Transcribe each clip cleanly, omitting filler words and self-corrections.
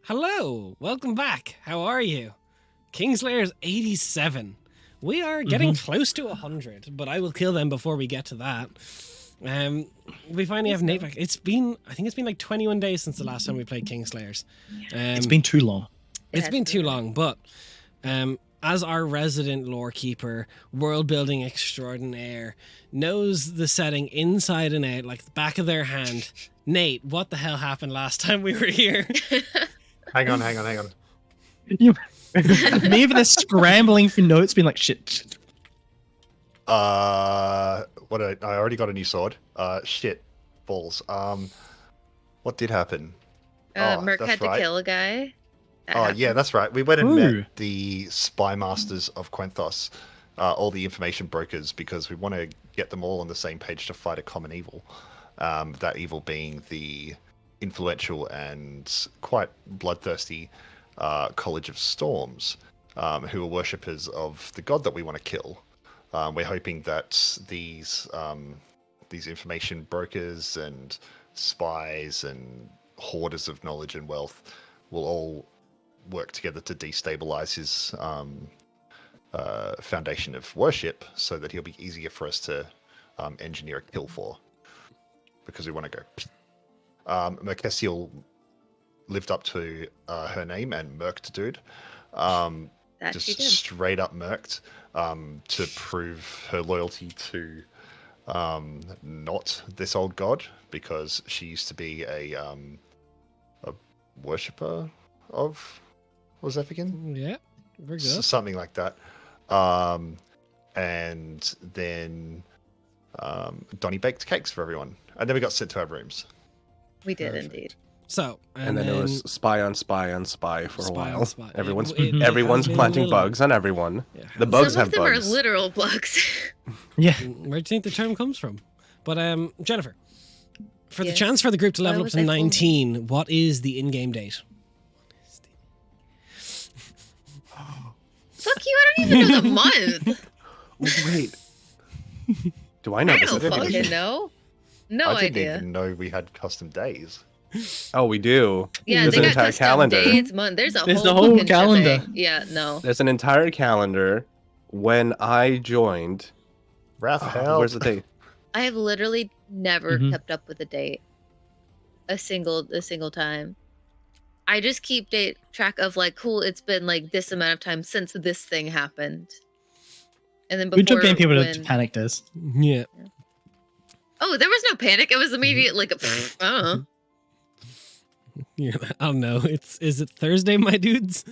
Hello, welcome back. How are you? Kingslayers 87. We are getting close to 100, but I will kill them before we get to that. We finally have Nate back. I think it's been like 21 days since the last time we played Kingslayers. It's been too long. It's been too long, but as our resident lore keeper, world building extraordinaire, knows the setting inside and out like the back of their hand. Nate, what the hell happened last time we were here? Hang on. Me over there scrambling for notes, being like, shit. I already got a new sword. Shit. Balls. What did happen? Merc that's had to right. kill a guy. Yeah, that's right. We went and met the spy masters of Quenthos, all the information brokers, because we want to get them all on the same page to fight a common evil. That evil being the influential and quite bloodthirsty College of Storms, who are worshippers of the god that we want to kill. We're hoping that these information brokers and spies and hoarders of knowledge and wealth will all work together to destabilize his foundation of worship, so that he'll be easier for us to engineer a kill for, because we want to go. Merkesiel lived up to her name and murked dude. Just straight up murked to prove her loyalty to not this old god, because she used to be a worshipper of, what was that again? Yeah, very good. Something like that. And then Donnie baked cakes for everyone, and then we got sent to our rooms. We did indeed. So, and then it was spy on spy on spy for a while. Spy. Everyone's Everyone's planting bugs on everyone. Yeah. The bugs Some have of them bugs. are literal bugs. Yeah. Where do you think the term comes from? But Jennifer, for the chance for the group to level up to 19, what is the in-game date? Fuck you! I don't even know the month. Wait. Do I know I this don't information? fucking know. No I didn't idea. even know we had custom days. Oh, we do. Yeah, There's they an got entire custom calendar. dates, month. There's the whole whole fucking calendar. shebang. Yeah, no. There's an entire calendar. When I joined, Wrath, hell. where's the date? I have literally never kept up with a date. A single time. I just keep track of like, cool, it's been like this amount of time since this thing happened. And then before Good job getting people to panic this. Yeah. Oh, there was no panic. It was immediate like I don't know. Yeah, I don't know. Is it Thursday, my dudes?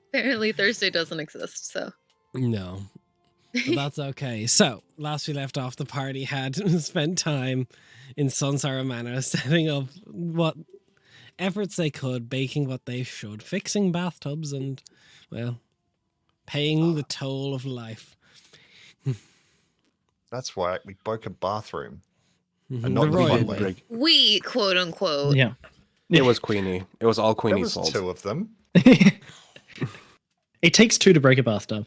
Apparently Thursday doesn't exist, so. No. But that's okay. So, last we left off, the party had spent time in Sunsara Manor setting up what efforts they could, baking what they should, fixing bathtubs, and, well, paying the toll of life. That's why we broke a bathroom. The And not the royal fun way. way. We quote unquote. Yeah. It was Queenie. It was all There Queenie's was fault. 2 of them. It takes 2 to break a bathtub.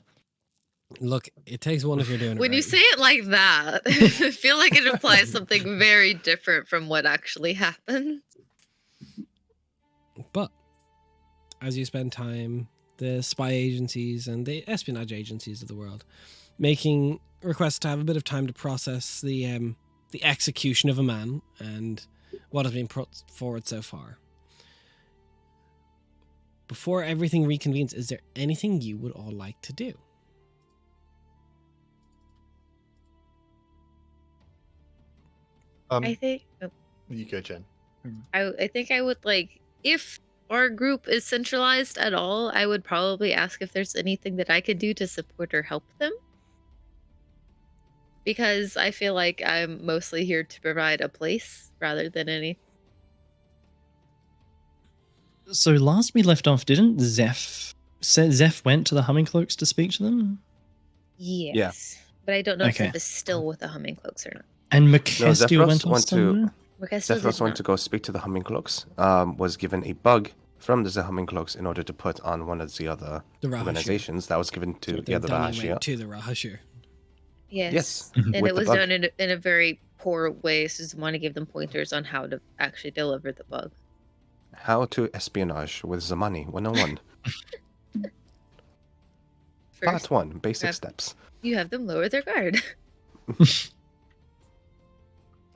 Look, it takes one if you're doing it When you right. say it like that, I feel like it implies something very different from what actually happened. But as you spend time, the spy agencies and the espionage agencies of the world making requests to have a bit of time to process the execution of a man and what has been put forward so far. Before everything reconvenes, is there anything you would all like to do? I think You go, Jen. I think I would like, if our group is centralized at all, I would probably ask if there's anything that I could do to support or help them. Because I feel like I'm mostly here to provide a place rather than any. So last we left off, didn't Zeph went to the Humming Cloaks to speak to them? Yes. But I don't know Okay. if Zeph is still with the Humming Cloaks or not. And No, Mekestiel Zephyros went off went to- somewhere? Zephyros went to go speak to the Humming Cloaks. Was given a bug from the Humming Cloaks in order to put on one of the other The Rahashir. organizations that was given to So the then Donnie Rahashir. went to the Rahashir. Yes. Yes, And with it the was bug. done in a very poor way, so just want to give them pointers on how to actually deliver the bug. How to espionage with Zamani 101. Part First, 1, basic have- steps. you have them lower their guard.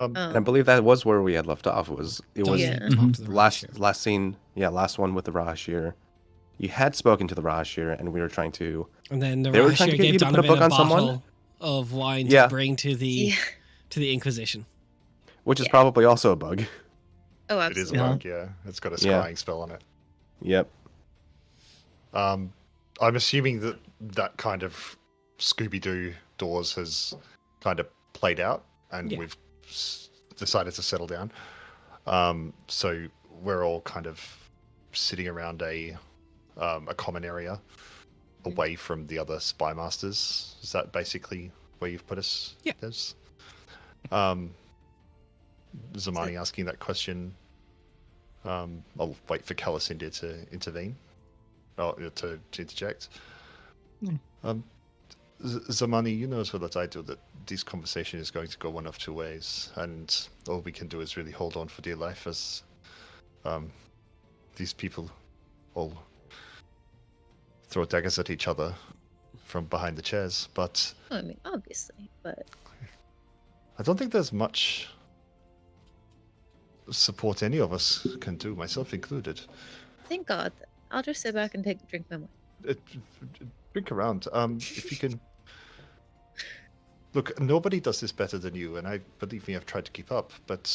Um, And I believe that was where we had left off. It was Yeah. last scene, last one with the Rahashir. You had spoken to the Rahashir, and we were trying to. And then the They were trying to Rahashir get gave you to put a Donovan book a on someone? bottle of wine Yeah. to bring to the Yeah. Inquisition. Which is Yeah. probably also a bug. Oh, it is a absolutely. bug, yeah. It's got a scrying spell on it. Yep. I'm assuming that kind of Scooby-Doo doors has kind of played out, and we've decided to settle down. So we're all kind of sitting around a common area away from the other spy masters. Is that basically where you've put us? Yeah. Des? Zamani asking that question. I'll wait for Calicindia to intervene. To interject. Zamani, you know as well as I do that this conversation is going to go one of two ways, and all we can do is really hold on for dear life as these people all throw daggers at each other from behind the chairs. But I mean, obviously, but I don't think there's much support any of us can do, myself included. thank God. I'll just sit back and drink my wine. Drink around. If you can. Look, nobody does this better than you, and I believe me, I've tried to keep up, but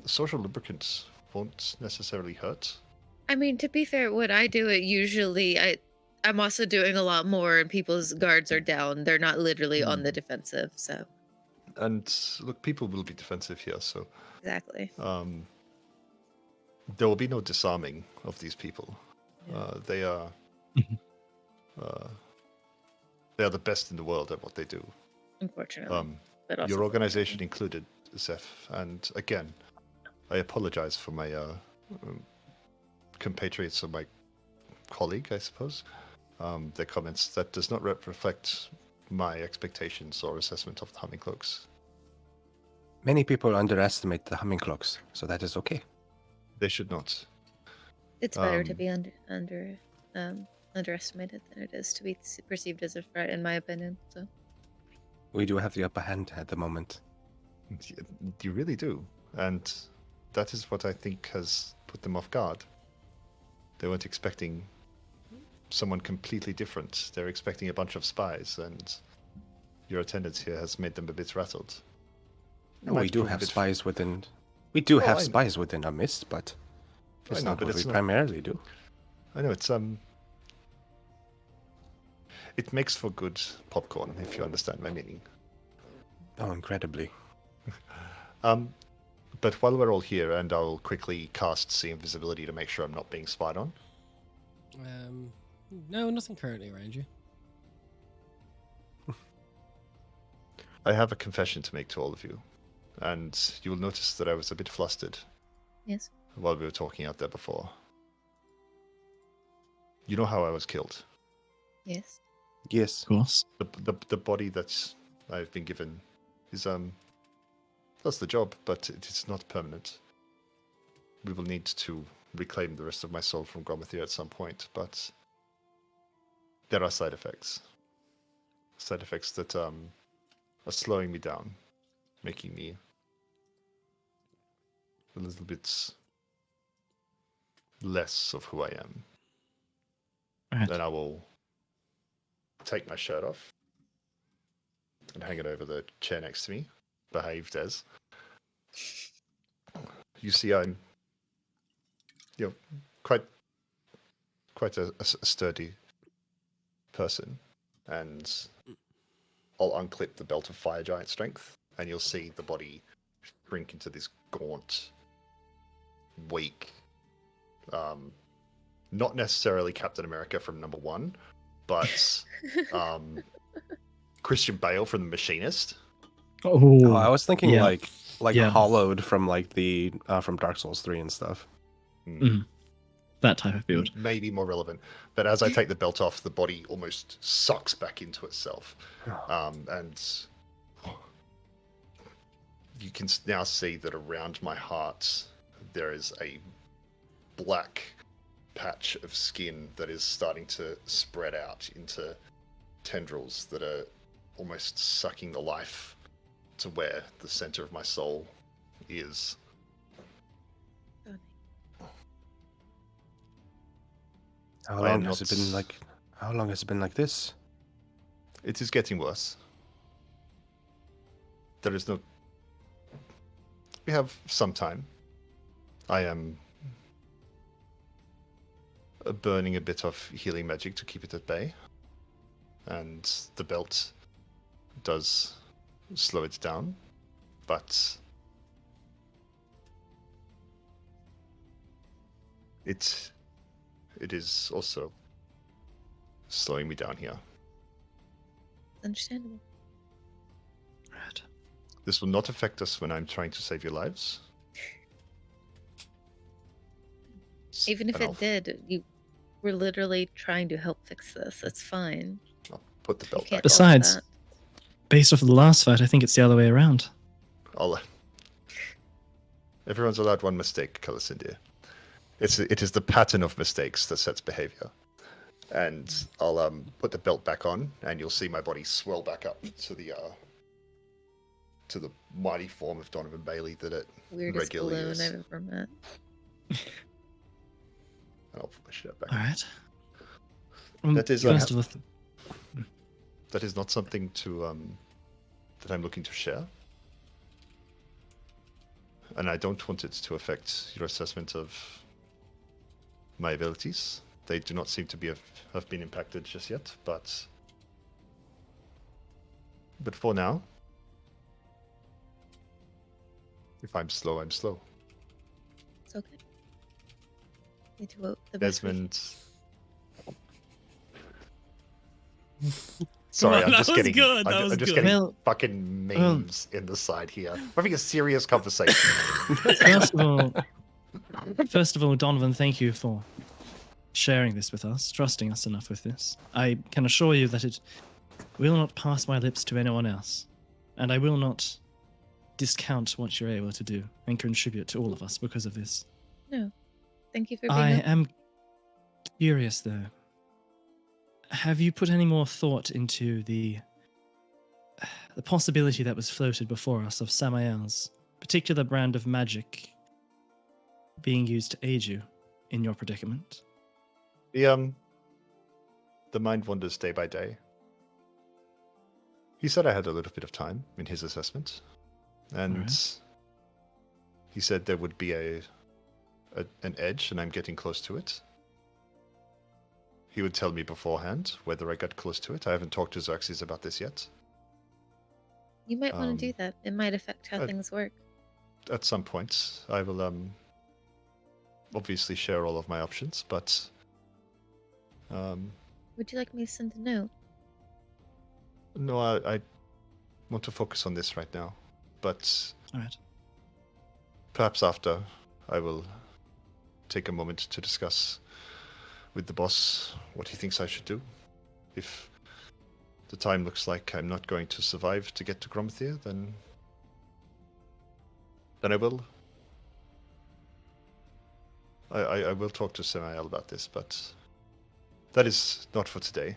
social lubricants won't necessarily hurt. I mean, to be fair, when I do it, usually I'm also doing a lot more, and people's guards are down. They're not literally on the defensive, so. And look, people will be defensive here, so Exactly. there will be no disarming of these people. They are the best in the world at what they do. Unfortunately, but also Your organization included, Zeph, and again, I apologize for my compatriots or my colleague, I suppose. Their comments that does not reflect my expectations or assessment of the Humming Cloaks. Many people underestimate the Humming Cloaks, so that is okay. They should not. It's better to be underestimated than it is to be perceived as a threat, in my opinion. So. We do have the upper hand at the moment. You really do. And that is what I think has put them off guard. They weren't expecting someone completely different. They're expecting a bunch of spies, and your attendance here has made them a bit rattled. We do have spies within. We do have spies within our midst, but it's not what we primarily do. I know it's It makes for good popcorn, if you understand my meaning. Oh, incredibly. But while we're all here, and I'll quickly cast See Invisibility to make sure I'm not being spied on. No, nothing currently around you. I have a confession to make to all of you, and you will notice that I was a bit flustered. Yes. While we were talking out there before. You know how I was killed? Yes. Yes. Of course. The body that I've been given is does the job, but it is not permanent. We will need to reclaim the rest of my soul from Gromathir at some point, but there are side effects. Side effects that are slowing me down, making me a little bit less of who I am. Right. Then I will take my shirt off and hang it over the chair next to me. Behave, Des. You see, I'm, quite a sturdy person, and I'll unclip the belt of fire giant strength, and you'll see the body shrink into this gaunt, weak, not necessarily Captain America from number 1, but Christian Bale from The Machinist. Oh, I was thinking yeah. like Yeah. hollowed from like the from Dark Souls 3 and stuff. That type of build. Maybe more relevant. But as I take the belt off, the body almost sucks back into itself. And you can now see that around my heart there is a black patch of skin that is starting to spread out into tendrils that are almost sucking the life to where the center of my soul is. How long has it been like? How long has it been like this? It is getting worse. There is no. We have some time. I am burning a bit of healing magic to keep it at bay, and the belt does slow it down, but it is also slowing me down here. Understandable. Right. This will not affect us when I'm trying to save your lives. Even if And it did, you were literally trying to help fix this. It's fine. I'll put the You belt can't back on. help Besides, that. based off of the last fight, I think it's the other way around. Everyone's allowed one mistake, Calacindia. It is the pattern of mistakes that sets behavior. And I'll put the belt back on, and you'll see my body swell back up to the mighty form of Donovan Bailey that it Weirdest regularly balloon is. I've ever met. And I'll put my shit back All on. right. That is first of all, that is not something to that I'm looking to share. And I don't want it to affect your assessment of my abilities. They do not seem to have been impacted just yet, but for now, if I'm slow, I'm slow. It's okay. We do the best we can. Desmond. Sorry, on, I'm that just was getting. good, that I'm was just good. getting Well, fucking memes in the side here. We're having a serious conversation. First of all, Donovan, thank you for sharing this with us, trusting us enough with this. I can assure you that it will not pass my lips to anyone else, and I will not discount what you're able to do and contribute to all of us because of this. No. Thank you for being I open. am curious, though. Have you put any more thought into the possibility that was floated before us of Samael's particular brand of magic being used to aid you in your predicament? The mind wanders day by day. He said I had a little bit of time in his assessment, and Alright. he said there would be an edge, and I'm getting close to it. He would tell me beforehand whether I got close to it. I haven't talked to Xerxes about this yet. You might want to do that. It might affect how I- things work. At some point, I will obviously share all of my options, but Would you like me to send a note? no, I want to focus on this right now. But All right. perhaps after, I will take a moment to discuss with the boss what he thinks I should do. If the time looks like I'm not going to survive to get to Gromthir, then I will. I will talk to Samael about this, but that is not for today.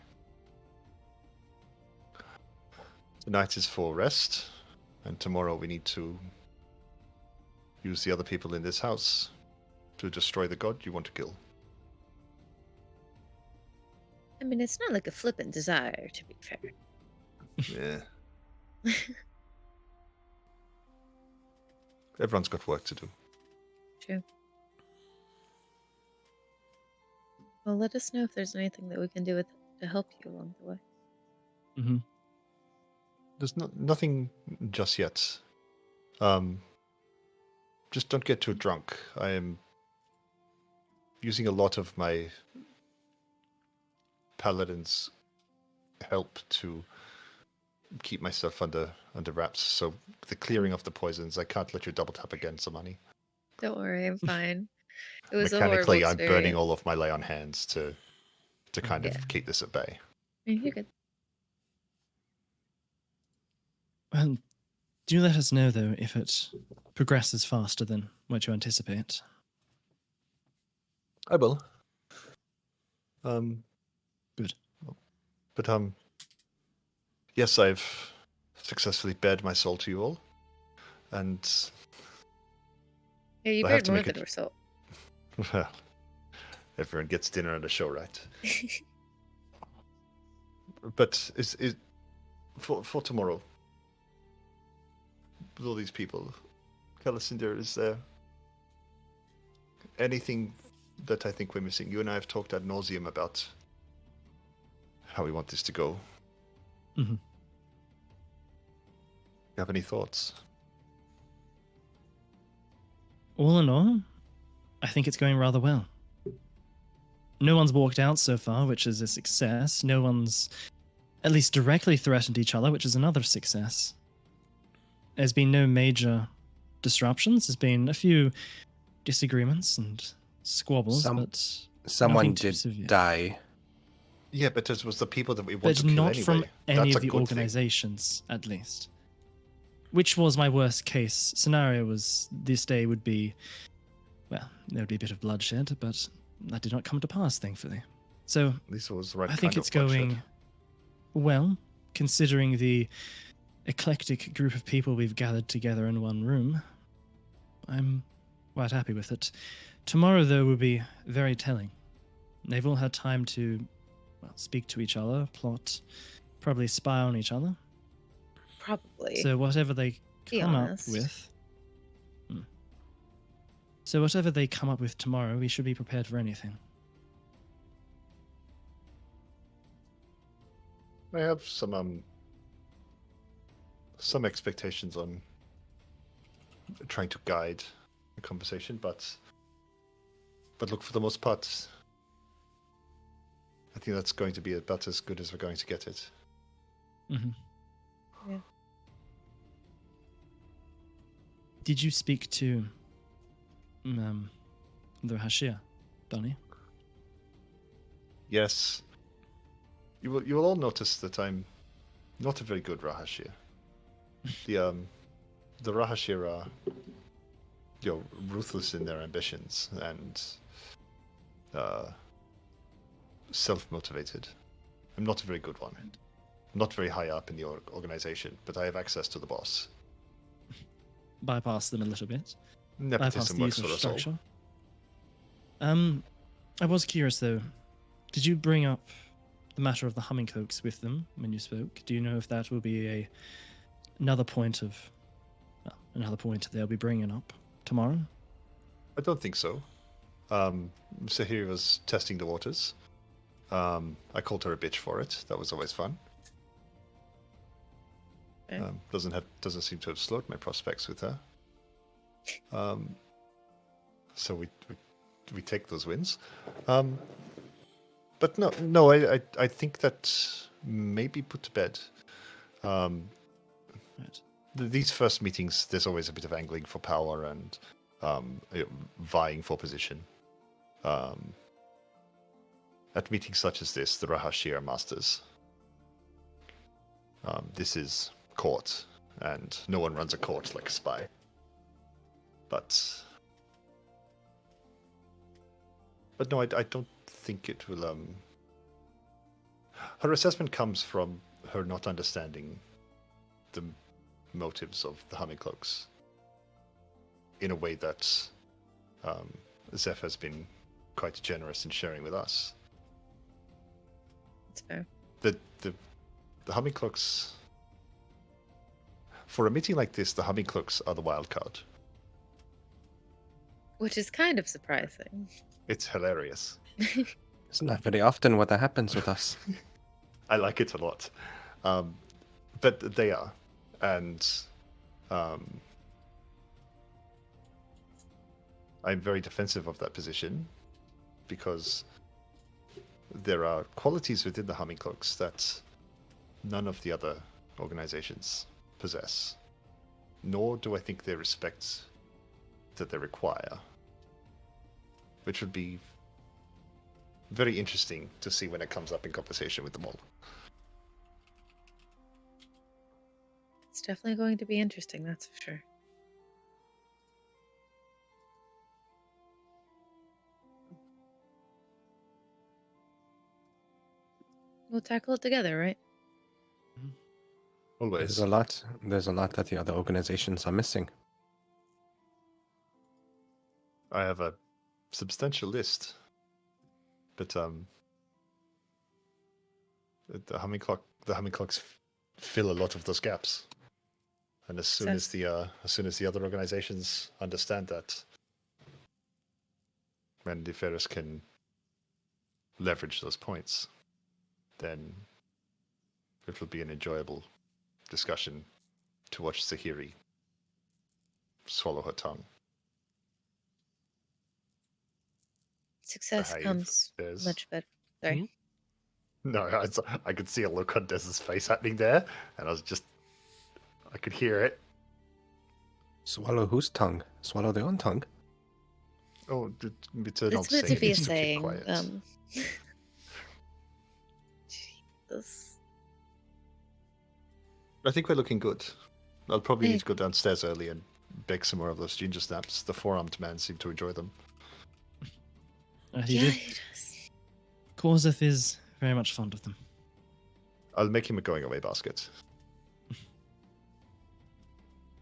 Tonight is for rest, and tomorrow we need to use the other people in this house to destroy the god you want to kill. I mean, it's not like a flippant desire, to be fair. Yeah. Everyone's got work to do. True. Well, let us know if there's anything that we can do to help you along the way. Mm-hmm. There's nothing just yet. Just don't get too drunk. I am using a lot of my paladin's help to keep myself under wraps. So the clearing of the poisons, I can't let you double tap again, Samani. Don't worry, I'm fine. It was a horrible Mechanically, I'm experience. burning all of my lay on hands to kind Yeah. of keep this at bay. You're good. Well, do let us know, though, if it progresses faster than what you anticipate. I will. Good. But yes, I've successfully bared my soul to you all, and Yeah, you I have bared to more make than it- your soul. well, everyone gets dinner and a show, right? But is for tomorrow? With all these people, Calicinder, is there anything that I think we're missing? You and I have talked ad nauseum about how we want this to go. Mhm. You have any thoughts? All in all, I think it's going rather well. No one's walked out so far, which is a success. No one's at least directly threatened each other, which is another success. There's been no major disruptions. There's been a few disagreements and squabbles, but Someone nothing too did severe. die. Yeah, but it was the people that we want But to kill not anyway. from any That's of a the good thing. organizations, at least. Which was my worst case scenario. Was this day would be, well, there would be a bit of bloodshed, but that did not come to pass, thankfully. So This was the right I think kind it's of bloodshed. going well, considering the eclectic group of people we've gathered together in one room. I'm quite happy with it. Tomorrow, though, will be very telling. They've all had time to, well, speak to each other, plot, probably spy on each other. Probably. So whatever they Be come honest. up with. So whatever they come up with tomorrow, we should be prepared for anything. I have some expectations on trying to guide the conversation, but look, for the most part, I think that's going to be about as good as we're going to get it. Mm-hmm. Yeah. Did you speak to the Hashir, Donnie? Yes, you will all notice that I'm not a very good Rahashir. The Rahashir are, ruthless in their ambitions and self-motivated. I'm not a very good one. I'm not very high up in the organization, but I have access to the boss. Bypass them a little bit. Bypass Nepotism the works usual for us all. structure. I was curious though. Did you bring up the matter of the humming cloaks with them when you spoke? Do you know if that will be another point they'll be bringing up tomorrow? I don't think so. Sahir was testing the waters. I called her a bitch for it. That was always fun. Okay. Doesn't seem to have slowed my prospects with her. So we take those wins. But no, I think that may be put to bed. Right. These first meetings, there's always a bit of angling for power and vying for position. At meetings such as this, the Rahashir are masters. This is court, and no one runs a court like a spy. But no, I don't think it will. Her assessment comes from her not understanding the motives of the humming cloaks in a way that Zeph has been quite generous in sharing with us. That's fair. The humming cloaks, for a meeting like this, the humming cloaks are the wild card. Which is kind of surprising. It's hilarious. It's not very often what that happens with us. I like it a lot. But they are. And I'm very defensive of that position because there are qualities within the humming cloaks that none of the other organizations possess. Nor do I think they respect that they require. Which would be very interesting to see when it comes up in conversation with them all. It's definitely going to be interesting, that's for sure. We'll tackle it together, right? Always. There's a lot that the other organizations are missing. I have a substantial list, but the humming clocks fill a lot of those gaps. And as soon as the other organizations understand that, and the Ferris can leverage those points, then it will be an enjoyable discussion to watch Sahiri swallow her tongue. Success Behave, comes Des. much better. Sorry. No, I could see a look on Des's face happening there, and I could hear it. Swallow whose tongue? Swallow their own tongue? Oh, it's an old It's meant to saying. be a It's keep saying. quiet. Jesus. I think we're looking good. I'll probably Hey. need to go downstairs early and bake some more of those ginger snaps. The four-armed man seemed to enjoy them. He Yeah, did. he does. Korzeth is very much fond of them. I'll make him a going-away basket.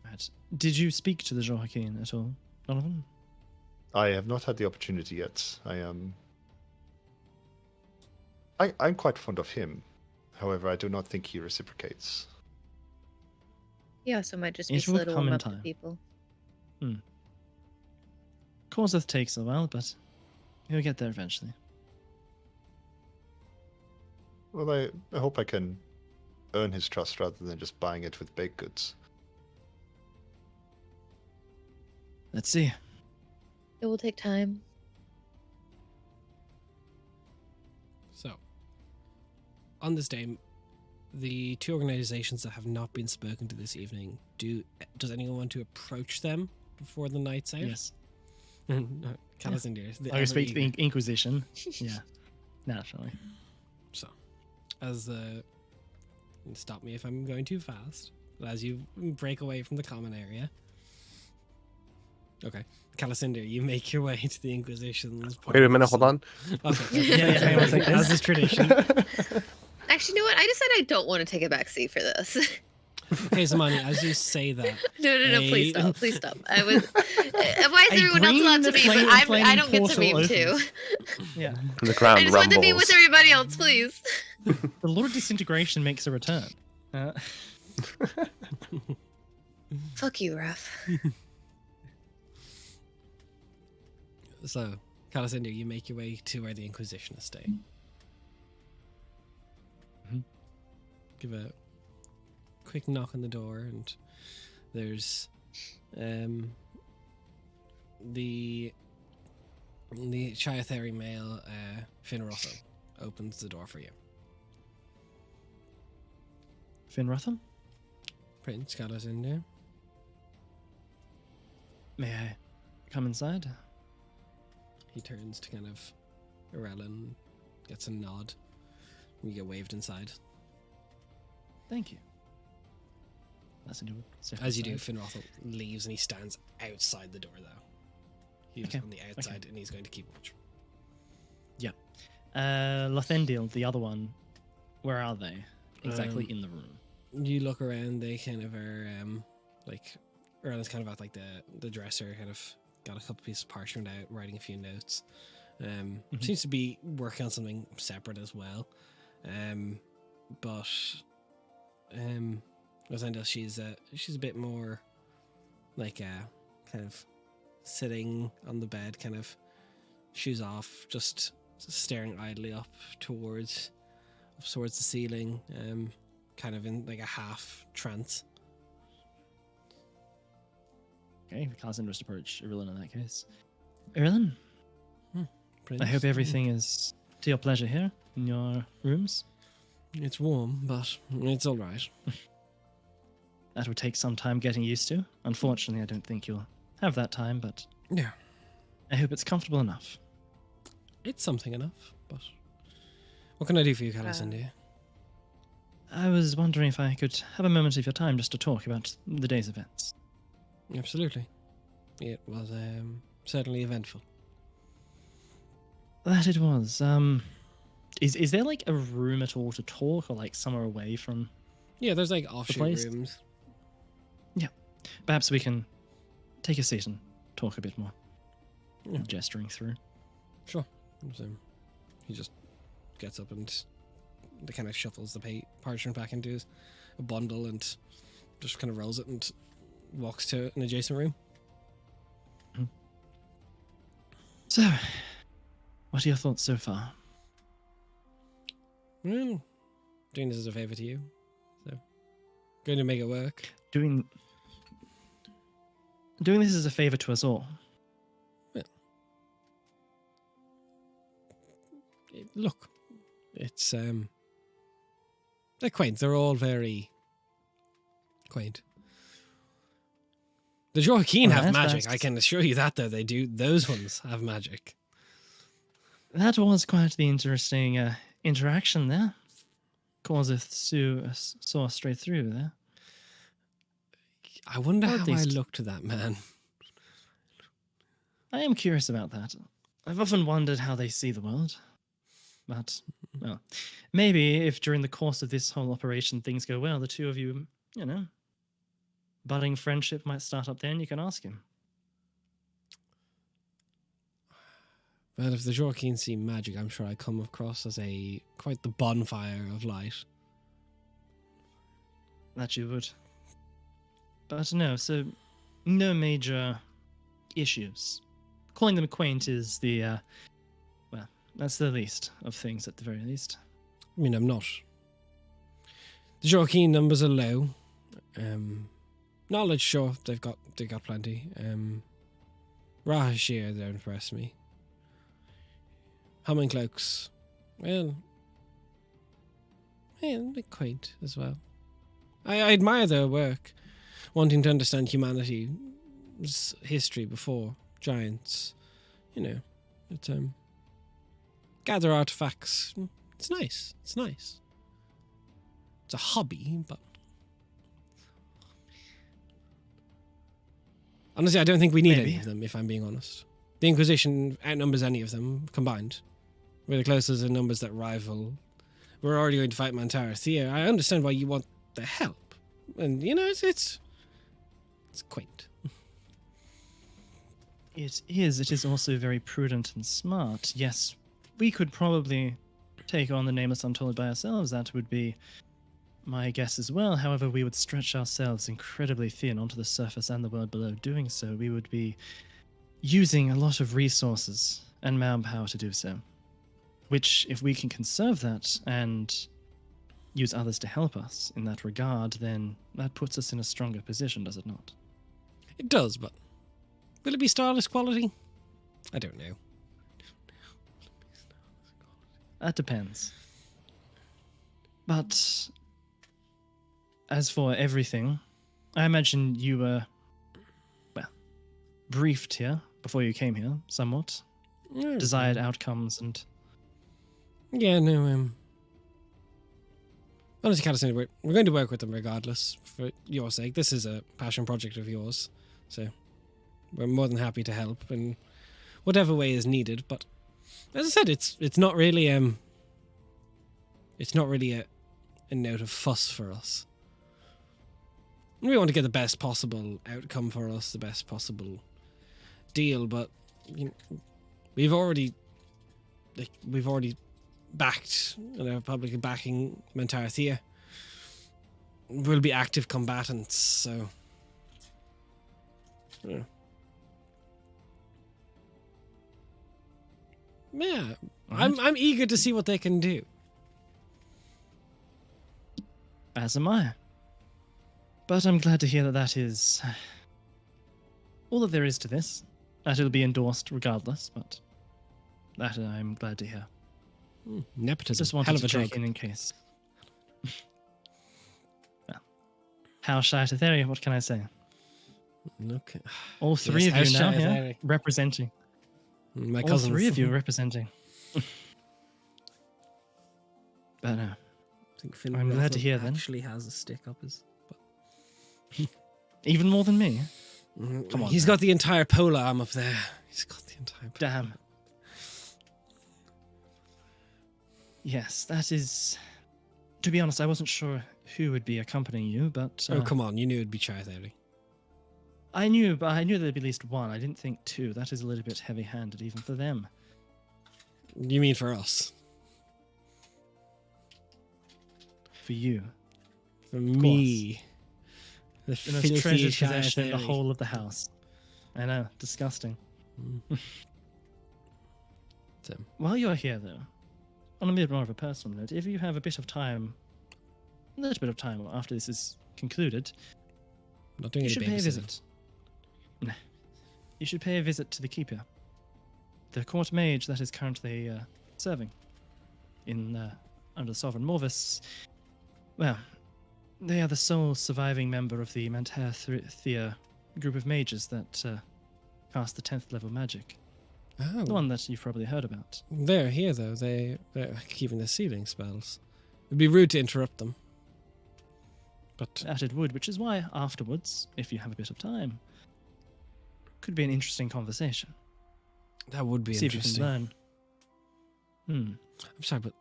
Right. Did you speak to the Joaquin at all, Donovan? I have not had the opportunity yet. I'm quite fond of him. However, I do not think he reciprocates. He also might just be It will slow to come warm in up to time. people. Korzeth takes a while, but he'll get there eventually. Well, I hope I can earn his trust rather than just buying it with baked goods. Let's see. It will take time. So, on this day, the two organizations that have not been spoken to this evening, does anyone want to approach them before the night's out? Yes. Calasindir. I will speak to the Inquisition. Yeah. Naturally. So, stop me if I'm going too fast. But as you break away from the common area. Okay. Calasindir, you make your way to the Inquisition's. Wait a minute, hold on. Okay. Yeah, hang on a second. As is tradition. Actually, you know what? I decided I don't want to take a back seat for this. Okay, Zamani, as you say that. No, please a- stop. Please stop. I was. Why is A everyone else allowed to green meme? flame- But I flaming don't get to portal meme too. opens. Yeah. The ground I just want to meme rumbles. with everybody else, please. The Lord Disintegration makes a return. Fuck you, Raph. So, Calasindir, you make your way to where the Inquisition is staying. Mhm. Give a quick knock on the door, and there's the Chiatheri male, Finn Russell, opens the door for you. Finn Rotham, Prince Calasindir. may I come inside? He turns to kind of Irelin, gets a nod. You get waved inside. Thank you. That's a new step As you do, inside. Finn Russell leaves and he stands outside the door, though. He's Okay, on the outside and he's going to keep watch. Lothendil, the other one, where are they? Exactly Um, in the room. You look around, they kind of are, like, Irelin's kind of at, like, the dresser, kind of got a couple pieces of parchment out, writing a few notes. Seems to be working on something separate as well. But Lothendil, she's a bit more, like, kind of sitting on the bed, kind of shoes off, just staring idly up towards the ceiling, kind of in like a half trance. Okay, we can't just approach Irilin in that case. Irilin, Prince. I hope everything is to your pleasure here in your rooms. It's warm, but it's all right. That would take some time getting used to. Unfortunately, I don't think you'll have that time, but Yeah, I hope it's comfortable enough. it's something enough. But what can I do for you, Calasindir? I was wondering if I could have a moment of your time just to talk about the day's events. Absolutely. It was certainly eventful. That it was. Is there like a room at all to talk, or like somewhere away from? Yeah, there's like offshoot place? rooms. Perhaps we can take a seat and talk a bit more. Yeah. Gesturing through. Sure. So he just gets up and they kind of shuffles the parchment back into a bundle and just kind of rolls it and walks to an adjacent room. So, what are your thoughts so far? Well, doing this as a favor to you, so going to make it work. Doing this as a favor to us all. Look, it's they're quaint. They're all very quaint. The Joaquin have magic. I can assure you that, though. They do. Those ones have magic. That was quite the interesting interaction there. Causeth saw straight through there. I wonder Or at how I least- look to that man. I am curious about that. I've often wondered how they see the world. But, well, maybe if during the course of this whole operation things go well, the two of you, budding friendship might start up there and you can ask him. But if the Joaquin see magic, I'm sure I come across as quite the bonfire of light. That you would. But no, so no major issues. Calling them quaint is the, that's the least of things at the very least. I mean, I'm not. The Joaquin numbers are low. Knowledge, sure, they've got plenty. Rahashir, they impress me. Humming cloaks, well, they're quaint as well. I admire their work, wanting to understand humanity's history before giants. It's gather artifacts. It's nice. It's nice. It's a hobby, but honestly, I don't think we need Maybe. any of them, if I'm being honest. The Inquisition outnumbers any of them combined. We're the closest in numbers that rival. We're already going to fight Mantara Thea. I understand why you want the help. And, it's quaint. It is also very prudent and smart. Yes, we could probably take on the Nameless Untold by ourselves. That would be my guess as well. However, we would stretch ourselves incredibly thin onto the surface and the world below. Doing so, we would be using a lot of resources and manpower to do so. Which, if we can conserve that and use others to help us in that regard, then that puts us in a stronger position, does it not? It does, but will it be Starless quality? I don't know. That depends. But as for everything, I imagine you were, briefed here before you came here, somewhat. Desired outcomes and... Yeah, no, honestly, Catacina, we're going to work with them regardless, for your sake. This is a passion project of yours, so we're more than happy to help in whatever way is needed. But as I said, it's not really a note of fuss for us. We want to get the best possible outcome for us, the best possible deal, but we've already backed, publicly backing Mantara Thea. We'll be active combatants, so yeah. I'm eager to see what they can do. As am I. But I'm glad to hear that is all that there is to this. That it'll be endorsed regardless, but that I'm glad to hear. Nepotism, Just wanted hell of to a check drug. in case. Well, how shy to Theria, what can I say? Okay. All three Yes, of you how now shy here Theria. representing. My All cousins. three of you representing. But no. I think Finn I'm glad to hear then. actually has a stick up his. Even more than me. Come on, He's now. got the entire pole arm up there. He's got the entire. Damn. Yes, that is. To be honest, I wasn't sure who would be accompanying you, but Oh, come on. You knew it'd be Charthairi. I knew there'd be at least one. I didn't think two. That is a little bit heavy-handed, even for them. You mean for us? For you, For me. The the most filthy treasured possession in the Charthairi. whole of the house. I know, disgusting. So, While you're here, though, on a bit more of a personal note, if you have a little bit of time after this is concluded, not doing you any should pay a babysitting. visit. No. You should pay a visit to the keeper, the court mage that is currently serving in under Sovereign Morvis. Well, they are the sole surviving member of the Manter Thea group of mages that cast the 10th level magic. Oh, The one that you've probably heard about. they're here though. They're keeping the sealing spells. It'd be rude to interrupt them. But That it would, which is why afterwards, if you have a bit of time, could be an interesting conversation. that would be See interesting. if you can learn. I'm sorry, but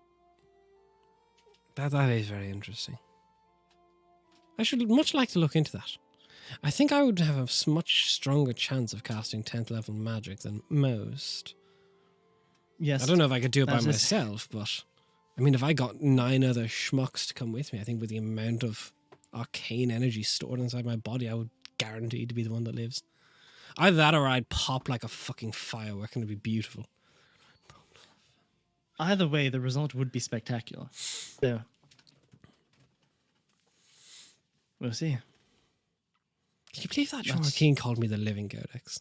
that is very interesting. I should much like to look into that. I think I would have a much stronger chance of casting 10th level magic than most. Yes. I don't know if I could do it by that is- myself, but I mean, if I got 9 other schmucks to come with me, I think with the amount of arcane energy stored inside my body, I would guarantee to be the one that lives. Either that or I'd pop like a fucking firework and it'd be beautiful. Either way, the result would be spectacular. So, we'll see. Can you believe that Sean That's- King called me the Living Codex?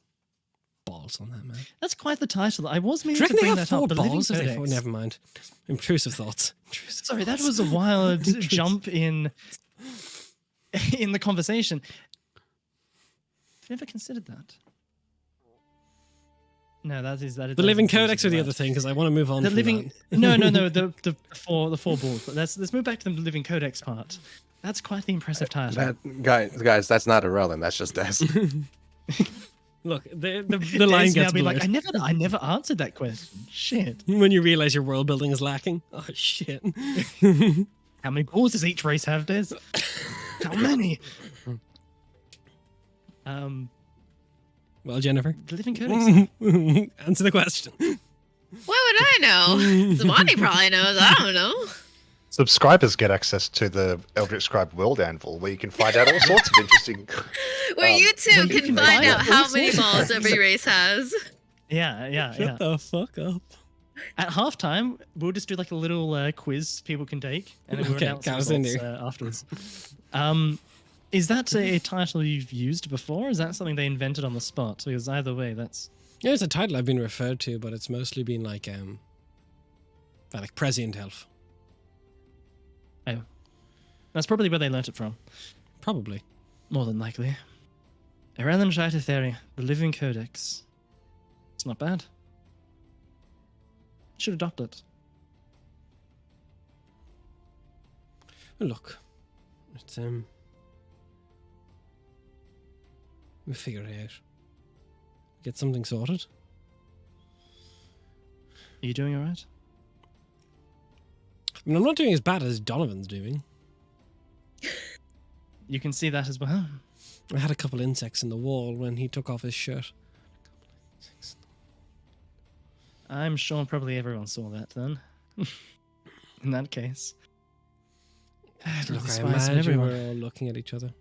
Balls on that, man. That's quite the title. I was Do you meaning to reckon they bring have that up. 4 The Living balls? If they Codex. never mind. Intrusive thoughts. Intrusive Sorry, that thoughts. was a wild jump in the conversation. I've never considered that. No, that is The Living Codex or the other thing, because I want to move on The from living that. no, the four balls. But let's move back to the Living Codex part. That's quite the impressive title. That guys, that's not irrelevant. That's just us. Look, the Des line now gets be like, blurred. I never answered that question. Shit. When you realize your world building is lacking. Oh, shit. How many balls does each race have, Des? How many? Well, Jennifer, The Living Codex. answer the question. Why would I know? Zamani probably knows. I don't know. Subscribers get access to the Eldritch Scribe World Anvil, where you can find out all sorts of interesting. Where you two where you can can find find out out how all many sorts of balls things. every race has. Yeah. Shut the fuck up. At halftime, we'll just do like a little quiz people can take, and then we'll Okay, announce the count us in results there. afterwards. Is that a title you've used before? Or is that something they invented on the spot? Because either way, that's Yeah, it's a title I've been referred to, but it's mostly been like Prescient Elf. that's probably where they learnt it from. Probably. More than likely. Erelen Theory, the Living Codex. It's not bad. Should adopt it. Well, look, it's we'll figure it out. Get something sorted. Are you doing all right? I mean, I'm not doing as bad as Donovan's doing. You can see that as well. I had a couple insects in the wall when he took off his shirt. I'm sure probably everyone saw that then. In that case. Look, I Spies imagine everyone. we're all looking at each other.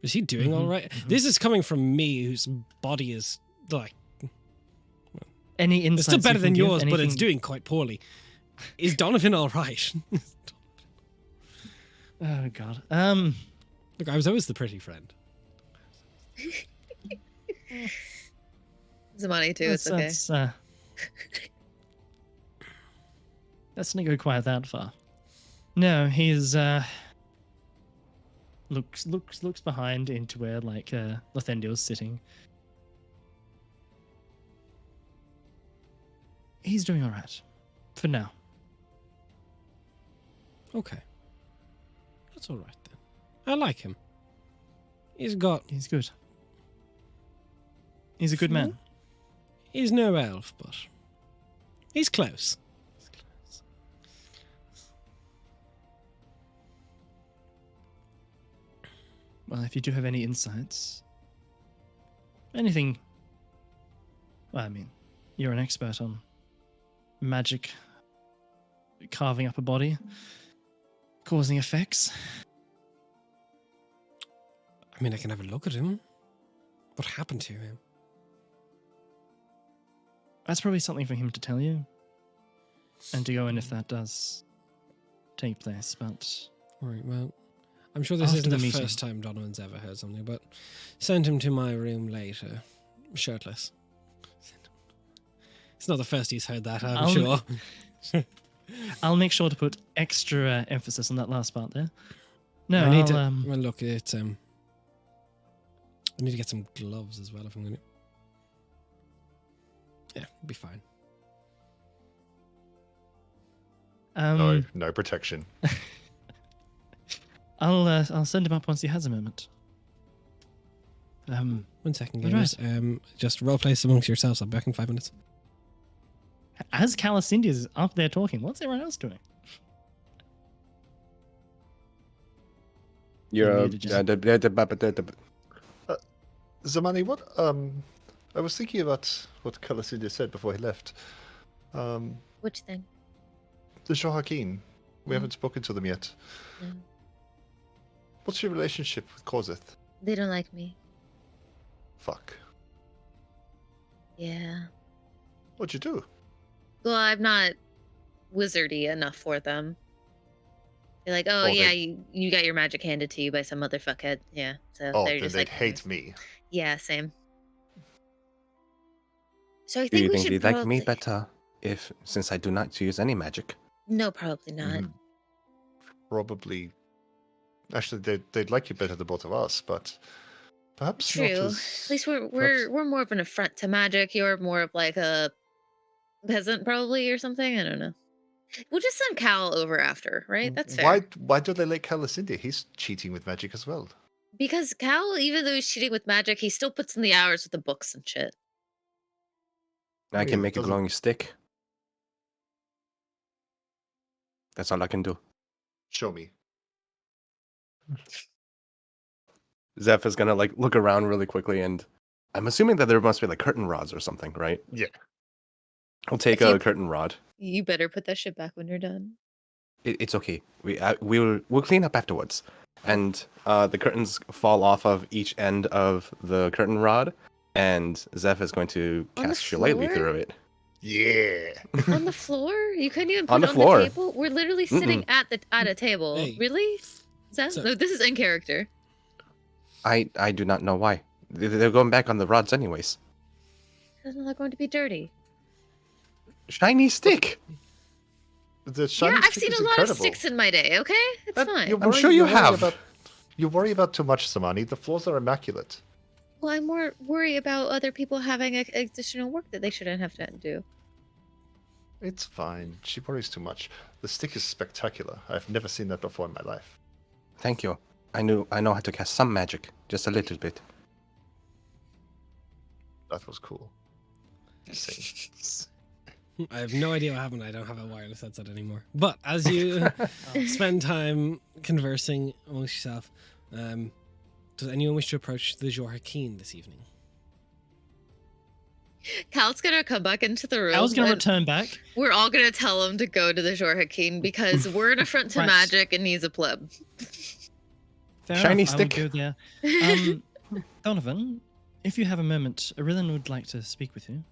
Is he doing all Mhm, right? mhm. This is coming from me, whose body is like Any insights? it's still better you than can give? yours, but it's Anything- doing quite poorly. Is Donovan all right? Oh god. Look, I was always the pretty friend. Zamani too. It's okay. Let's not go quite that far. No, he's looks behind into where like Lothendiel's sitting. He's doing all right for now. Okay. That's all right then. I like him. He's got... He's good. He's a good man. He's no elf, but he's close. Well, if you do have any insights, anything. Well, I mean, you're an expert on magic, carving up a body, causing effects. I mean, I can have a look at him. What happened to him? That's probably something for him to tell you, and to go in if that does take place. But All right, well, I'm sure this After isn't the the meeting. first time Donovan's ever heard something, but send him to my room later, shirtless. It's not the first he's heard that, I'm I'll- sure. I'll make sure to put extra emphasis on that last part there. No, I need I'll, to. Well, look, it's I need to get some gloves as well if I'm going to. Yeah, it'll be fine. No protection. I'll send him up once he has a moment. 1 second, All gamers. Just roleplay amongst yourselves. I'll be back in 5 minutes. As Calicindia's up there talking, what's everyone else doing? You're muted, Zamani, what I was thinking about what Kalasudia said before he left. Which thing? The Shohakin. We haven't spoken to them yet. No. What's your relationship with Korzith? They don't like me. Fuck. Yeah. What'd you do? Well, I'm not wizardy enough for them. They're like, oh, Oh, yeah, they- you got your magic handed to you by some other fuckhead. Yeah. So Oh, they're then just they'd like, hate me. yeah, same. So I Do think you we think should they'd probably... like me better if, since I do not use any magic? No, probably not. Mm, Probably. Actually, they'd like you better than both of us, but perhaps True. not At as... least we're perhaps- we're more of an affront to magic. You're more of like a peasant, probably, or something. I don't know. We'll just send Cal over after, right? That's fair. Why do they let Calacindia? He's cheating with magic as well. Because Cal, even though he's cheating with magic, he still puts in the hours with the books and shit. I Yeah, can make a doesn't- glowing stick. That's all I can do. Show me. Zeph is gonna like look around really quickly, and I'm assuming that there must be like curtain rods or something, right? Yeah. I'll take If you- a curtain rod. You better put that shit back when you're done. It's okay. We'll clean up afterwards. And the curtains fall off of each end of the curtain rod, and Zeph is going to On the cast Shillelagh floor? through it. Yeah. On the floor? You couldn't even put On it the on floor. the table? We're literally sitting at a table. Hey. Really? Is that, So- no, this is in character. I do not know why. They're going back on the rods anyways. It's not going to be dirty. Shiny stick. The shiny Yeah, I've stick seen is a lot incredible. of sticks in my day, okay? It's fine. I'm sure you worry have. You worry about too much, Samani. The floors are immaculate. Well, I'm more worried about other people having additional work that they shouldn't have to do. It's fine. She worries too much. The stick is spectacular. I've never seen that before in my life. Thank you. I know how to cast some magic, just a little bit. That was cool. Just saying. I have no idea what happened. I don't have a wireless headset anymore. But as you spend time conversing amongst yourself, does anyone wish to approach the Jorhakin this evening? Cal's gonna come back into the room. I was going to and return back. We're all gonna tell him to go to the Jorhakin because we're an affront to Right. magic and he's a pleb. Fair Shiny enough, stick. I will go there. Donovan, if you have a moment, Arillan would like to speak with you.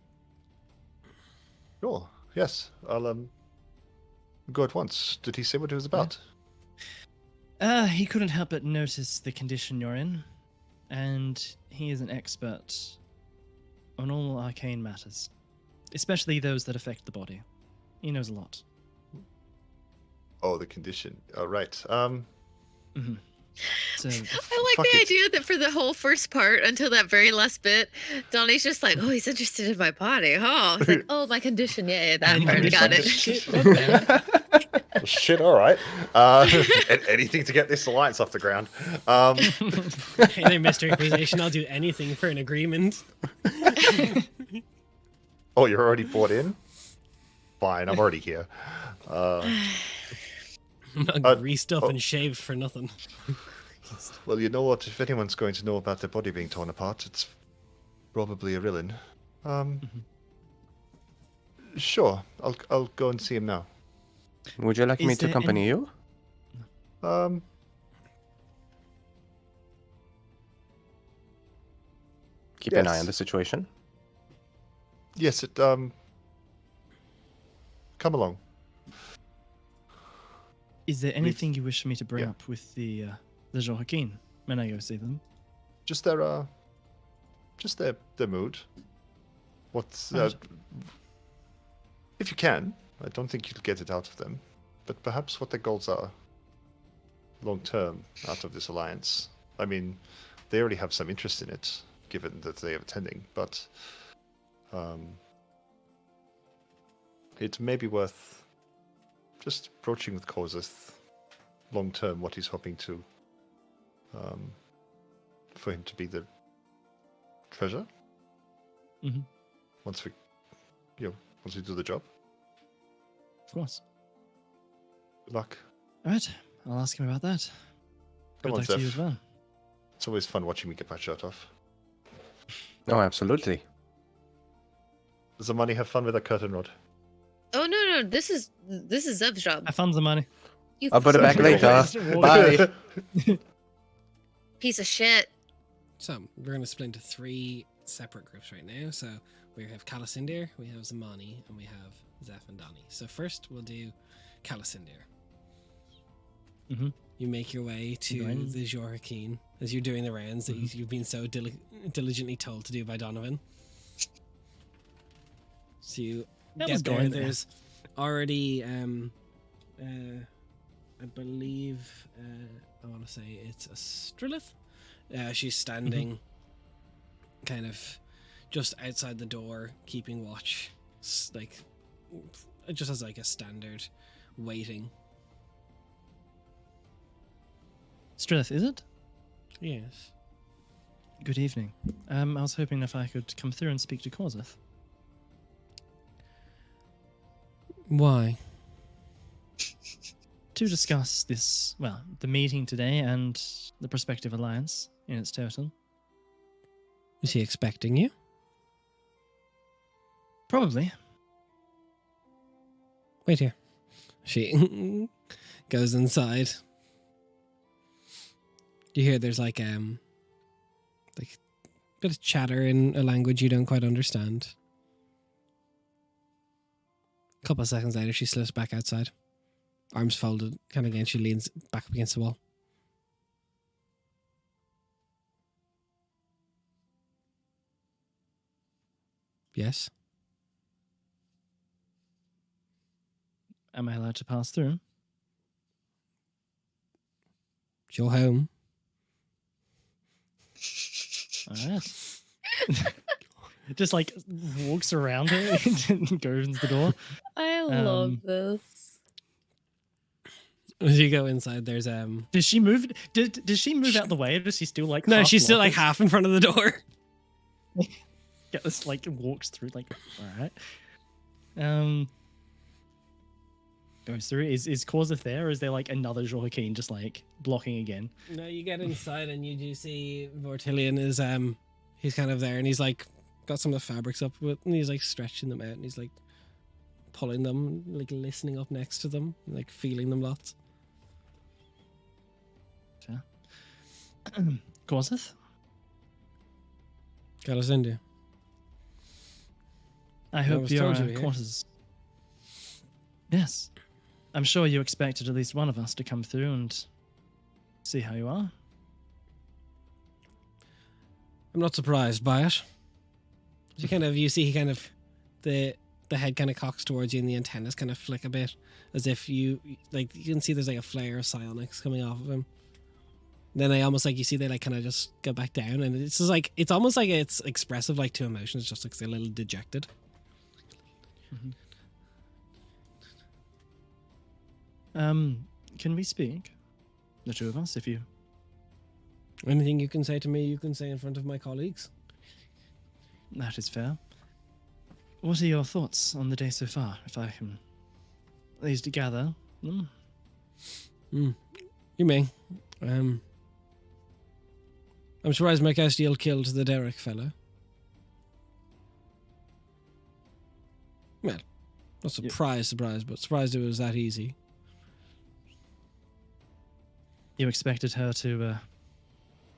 Sure. Yes. I'll go at once. Did he say what it was about? He couldn't help but notice the condition you're in, and he is an expert on all arcane matters, especially those that affect the body. He knows a lot. Oh, the condition. Oh, right. So, I like Fuck the it. idea that for the whole first part until that very last bit, Donnie's just like, oh, he's interested in my body. Oh, it's like, oh, my condition. Yeah, that And part. he's Got like, it. "Shit, okay." Well, shit. All right. Anything to get this alliance off the ground. Hey there, Mr. Inquisition. I'll do anything for an agreement. Oh, you're already bought in. Fine. I'm already here. I'm not Uh, greased up oh. and shaved for nothing. Well, you know what? If anyone's going to know about their body being torn apart, it's probably Irillin. Sure. I'll go and see him now. Would you like me Is to there accompany you? Keep an eye on Yes. the situation. Yes, come along. Is there anything you wish me to bring yeah. up with the Joaquin when I go see them? Just their mood. What's Right. if you can, I don't think you'll get it out of them, but perhaps what their goals are long term out of this alliance. I mean, they already have some interest in it, given that they are attending, but it may be worth just approaching with Kozith long term what he's hoping to for him to be the treasure. Mm-hmm. Once we do the job. Of course. Good luck. All right, I'll ask him about that. Good Come on, luck to you Zeph. as well. It's always fun watching me get my shirt off. Oh, absolutely. Does the money have fun with a curtain rod? Oh no, this is Zev's job. I found the money. You I'll put it back Sorry. later. Bye. piece of shit. So we're going to split into 3 separate groups right now. So we have Calicindir, we have Zamani, and we have Zeph and Donnie. So first we'll do Calicindir. Mm-hmm. You make your way to Going. the Joaquin as you're doing the rounds that you've been so diligently told to do by Donovan. So you That was get there. going there. There's already, I believe, I want to say it's a Strilith. She's standing kind of just outside the door, keeping watch, like just as like a standard waiting. Strelith, is it? Yes. Good evening. I was hoping if I could come through and speak to Kozith. Why? To discuss this, well, the meeting today and the prospective alliance in its total. Is he expecting you? Probably. Wait here. She goes inside. You hear there's like a bit of chatter in a language you don't quite understand. A couple of seconds later, she slips back outside. Arms folded, kind of again, she leans back up against the wall. Yes? Am I allowed to pass through? It's your home. Alright. Just like walks around her and goes into the door. I love Um, this. As you go inside, there's Does she move? Does she move out the way, or does she still like? no, half she's still block like it? half in front of the door. Yeah, this like walks through like. All right. Goes through. Is Kozith there, or is there like another Joaquin just like blocking again? No, you get inside and you do see Vortillion is he's kind of there and he's like got some of the fabrics up with and he's like stretching them out and he's like pulling them, like listening up next to them, like feeling them lots. Kozith? Got us into. I I hope was your told you were here. quarters. Yes, I'm sure you expected at least one of us to come through and see how you are. I'm not surprised by it. You see he kind of the head kind of cocks towards you and the antennas kind of flick a bit as if you can see there's like a flare of psionics coming off of him. Then they almost like you see they like kind of just go back down and it's just like it's almost like it's expressive like to emotions, just like they're a little dejected. Can we speak? The two of us, if you. Anything you can say to me, you can say in front of my colleagues. That is fair. What are your thoughts on the day so far, if I can at least gather? You may. I'm surprised Mercastiel killed the Derek fellow. Well, not surprised, but surprised it was that easy. You expected her to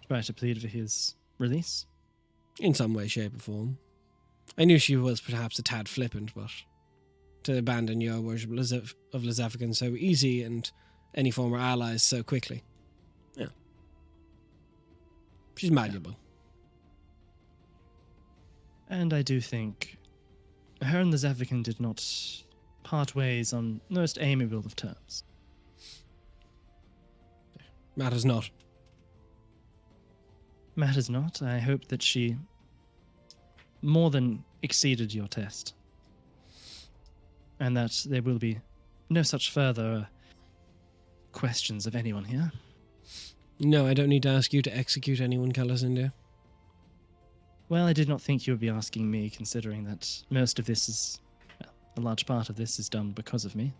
try to plead for his release? In some way, shape, or form. I knew she was perhaps a tad flippant, but to abandon your worship of Lezefican so easy and any former allies so quickly. Yeah. She's malleable. And I do think her and Lezefican did not part ways on most amiable of terms. Matters not. Matters not. I hope that she more than exceeded your test. And that there will be no such further questions of anyone here. No, I don't need to ask you to execute anyone, Calazindia. Well, I did not think you would be asking me, considering that most of this is, well, a large part of this is done because of me.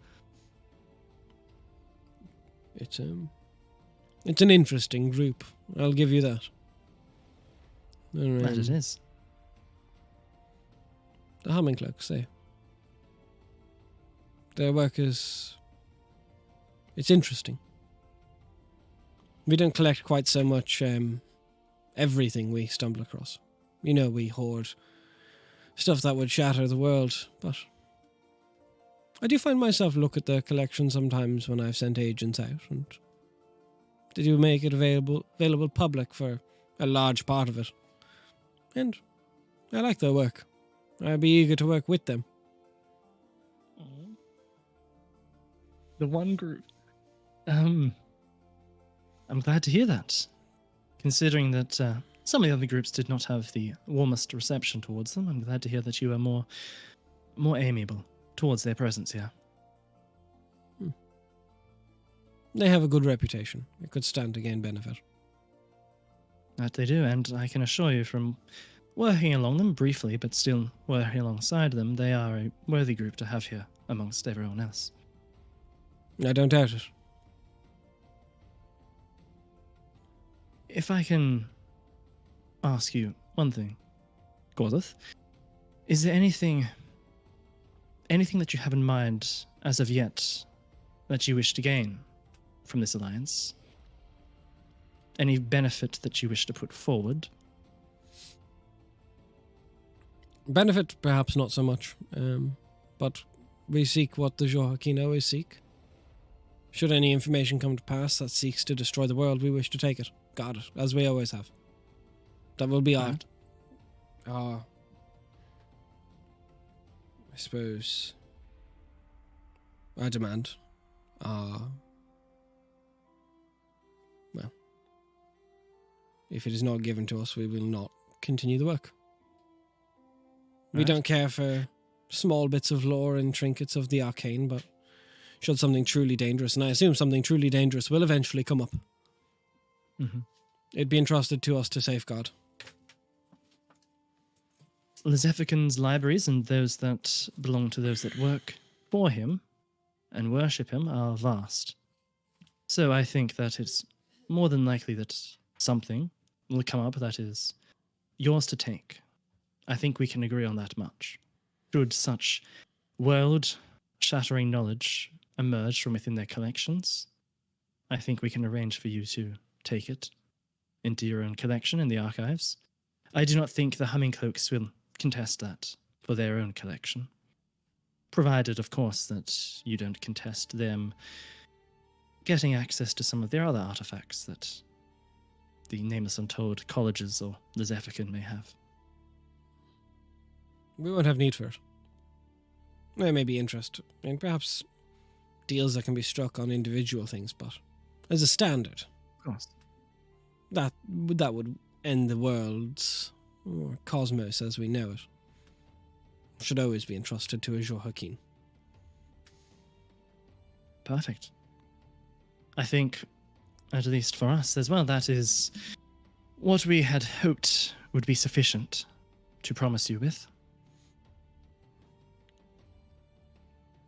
It's an interesting group. I'll give you that. That it is. The Humming Cloaks, their work is... It's interesting. We don't collect quite so much everything we stumble across. You know, we hoard stuff that would shatter the world, but I do find myself look at the collection sometimes when I've sent agents out, and they do make it available public for a large part of it. And I like their work. I'd be eager to work with them. The one group. I'm glad to hear that. Considering that some of the other groups did not have the warmest reception towards them, I'm glad to hear that you are more amiable towards their presence here. They have a good reputation. It could stand to gain benefit. That they do, and I can assure you from working along them briefly, but still working alongside them, they are a worthy group to have here amongst everyone else. I don't doubt it. If I can ask you one thing, Gordoth, is there anything that you have in mind as of yet that you wish to gain from this alliance? Any benefit that you wish to put forward? Benefit, perhaps not so much, but we seek what the Joaquin always seek. Should any information come to pass that seeks to destroy the world, we wish to take it. Got it, as we always have. That will be our... I suppose... our demand. Well, if it is not given to us, we will not continue the work. We don't care for small bits of lore and trinkets of the arcane, but should something truly dangerous, and I assume something truly dangerous will eventually come up, it'd be entrusted to us to safeguard. Lezefican's libraries and those that belong to those that work for him and worship him are vast. So I think that it's more than likely that something will come up that is yours to take. I think we can agree on that much. Should such world-shattering knowledge emerge from within their collections, I think we can arrange for you to take it into your own collection in the archives. I do not think the Humming Cloaks will contest that for their own collection, provided, of course, that you don't contest them getting access to some of their other artifacts that the Nameless Untold colleges or the Zephykin may have. We won't have need for it. There may be interest, and perhaps deals that can be struck on individual things, but as a standard, Of course. that would end the world's or cosmos as we know it. Should always be entrusted to Azure Hakim. Perfect. I think, at least for us as well, that is what we had hoped would be sufficient to promise you with.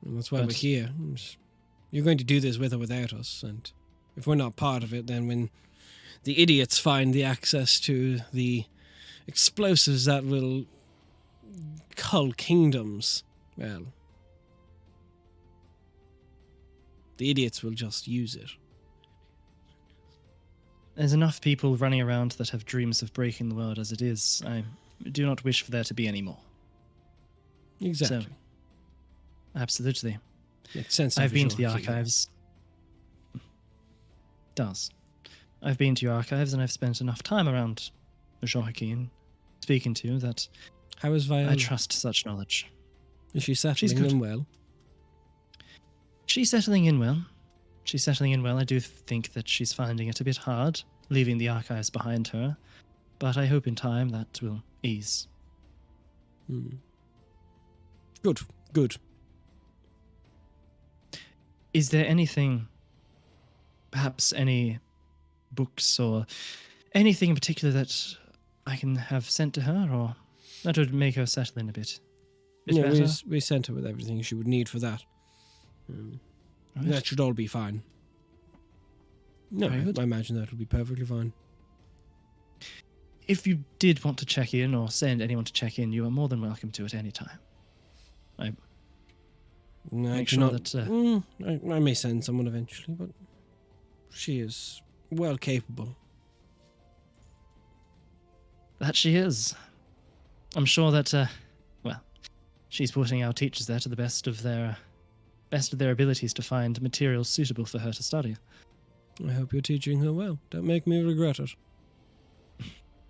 And that's why we're here. You're going to do this with or without us, and if we're not part of it, then when the idiots find the access to the explosives that will cull kingdoms, well, the idiots will just use it. There's enough people running around that have dreams of breaking the world as it is. I do not wish for there to be any more. Exactly. So, absolutely. Makes sense. I've been to the archives. Does. I've been to your archives and I've spent enough time around Joaquin speaking to you that How is Viola? I trust such knowledge. Is she She's settling good. in well? She's settling in well. She's settling in well. I do think that she's finding it a bit hard, leaving the archives behind her, but I hope in time that will ease. Good, good. Is there anything, perhaps any books or anything in particular that I can have sent to her, or that would make her settle in a bit Yeah, better? we sent her with everything she would need for that. Right. That should all be fine. No, Very good. I imagine that will be perfectly fine. If you did want to check in or send anyone to check in, you are more than welcome to at any time. No, I Make do sure not- that, I may send someone eventually, but she is well capable. That she is. I'm sure that, well, she's putting our teachers there to the best of their abilities to find materials suitable for her to study. I hope you're teaching her well. Don't make me regret it.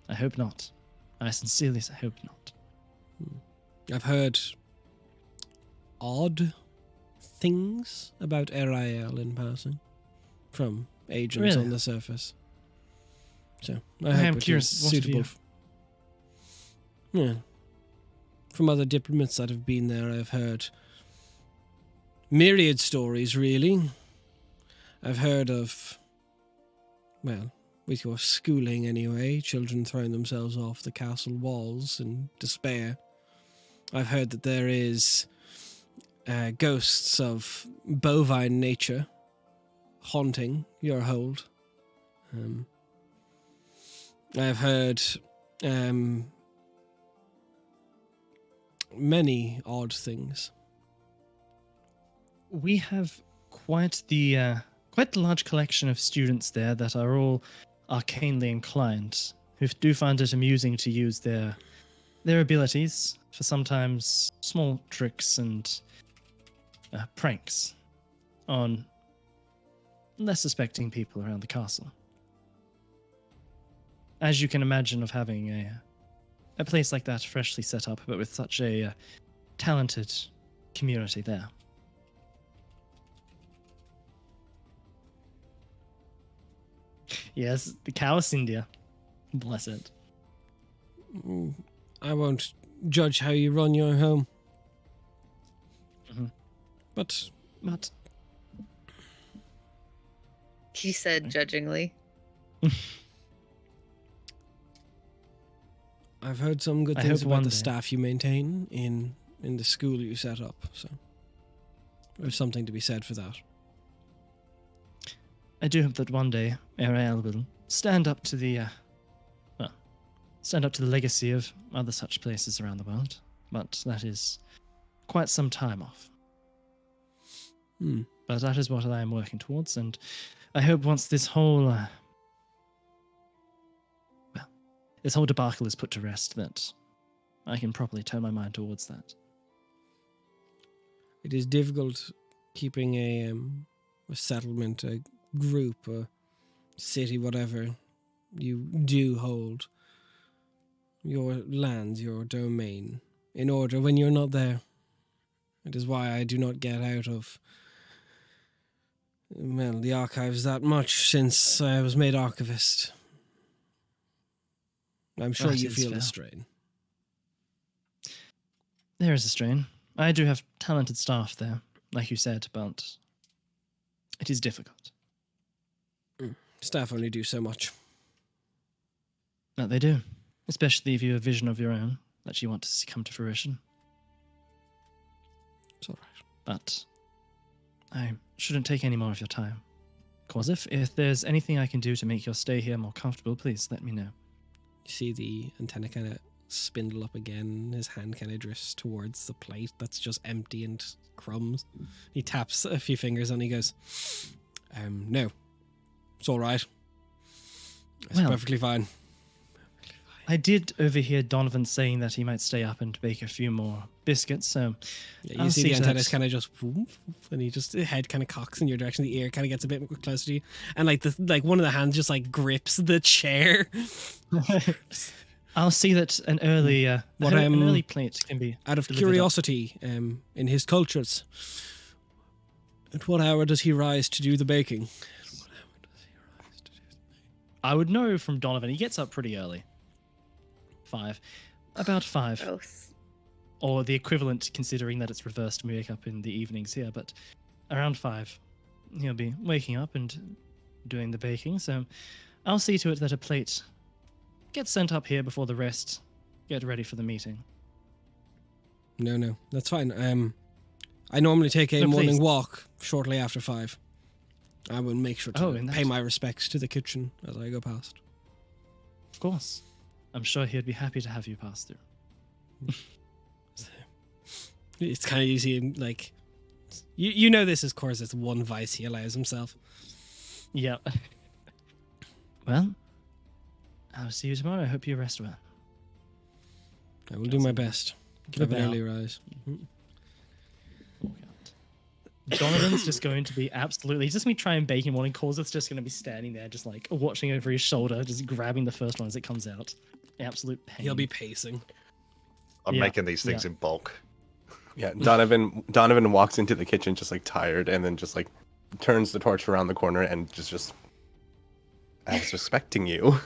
I hope not. I sincerely hope not. I've heard odd things about Ariel in passing from agents Really? on the surface. So I I hope am it curious, is what have suitable. Yeah. From other diplomats that have been there, I've heard myriad stories, really. I've heard of, well, with your schooling anyway, children throwing themselves off the castle walls in despair. I've heard that there is ghosts of bovine nature haunting your hold. I've heard many odd things. We have quite the large collection of students there that are all arcanely inclined, who do find it amusing to use their abilities for sometimes small tricks and pranks on less suspecting people around the castle. As you can imagine, of having a place like that freshly set up, but with such a talented community there. Yes, the cow is India. Bless it. I won't judge how you run your home. Mhm. But But He said judgingly. I've heard some good I things hope about one the day. staff you maintain in the school you set up, so there's something to be said for that. I do hope that one day Ariel will stand up to the legacy of other such places around the world. But that is quite some time off. But that is what I am working towards, and I hope once this whole this whole debacle is put to rest, that I can properly turn my mind towards that. It is difficult keeping a settlement, a group, a city, whatever you do hold, your lands, your domain, in order when you're not there. It is why I do not get out of, well, the archives that much since I was made archivist. I'm sure That you is feel the fair. strain. There is a strain. I do have talented staff there, like you said, but it is difficult. Staff only do so much. That they do, especially if you have a vision of your own that you want to see come to fruition. It's all right. But I shouldn't take any more of your time. Of course, if there's anything I can do to make your stay here more comfortable, please let me know. You see the antenna kind of spindle up again. His hand kind of drifts towards the plate that's just empty and crumbs. He taps a few fingers and he goes, no, it's all right. It's Well, perfectly fine. I did overhear Donovan saying that he might stay up and bake a few more biscuits, so Yeah, you I'll see see the to antennas that. kind of just whoop, and he just the head kind of cocks in your direction. The ear kind of gets a bit closer to you, and like one of the hands just like grips the chair. I'll see that an early an early plate can be Out of delivered up. curiosity, in his cultures, at what hour does he rise to do the baking? I would know from Donovan. He gets up pretty early. 5. About 5. Gross. Or the equivalent, considering that it's reversed. We wake up in the evenings here, but around 5. He'll be waking up and doing the baking, so I'll see to it that a plate gets sent up here before the rest get ready for the meeting. No, that's fine. I normally take a No, morning please. walk shortly after 5. I will make sure Oh, to in that- pay my respects to the kitchen as I go past. Of course. I'm sure he'd be happy to have you pass through. It's kind of easy, like you know this is Corsa's one vice he allows himself. Yeah. Well, I'll see you tomorrow. I hope you rest well. I will do my best. Give a Have an bow. early rise. Donovan's just going to be absolutely. He's just going to try and bake him one, and Corsa's just going to be standing there, just like watching over his shoulder, just grabbing the first one as it comes out. Absolute pain. He'll be pacing. I'm Yeah, making these things yeah. in bulk. Yeah, Donovan walks into the kitchen just like tired, and then just like turns the torch around the corner and just I was respecting you.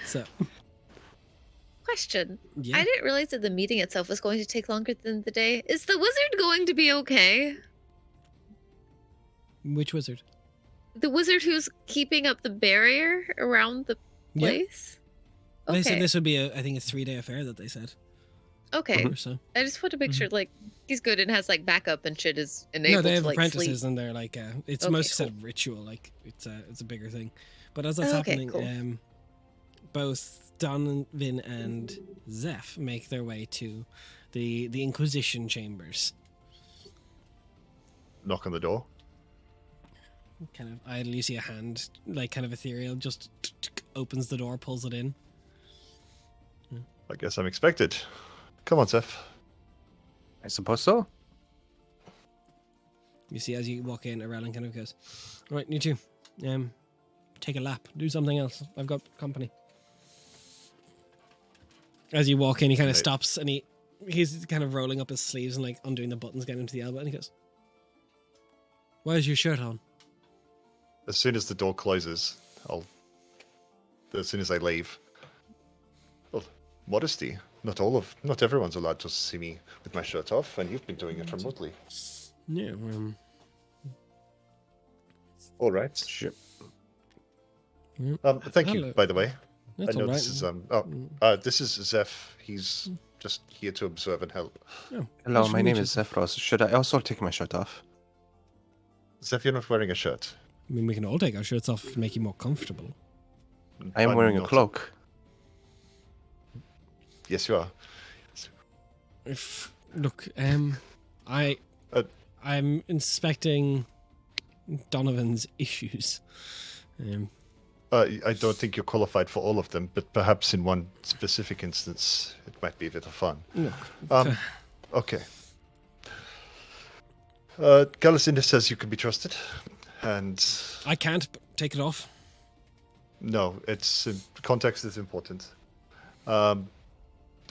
So Question. yeah, I didn't realize that the meeting itself was going to take longer than the day. Is the wizard going to be okay? which wizard? The wizard who's keeping up the barrier around the Yep. place? They said Okay. this would be a 3-day affair that they said. Okay. Or so. I just want to make Mhm. sure like he's good and has like backup and shit is enabled No, they have to like apprentices sleep. and they're like it's Okay, mostly cool. said ritual, like it's a bigger thing. But as that's Okay, happening, cool. both Donovan and Zeph make their way to the Inquisition chambers. Knock on the door. Kind of idly, you see a hand, like kind of ethereal, just opens the door, pulls it in. I guess I'm expected. Come on, Zeph. I suppose so. You see as you walk in, Arellen kind of goes, "All right, you two, take a lap, do something else. I've got company." As you walk in, he kind of Right. stops and he's kind of rolling up his sleeves and like undoing the buttons, getting into the elbow, and he goes, "Why is your shirt on?" As soon as the door closes, as soon as I leave. Well, modesty. Not everyone's allowed to see me with my shirt off, and you've been doing it remotely. Yeah, All right. Sure. Thank you, Hello. by the way. that's I know all right. this is this is Zeph. He's just here to observe and help. Oh, Hello, nice to my meet name you. is Zephyros. Should I also take my shirt off? Zeph, you're not wearing a shirt. I mean, we can all take our shirts off to make you more comfortable. I am I'm wearing a not- cloak. Yes, you are. Look, I Uh, I'm inspecting Donovan's issues. I don't think you're qualified for all of them, but perhaps in one specific instance, it might be a bit of fun. Look, Okay. Galacinda says you can be trusted, and I can't take it off. no, it's context is important.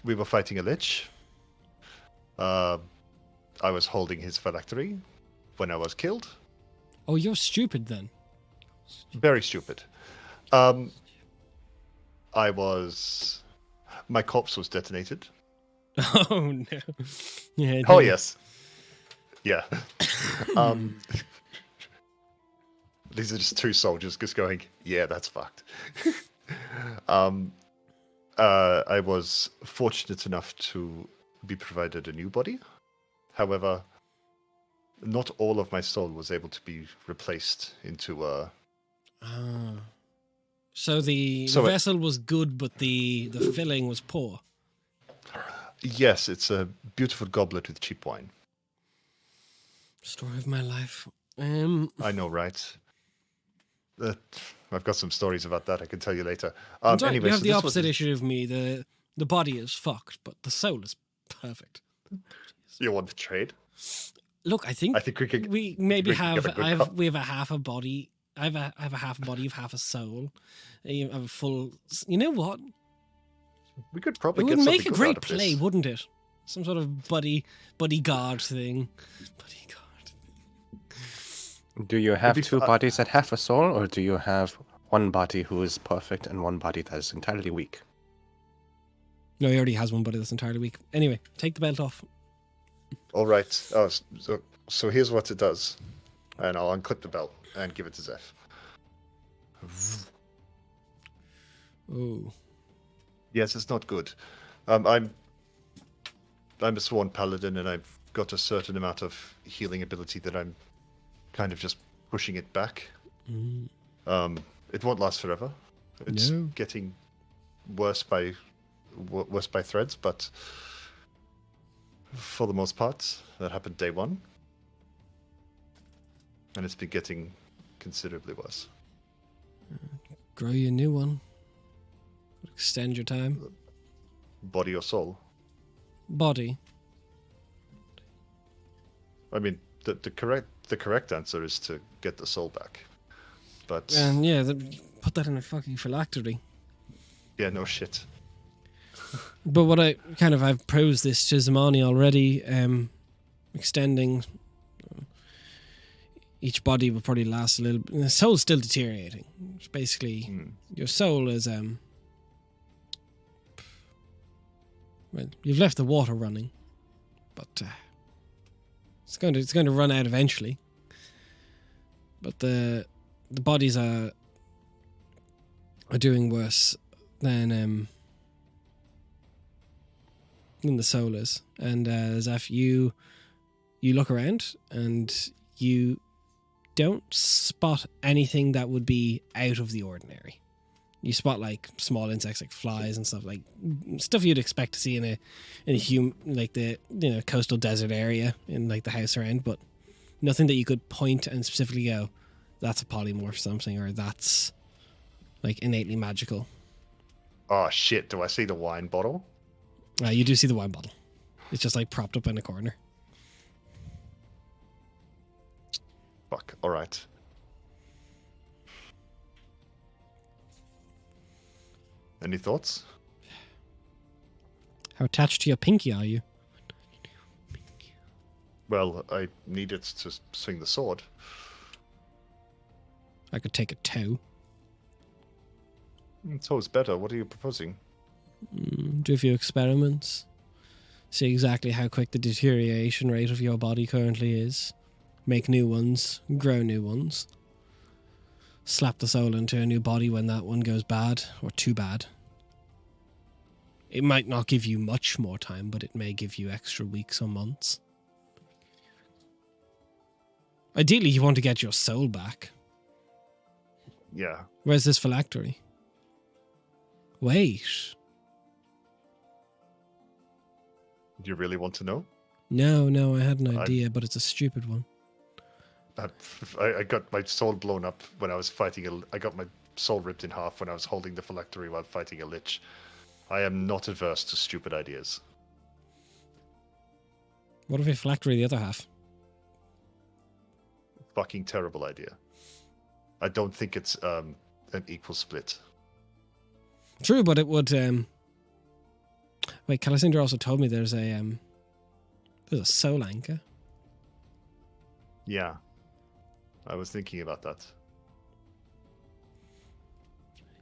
We were fighting a lich. I was holding his phylactery when I was killed. Oh, you're stupid then. Very stupid. My corpse was detonated. Oh no. Yeah. Oh dude. yes. Yeah. These are just two soldiers just going, yeah, that's fucked. I was fortunate enough to be provided a new body. However, not all of my soul was able to be replaced into So the So it- vessel was good, but the filling was poor. Yes, it's a beautiful goblet with cheap wine. Story of my life. I know, right? I've got some stories about that I can tell you later. Anyway, Anyway, you have so the this opposite was issue of me. The body is fucked, but the soul is perfect. You want to trade? Look, I think we could. we maybe we could have. get a good We have a half a body. I have a half a body of half a soul. You have a full. You know what? We could probably It get would something make a good great out of this. play, wouldn't it? Some sort of bodyguard thing. Bodyguard. Do you have be two fu- bodies that have a soul, or do you have one body who is perfect and one body that is entirely weak? No, he already has one body that's entirely weak. Anyway, take the belt off. All right. Oh, so here's what it does, and I'll unclip the belt and give it to Zeph. Oh. Yes, it's not good. I'm a sworn paladin, and I've got a certain amount of healing ability that I'm kind of just pushing it back. Mm. It won't last forever. It's No. getting worse by threads, but for the most part, that happened day one, and it's been getting considerably worse. Grow you a new one. Extend your time. Body or soul? Body. I mean, the correct answer is to get the soul back. But And yeah, put that in a fucking phylactery. yeah, no shit. But what I've prosed this to Zamani already, extending. Each body will probably last a little. The soul's still deteriorating. It's basically, your soul is well, you've left the water running, but it's going to run out eventually. But the bodies are doing worse than the soul is. And Zeph, you look around and you don't spot anything that would be out of the ordinary. You spot like small insects like flies and stuff, like stuff you'd expect to see in a like the coastal desert area in like the house around, but nothing that you could point and specifically go, that's a polymorph something, or that's like innately magical. Oh shit! Do I see the wine bottle? You do see the wine bottle. It's just like propped up in a corner. Fuck. All right. Any thoughts? How attached to your pinky are you? Well, I need it to swing the sword. I could take a toe. It's always better. What are you proposing? Do a few experiments. See exactly how quick the deterioration rate of your body currently is. Make new ones. Grow new ones. Slap the soul into a new body when that one goes bad, or too bad. It might not give you much more time, but it may give you extra weeks or months. Ideally, you want to get your soul back. Yeah. Where's this phylactery? Wait. Do you really want to know? No, I had an idea, but it's a stupid one. I got my soul blown up when I was fighting I got my soul ripped in half when I was holding the phylactery while fighting a lich. I am not averse to stupid ideas. What if we phylactery the other half? Fucking terrible idea. I don't think it's an equal split. True, but it would. Wait, Calisindra also told me there's a soul anchor. Yeah. I was thinking about that.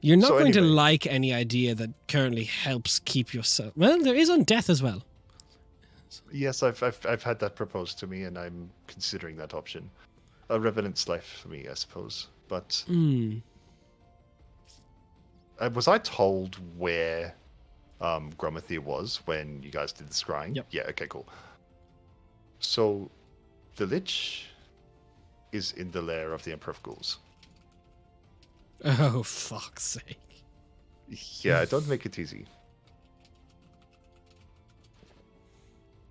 You're not So going to anyway. like any idea that currently helps keep your soul. Well, there is on death as well. Yes, I've had that proposed to me, and I'm considering that option. A revenant's life for me, I suppose. But was I told where Gromathir was when you guys did the scrying? Yep. Yeah. Okay. Cool. So The Lich is in the lair of the Emperor of Ghouls. Oh, fuck's sake. Yeah, don't make it easy.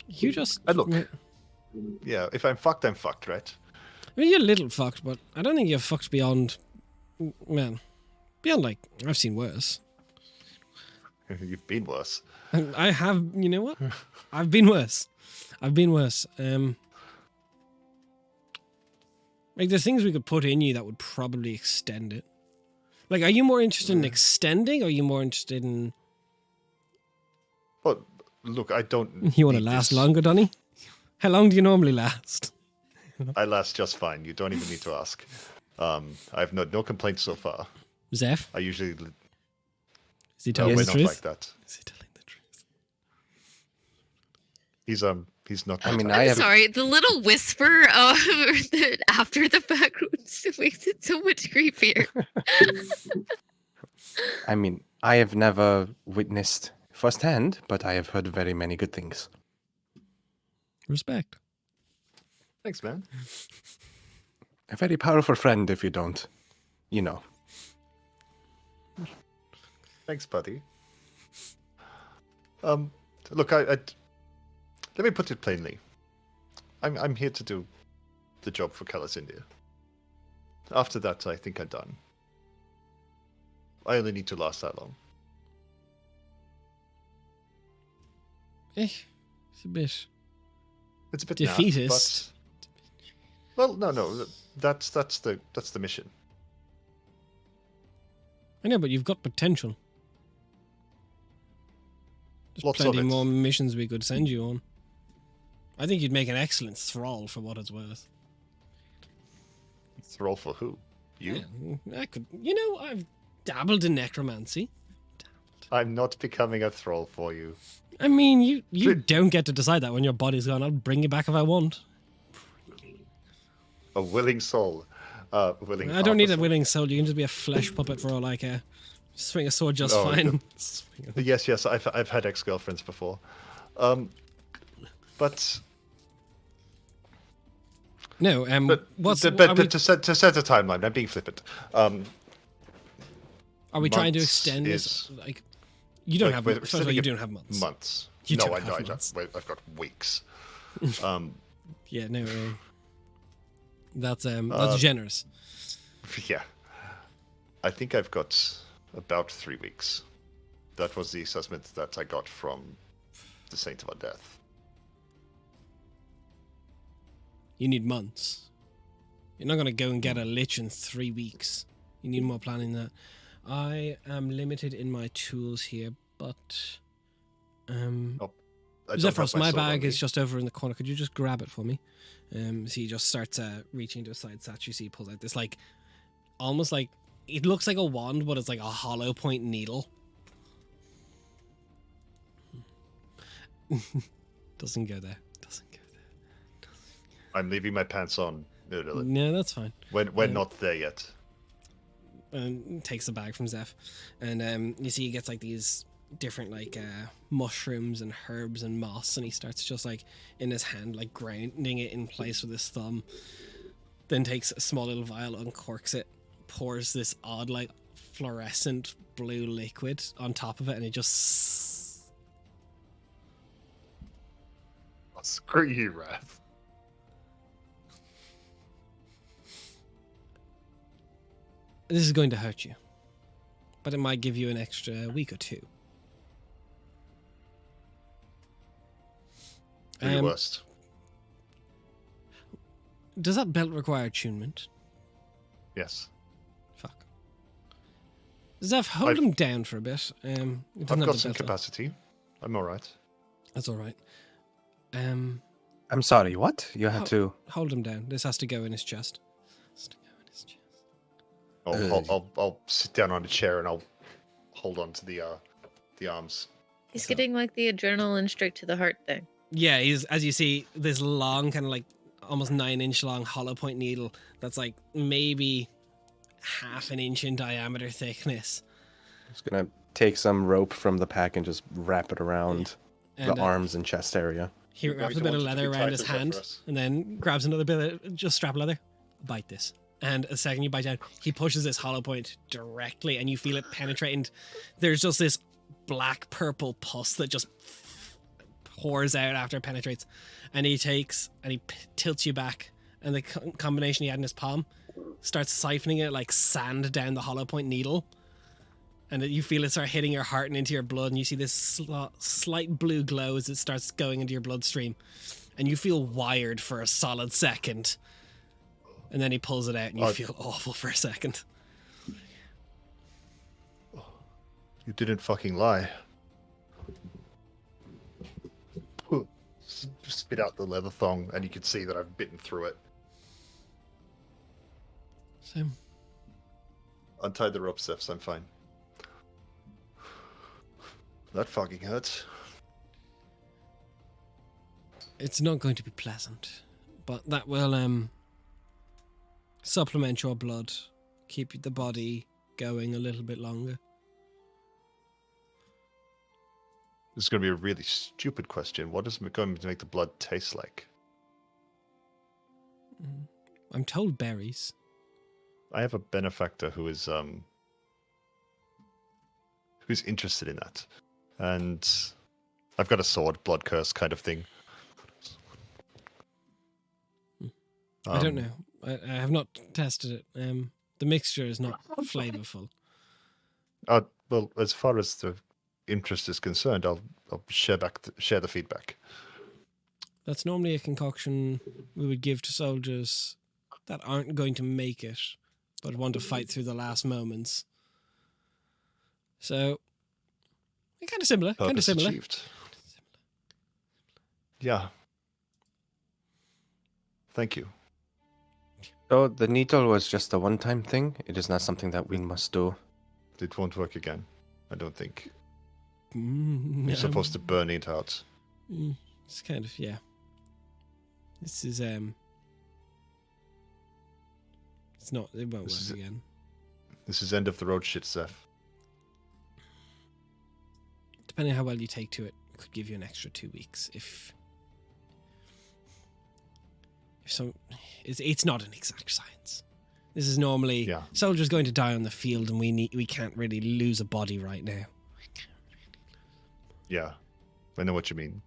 You just... And look, yeah, if I'm fucked, I'm fucked, right? I mean, you're a little fucked, but I don't think you're fucked beyond... Man, beyond, like, I've seen worse. You've been worse. I have, you know what? I've been worse. I've been worse. Like, there's things we could put in you that would probably extend it. Like, are you more interested in extending, or are you more interested in... Well, look, I don't... You want to need last this. longer, Donnie? How long do you normally last? I last just fine. You don't even need to ask. I have no complaints so far. Zeph? I usually... Is he No, telling we're the not truth? like that. Is he telling the truth? He's not... I mean, that I I'm have- sorry, the little whisper after the backgrounds makes it so much creepier. I mean, I have never witnessed firsthand, but I have heard very many good things. Respect. Thanks, man. A very powerful friend, if you don't, you know. Thanks, buddy. Look, I let me put it plainly. I'm here to do the job for Callis India. After that, I think I'm done. I only need to last that long. It's a bit... It's a bit Defeatist. naff, but... Well, no, that's the mission. I know, but you've got potential. There's Lots of plenty it. more missions we could send you on. I think you'd make an excellent thrall for what it's worth. Thrall for who? You? Yeah, I could... You know, I've dabbled in necromancy. I'm not becoming a thrall for you. I mean, you don't get to decide that when your body's gone. I'll bring you back if I want. A willing soul. Willing. I don't need a officer. willing soul. You can just be a flesh puppet for all I care. Swing a sword just Oh, fine. Yes, I've had ex-girlfriends before, but No, but what's... but, are but we, to set a timeline, I'm being flippant. are we trying to months extend this? is- Like, you don't like, have... we're First of all, sitting you at don't have months. Months. You No, don't I have don't. months. I've got weeks. Yeah, no. That's generous. Yeah, I think I've got about 3 weeks. That was the assessment that I got from the Saint of Undeath. You need months. You're not going to go and get a lich in 3 weeks. You need more planning than that. I am limited in my tools here, but... I don't Zephyros, have my sword on bag me. is just over in the corner. Could you just grab it for me? So he just starts reaching to a side satch. You see he pulls out this, like, almost like... It looks like a wand, but it's like a hollow point needle. Doesn't go there. Doesn't go there. I'm leaving my pants on. No, that's fine. We're not there yet. Takes the bag from Zeph, and you see he gets like these different like mushrooms and herbs and moss, and he starts just like in his hand like grinding it in place with his thumb. Then takes a small little vial, uncorks it, pours this odd like fluorescent blue liquid on top of it, and it just... Oh, screw you, Wrath. This is going to hurt you, but it might give you an extra week or two. Do your worst. Does that belt require attunement? Yes. Fuck. Zeph, hold I've- him down for a bit. It doesn't I've have got the some belt on. capacity. I'm alright. That's all right. I'm sorry, what? You had to... Hold him down. This has to go in his chest. Has to go in his chest. I'll sit down on a chair and I'll hold on to the arms. He's getting like the adrenaline straight to the heart thing. Yeah, he's, as you see, this long, kind of like almost 9-inch long hollow point needle that's like maybe half an inch in diameter thickness. Just gonna take some rope from the pack and just wrap it around And, the arms and chest area. He wraps a bit of leather around his hand and then grabs another bit of just strap leather. Bite this. And a second you bite down, he pushes this hollow point directly and you feel it penetrate. And there's just this black purple pus that just pours out after it penetrates. And he takes and he tilts you back. And the combination he had in his palm starts siphoning it like sand down the hollow point needle. And you feel it start hitting your heart and into your blood. And you see this slight blue glow as it starts going into your bloodstream. And you feel wired for a solid second. And then he pulls it out and you feel awful for a second. You didn't fucking lie. Spit out the leather thong and you can see that I've bitten through it. Same. Untie the rope, Seth, so I'm fine. That fucking hurts. It's not going to be pleasant, but that will supplement your blood, keep the body going a little bit longer. This is going to be a really stupid question. What is going to make the blood taste like? I'm told berries. I have a benefactor who's interested in that. And I've got a sword, blood curse kind of thing. I don't know. I have not tested it. The mixture is not flavorful. Well, as far as the interest is concerned, I'll share the feedback. That's normally a concoction we would give to soldiers that aren't going to make it, but want to fight through the last moments. So, kind of similar. Purpose achieved. Yeah. Thank you. So the needle was just a one-time thing? It is not something that we must do? It won't work again, I don't think. You're You're supposed to burn it out. It's kind of, yeah. This is, it's not, it won't work again. This is end of the road shit, Seth. Depending on how well you take to it, it could give you an extra 2 weeks. If so, it's not an exact science. This is normally soldiers going to die on the field, and we can't really lose a body right now. Yeah, I know what you mean.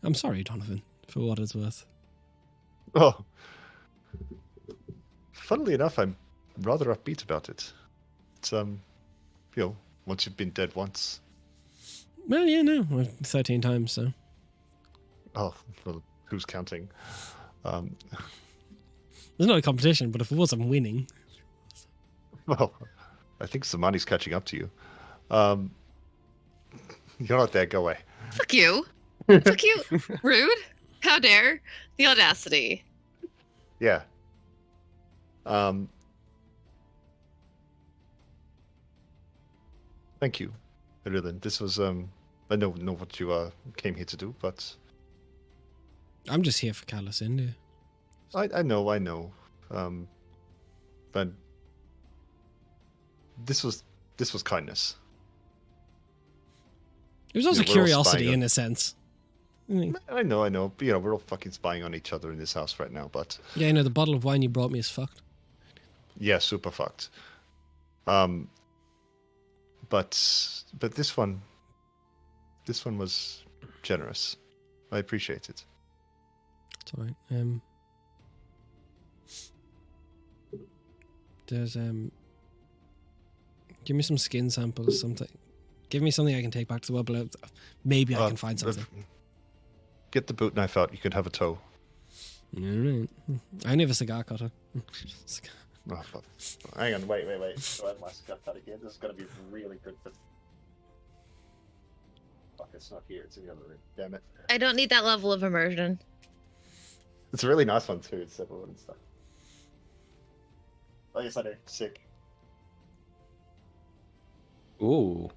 I'm sorry, Donovan, for what it's worth. Oh, funnily enough, I'm rather upbeat about it. It's once you've been dead once. Well, yeah, no, 13 times, so. Oh, well, who's counting? There's not a competition, but if it was, I'm winning. Well, I think Samani's catching up to you. You're not there, go away. Fuck you. Fuck you. Rude. How dare. The audacity. Yeah. Thank you, Rylan. This was I know what you came here to do, but I'm just here for Callus India. I know. But this was kindness. It was also curiosity in a sense. I know. But, we're all fucking spying on each other in this house right now, but yeah, the bottle of wine you brought me is fucked. Yeah, super fucked. But this one was generous. I appreciate it. It's alright. There's give me some skin samples, something. Give me something I can take back to the well below. Maybe I can find something. Get the boot knife out. You can have a toe. Alright. I only have a cigar cutter. Oh, hang on, wait. So I have my cigar cutter again. This is gonna be really good for. Fuck, it's not here. It's in the other room. Damn it. I don't need that level of immersion. It's a really nice one too. It's separate and stuff. Oh yes, I do. Sick. Ooh.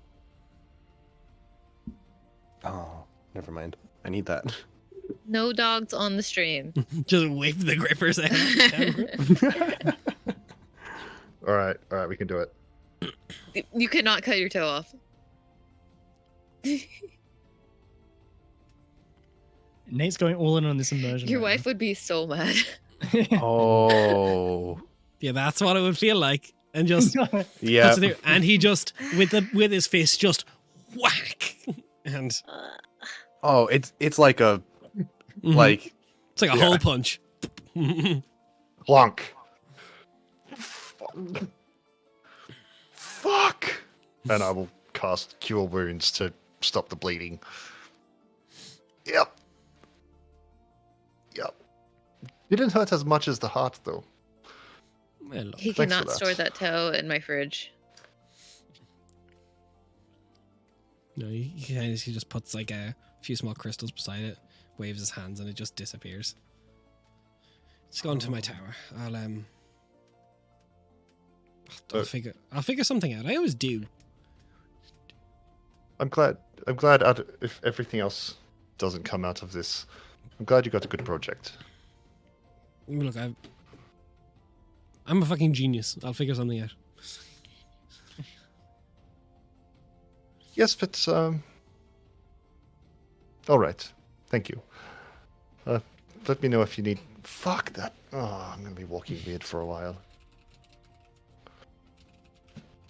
Oh, never mind. I need that. No dogs on the stream. Just wave the grippers out. All right, we can do it. You cannot cut your toe off. Nate's going all in on this immersion. Your right wife would be so mad. now. Oh. Yeah, that's what it would feel like. And just Yeah. cuts it through, and he just with his fist just whack, and Oh, it's like a like it's like a hole punch. Plonk. Fuck. And I will cast Cure Wounds to stop the bleeding. Yep. Didn't hurt as much as the heart, though. Well, look, He Thanks for cannot that. store that toe in my fridge. no, he just puts like a few small crystals beside it, waves his hands, and it just disappears. It's gone to my tower. I'll figure something out. I always do. I'm glad if everything else doesn't come out of this, I'm glad you got a good project. Look, I'm a fucking genius. I'll figure something out. Yes, but all right. Thank you. Let me know if you need. Fuck that. Oh, I'm gonna be walking weird for a while.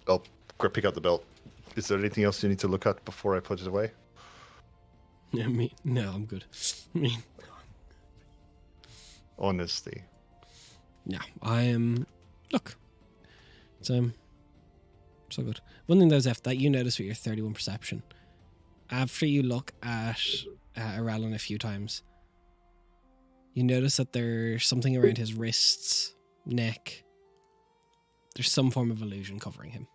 I'll pick up the belt. Is there anything else you need to look at before I put it away? Yeah, no, I'm good. Honestly. Yeah, I am. Look, it's so good. One thing that you notice with your 31 perception, after you look at Irelin a few times, you notice that there's something around his wrists, neck. There's some form of illusion covering him.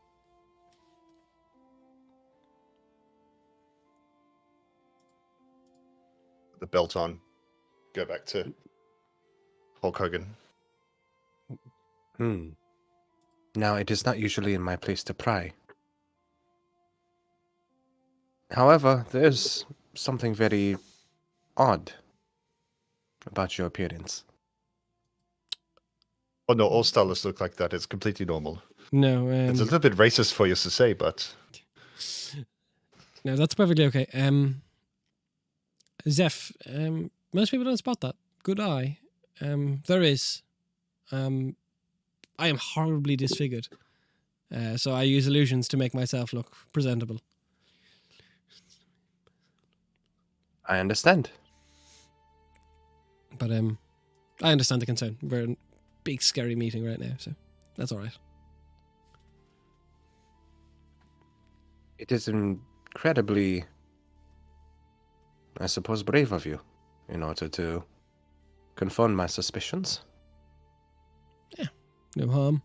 The belt on. Go back to Hulk Hogan. Now, it is not usually in my place to pry. However, there's something very odd about your appearance. Oh no, all stylists look like that. It's completely normal. No, It's a little bit racist for you to say, but no, that's perfectly okay. Zeph, most people don't spot that. Good eye. There is. I am horribly disfigured. So I use illusions to make myself look presentable. I understand. But I understand the concern. We're in a big scary meeting right now, so that's all right. It is incredibly, I suppose, brave of you in order to confirm my suspicions. No harm.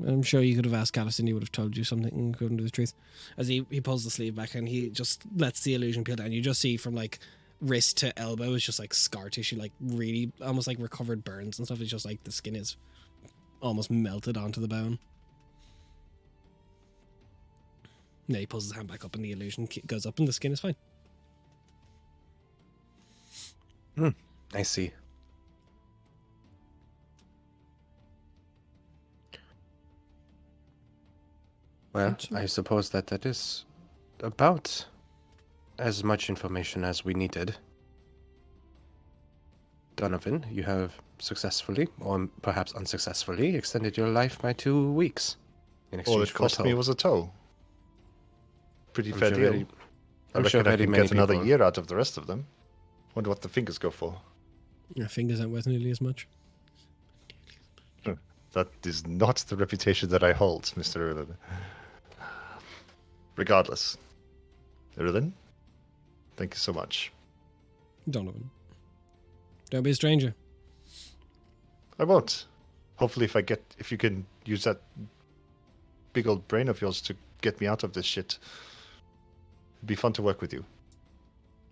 I'm sure you could have asked Callus and he would have told you something according to the truth. As he pulls the sleeve back and he just lets the illusion peel down. You just see from like wrist to elbow is just like scar tissue, like really almost like recovered burns and stuff. It's just like the skin is almost melted onto the bone. Then he pulls his hand back up and the illusion goes up and the skin is fine. I see. Well, I suppose that is about as much information as we needed. Donovan, you have successfully, or perhaps unsuccessfully, extended your life by 2 weeks. In exchange all it for a cost me toe. was a toe. Pretty I'm fair sure deal. very- I I'm reckon sure I very can many get another people- year out of the rest of them. Wonder what the fingers go for. Your fingers aren't worth nearly as much. That is not the reputation that I hold, Mr. Erlin. Regardless. Erlin, thank you so much. Donovan. Don't be a stranger. I won't. Hopefully if you can use that big old brain of yours to get me out of this shit, it'd be fun to work with you.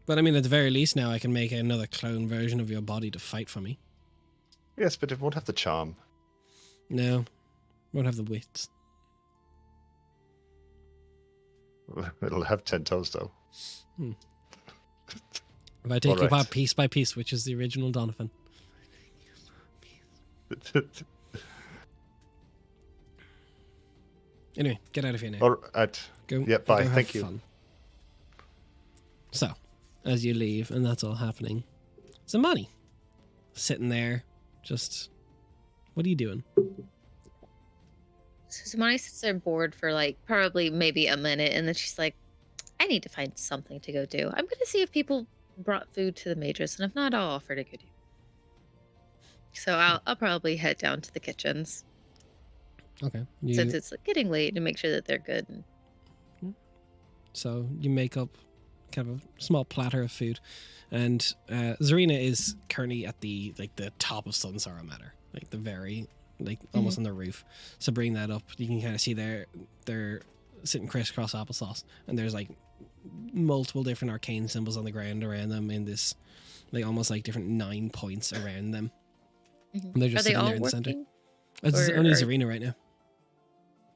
But I mean, at the very least now I can make another clone version of your body to fight for me. Yes, but it won't have the charm. No. Won't have the wits. It'll have 10 toes, though. If I take you Alright. apart piece by piece, which is the original Donovan. Anyway, get out of here now. All right. Go. Yeah, bye. go have Thank you. fun. So, as you leave, and that's all happening. So Money, sitting there, just, what are you doing? So Samani sits there bored for like probably maybe a minute, and then she's like, I need to find something to go do. I'm gonna see if people brought food to the mages, and if not, I'll offer to go do. So I'll probably head down to the kitchens Okay. since it's like, getting late, to make sure that they're good. So you make up kind of a small platter of food, and Zarina is currently at the top of Sunsara Manor, like the very almost on the roof. So bring that up, you can kind of see they're sitting crisscross applesauce, and there's like multiple different arcane symbols on the ground around them in this almost like different 9 points around them. And they're just sitting there in the center. It's only Zarina right now.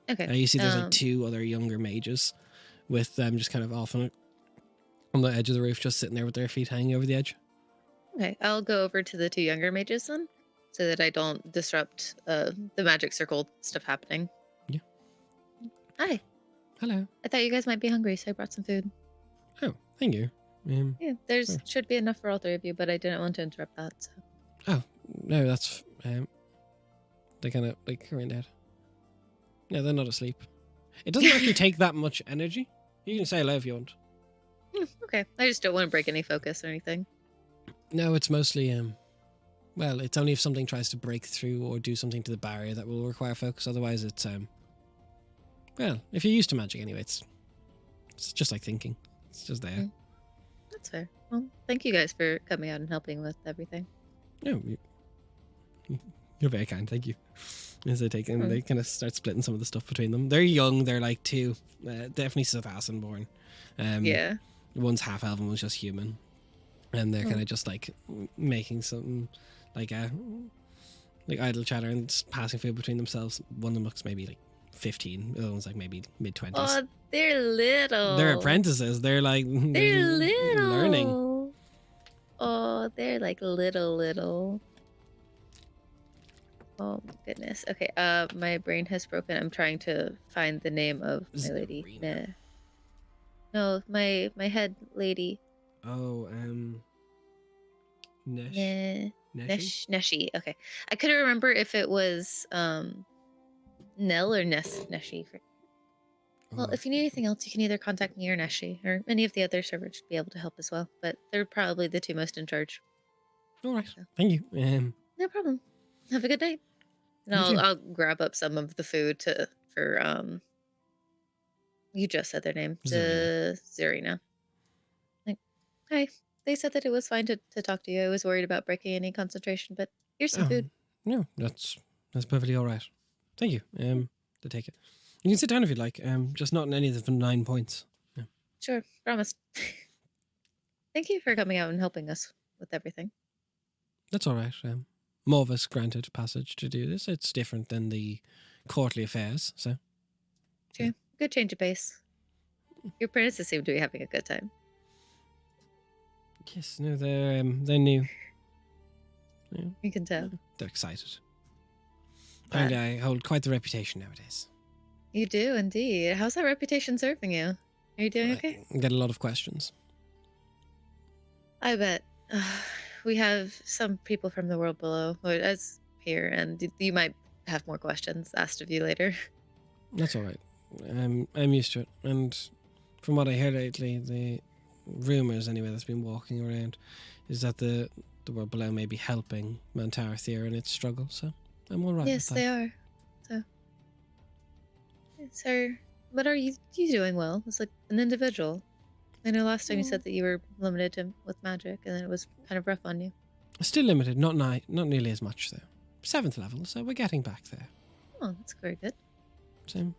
Okay. You see there's like 2 other younger mages with them just kind of off on the edge of the roof, just sitting there with their feet hanging over the edge. Okay, I'll go over to the 2 younger mages then, so that I don't disrupt the magic circle stuff happening. Yeah. Hi. Hello. I thought you guys might be hungry, so I brought some food. Oh, thank you. Yeah, there's should be enough for all 3 of you, but I didn't want to interrupt that. So. Oh, no, that's they kind of around out. Yeah, they're not asleep. It doesn't actually take that much energy. You can say hello if you want. Okay, I just don't want to break any focus or anything. No, it's mostly well, it's only if something tries to break through or do something to the barrier that will require focus. Otherwise, it's well, if you're used to magic anyway, it's just like thinking. It's just there. That's fair. Well, thank you guys for coming out and helping with everything. No, you're very kind. Thank you. As they take and they kind of start splitting some of the stuff between them. They're young. They're like 2, definitely Sathasan born. Yeah. One's half elven, one's just human, and they're kind of just like making something like idle chatter and just passing food between themselves. One of them looks maybe like 15. The other one's like maybe mid-20s. Oh, they're little. They're apprentices. They're like They're little. learning. Oh, they're like little. Oh my goodness. Okay, my brain has broken. I'm trying to find the name of my lady. No, my head lady. Oh, Neshi. Okay. I couldn't remember if it was Nell or Neshi. Well, if you need anything else, you can either contact me or Neshi, or any of the other servers should be able to help as well. But they're probably the 2 most in charge. All right. So. Thank you. No problem. Have a good night. And I'll grab up some of the food for you just said their name. Zarina. Like, hi. They said that it was fine to talk to you. I was worried about breaking any concentration, but here's some food. No, that's perfectly all right. Thank you. To take it. You can sit down if you'd like. Just not in any of the 9 points. Yeah. Sure, promise. Thank you for coming out and helping us with everything. That's all right. More of us granted passage to do this. It's different than the courtly affairs, so. Sure. Yeah. Good change of pace. Your apprentices seem to be having a good time. Yes, no, they're new. Yeah. You can tell. They're excited. And I hold quite the reputation nowadays. You do, indeed. How's that reputation serving you? Are you doing okay? I get a lot of questions. I bet. We have some people from the world below, or as here, and you might have more questions asked of you later. That's all right. I'm used to it. And from what I heard lately, the rumors anyway that's been walking around is that the world below may be helping Mantarthir in its struggle, so I'm all right. Yes, they are. So, sir, what are you doing well? It's like an individual. I know last time you said that you were limited with magic, and then it was kind of rough on you. Still limited, not nearly as much though. 7th level, so we're getting back there. Oh, that's very good. So,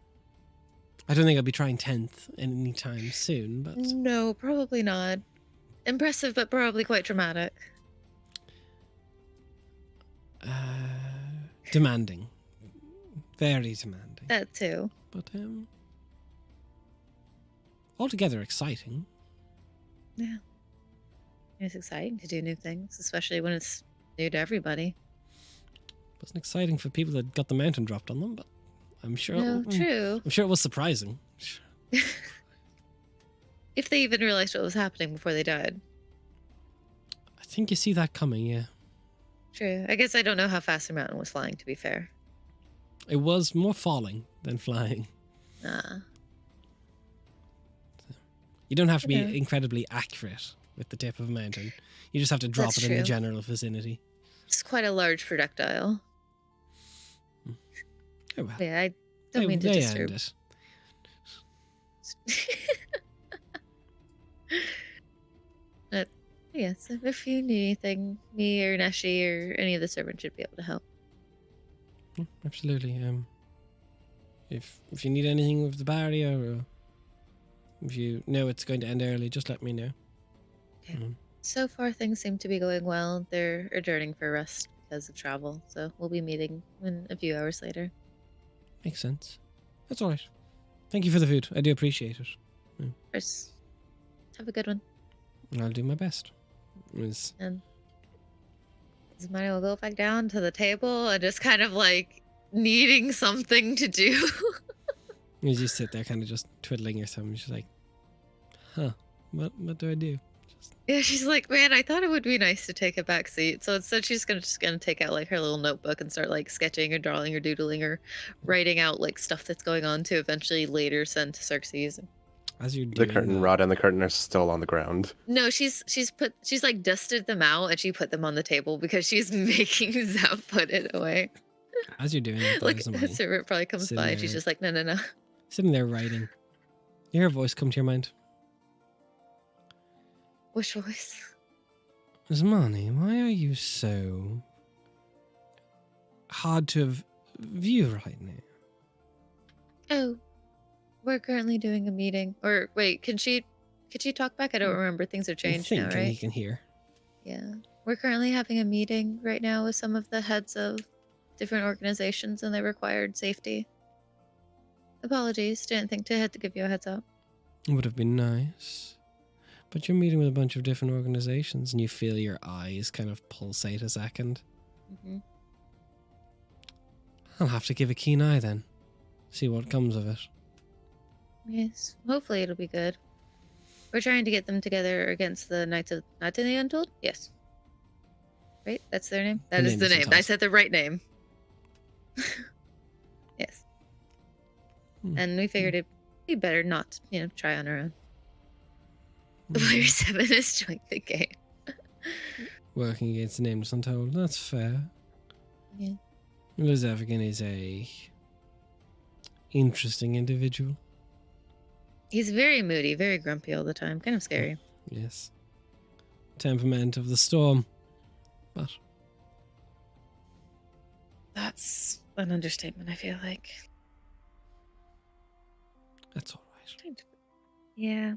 I don't think I'll be trying 10th anytime soon, but no, probably not. Impressive, but probably quite dramatic. Demanding, very demanding. That too. But altogether exciting. Yeah. It's exciting to do new things, especially when it's new to everybody. Wasn't exciting for people that got the mountain dropped on them, but I'm sure. No, true. I'm sure it was surprising. If they even realized what was happening before they died. think you see that coming, yeah. True. I guess I don't know how fast the mountain was flying, to be fair. It was more falling than flying. You don't have to be incredibly accurate with the tip of a mountain. You just have to drop That's it in the true. general vicinity. It's quite a large projectile. Oh well. Yeah, I don't mean to they disturb. earned it. But yes, if you need anything, me or Neshi or any of the servants should be able to help. Yeah, absolutely. If you need anything with the barrier, or if you know it's going to end early, just let me know. Okay. So far, things seem to be going well. They're adjourning for rest because of travel, so we'll be meeting in a few hours later. Makes sense. That's all right. Thank you for the food. I do appreciate it. Of course. Have a good one. I'll do my best. And Zamani will go back down to the table and just kind of like needing something to do. You just sit there kind of just twiddling your thumb. She's like, huh, what do I do? Yeah, she's like, man, I thought it would be nice to take a back seat. So instead she's just gonna take out like her little notebook and start like sketching or drawing or doodling or writing out like stuff that's going on to eventually later send to Xerxes. As you're The doing curtain rod and the curtain are still on the ground. No, she's like dusted them out and she put them on the table because she's making Zeph put it away. As you're doing it, Like a servant probably comes by and she's just like, no. Sitting there writing. You hear a voice come to your mind. Which voice? Zamani, why are you so hard to view right now? Oh, we're currently doing a meeting. Or wait, could she talk back? I don't remember. Things are changed now, And right? he can hear. Yeah. We're currently having a meeting right now with some of the heads of different organizations and their required safety. Apologies, didn't think to have to give you a heads up. It would have been nice. But you're meeting with a bunch of different organizations and you feel your eyes kind of pulsate a second. Mm-hmm. I'll have to give a keen eye then. See what comes of it. Yes, hopefully it'll be good. We're trying to get them together against the Knights of the Untold? Yes. Right? That's their name? That is the name. I said the right name. Yes. And we figured it'd be better not, try on our own. Player 7 has joined the game. Working against the nameless untold. That's fair. Yeah. Lizavigan is a interesting individual. He's very moody, very grumpy all the time. Kind of scary. Yes. Temperament of the storm. But that's an understatement, I feel like. That's all right. Yeah.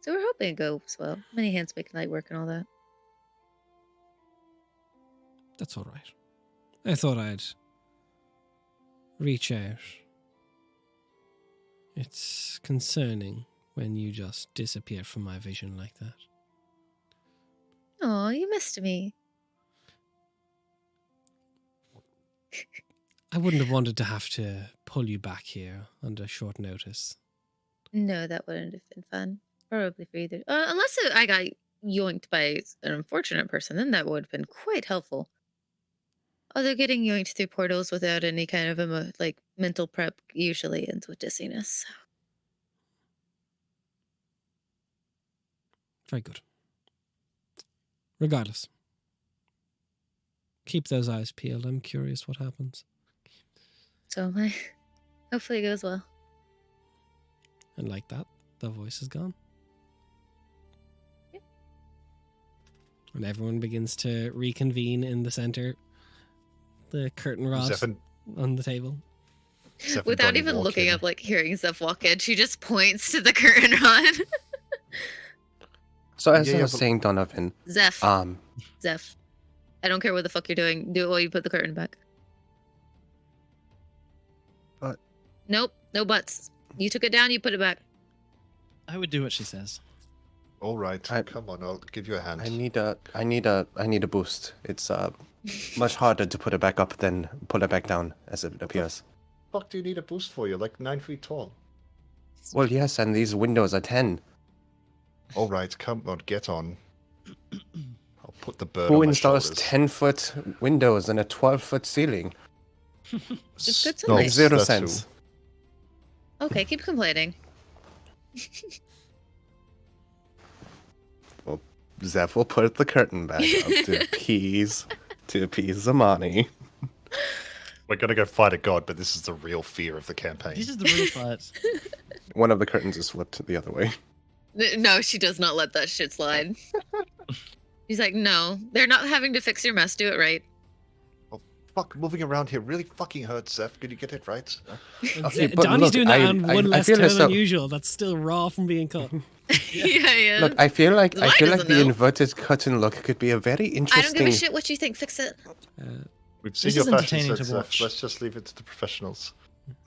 So we're hoping it goes well. Many hands make light work and all that. That's all right. I thought I'd reach out. It's concerning when you just disappear from my vision like that. Oh, you missed me. I wouldn't have wanted to have to pull you back here under short notice. No, that wouldn't have been fun. Probably for either. Unless I got yoinked by an unfortunate person, then that would have been quite helpful. Although getting yoinked through portals without any kind of mental prep usually ends with dizziness. Very good. Regardless, keep those eyes peeled. I'm curious what happens. So am I. Hopefully it goes well. And like that, the voice is gone. Yep. And everyone begins to reconvene in the center. The curtain rod on the table. Without even looking up, hearing Zeph walk in, she just points to the curtain rod. So as I was saying, Donovan. Zeph. Zeph. I don't care what the fuck you're doing. Do it while you put the curtain back. But. Nope. No buts. You took it down, you put it back. I would do what she says. All right. Come on, I'll give you a hand. I need a boost. It's much harder to put it back up than put it back down, as it appears. What the fuck do you need a boost for? You're like 9 feet tall. Well, yes, and these windows are 10. All right, come on, get on. put the bird Who on my installs shoulders. 10-foot windows and a 12-foot ceiling? It's good No, sunlight. Makes zero that sense. too. Okay, keep complaining. Zeph will put the curtain back up to appease Zamani. We're gonna go fight a god, but this is the real fear of the campaign. This is the real fight. One of the curtains is flipped the other way. No, she does not let that shit slide. He's like, no, they're not having to fix your mess. Do it right. Fuck, moving around here really fucking hurts, Zeph. Could you get it right? Okay, but Donnie's look, doing that I- on I- one I less feel turn as than though- usual. That's still raw from being cut. Yeah. Look, I feel like Why the doesn't know? inverted curtain look could be a very I don't interesting. give a shit what you think. Fix it. We've seen This your is fashion entertaining sense, to Zeph. watch. Let's just leave it to the professionals.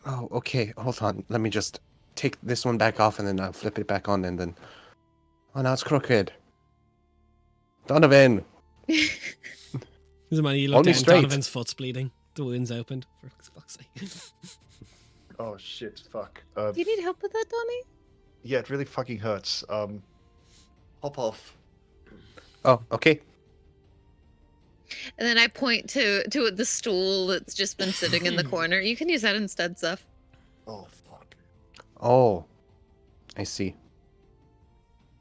Oh, okay. Hold on. Let me just take this one back off and then I'll flip it back on and then. Oh, now it's crooked. Donovan. Zamani, you look Only down, straight. Donovan's foot's bleeding. The wound's opened. For fuck's sake. Oh shit, fuck. Do you need help with that, Donnie? Yeah, it really fucking hurts. Hop off. Oh, okay. And then I point to the stool that's just been sitting in the corner. You can use that instead, Zeph. Oh fuck. Oh, I see.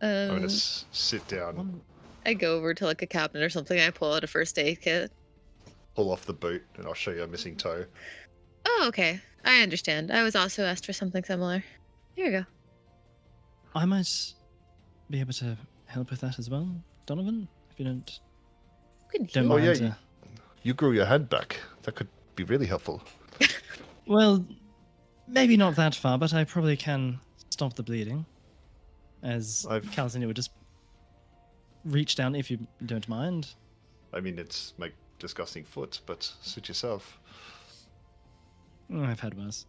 I'm gonna sit down, I go over to like a cabinet or something. I pull out a first aid kit. pull off the boot, and I'll show you a missing toe. Oh, okay. I understand. I was also asked for something similar. Here you go. I might be able to help with that as well, Donovan. If you don't You can don't heal. Oh, yeah, mind. You grew your hand back. That could be really helpful. Well, maybe not that far, but I probably can stop the bleeding. As Calzini would just reach down, if you don't mind. I mean, it's my disgusting foot, but suit yourself. Oh, I've had worse.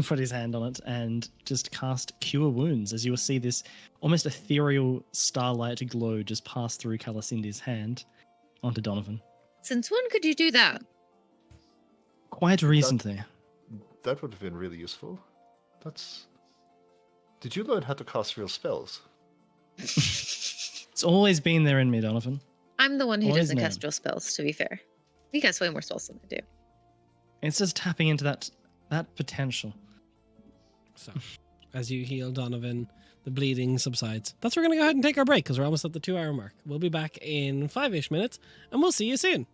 Put his hand on it and just cast Cure Wounds, as you will see this almost ethereal starlight glow just pass through Calacindi's hand onto Donovan. Since when could you do that? Quite recently. That would have been really useful. That's. Did you learn how to cast real spells? It's always been there in me, Donovan. I'm the one who Always doesn't known. cast real spells, to be fair. You cast way more spells than I do. It's just tapping into that potential. So, as you heal Donovan, the bleeding subsides. That's where we're going to go ahead and take our break because we're almost at the 2-hour mark. We'll be back in 5-ish minutes and we'll see you soon.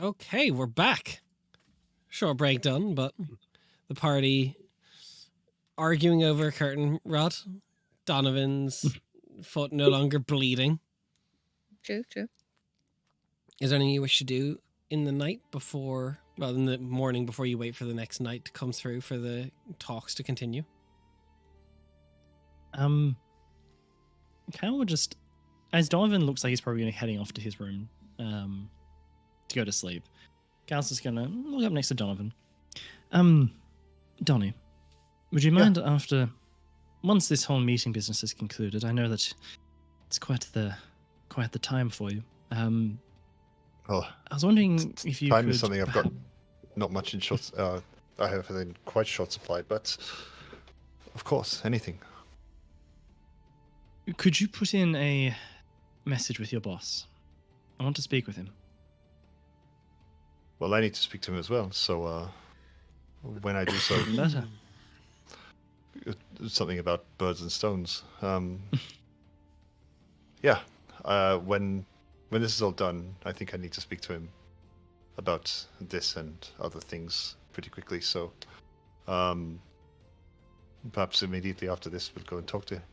Okay, we're back. Short break done, but the party arguing over a curtain rod. Donovan's foot no longer bleeding. True. Is there anything you wish to do in the night before, well, in the morning before you wait for the next night to come through for the talks to continue? Cal would just, as Donovan looks like he's probably going to heading off to his room to go to sleep. Cal's just going to look up next to Donovan. Donnie, would you mind once this whole meeting business is concluded? I know that it's quite the time for you. Well, I was wondering if you time could... is something I've got not much in short. I have it in quite short supply, but of course, anything. Could you put in a message with your boss? I want to speak with him. Well, I need to speak to him as well. So when I do so, Better. something about birds and stones. Yeah. When this is all done, I think I need to speak to him about this and other things pretty quickly. So perhaps immediately after this, we'll go and talk to him.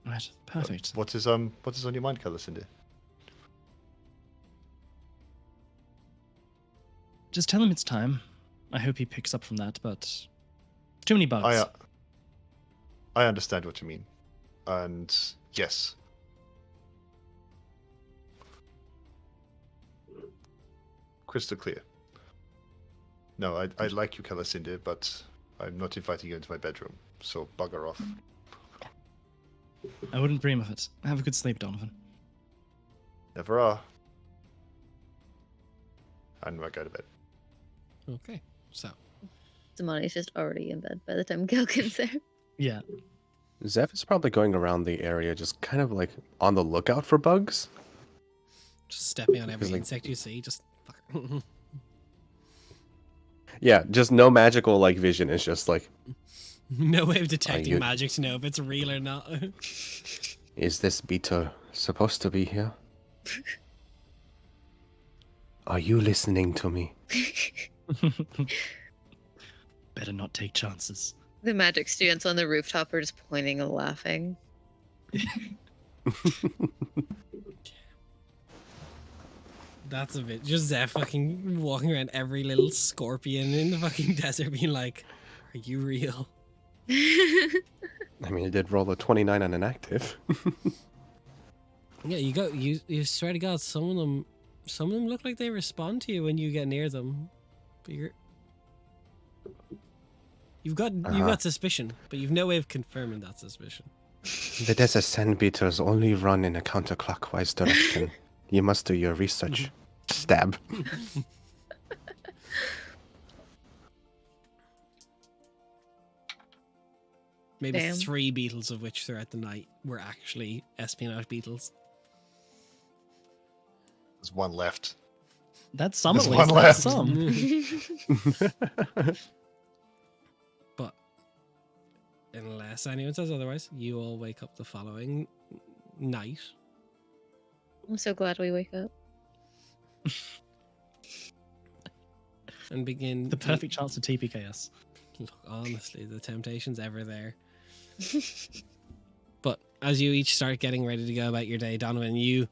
Right, perfect. What is on your mind, Calisinde? Just tell him it's time. I hope he picks up from that, but too many bugs. I understand what you mean, and yes. Crystal clear. No, I like you, Calisinde, but I'm not inviting you into my bedroom, so bugger off. I wouldn't dream of it. Have a good sleep, Donovan. Never are. And I go to bed. Okay, so. Damani's just already in bed by the time Gil gets there. Yeah. Zeph is probably going around the area just kind of like on the lookout for bugs. Just stepping on every Like- insect you see, just Yeah, just no magical like vision. It's just like, no way of detecting you- magic to know if it's real or not. is this beetle supposed to be here? Are you listening to me? Better not take chances. The magic students on the rooftop are just pointing and laughing. That's a bit. Just Zeph fucking walking around every little scorpion in the fucking desert being like, are you real? I mean, it did roll a 29 on an active. Yeah, you swear to God, some of them look like they respond to you when you get near them. But you've got suspicion, but you've no way of confirming that suspicion. The desert sand beetles only run in a counterclockwise direction. You must do your research. Stab. Maybe Damn. 3 beetles of which throughout the night were actually espionage beetles. There's one left. That's some There's at least. one That's left. some. But unless anyone says otherwise, you all wake up the following night. I'm so glad we wake up. And begin The perfect chance to TPKS. Look, honestly, the temptation's ever there. But as you each start getting ready to go about your day, Donovan, you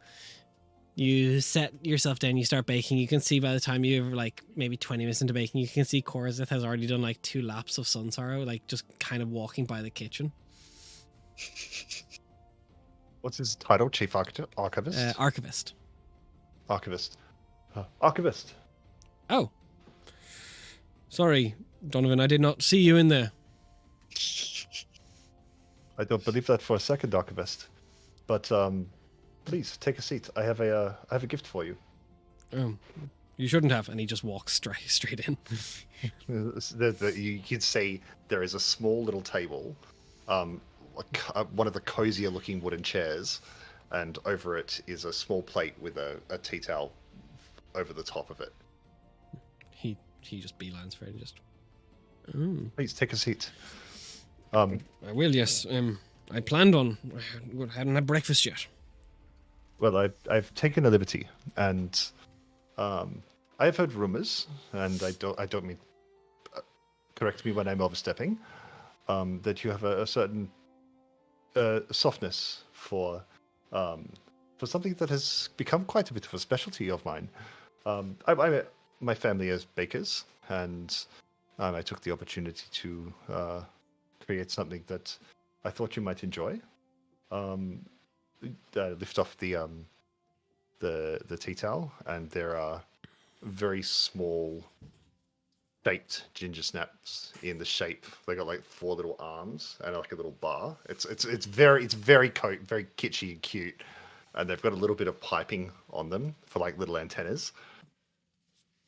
set yourself down, you start baking. You can see by the time you're like maybe 20 minutes into baking, you can see Korazith has already done like 2 laps of Sun Sorrow, like just kind of walking by the kitchen. What's his title? Chief Archivist? Archivist. Archivist. Archivist. Oh. Sorry, Donovan, I did not see you in there. I don't believe that for a second, Archivist. But please take a seat. I have a gift for you. You shouldn't have. And he just walks straight in. You can see there is a small little table, one of the cozier looking wooden chairs, and over it is a small plate with a tea towel over the top of it. He just beelines for it and just... Please take a seat. I will, yes. I planned on... I hadn't had breakfast yet. Well, I've taken a liberty, and I've heard rumors, and I don't mean correct me when I'm overstepping. That you have a certain softness for something that has become quite a bit of a specialty of mine. My family is bakers, and I took the opportunity to create something that I thought you might enjoy. Lift off the tea towel, and there are very small shaped ginger snaps in the shape. They got like 4 little arms and like a little bar. It's very very kitschy and cute, and they've got a little bit of piping on them for like little antennas.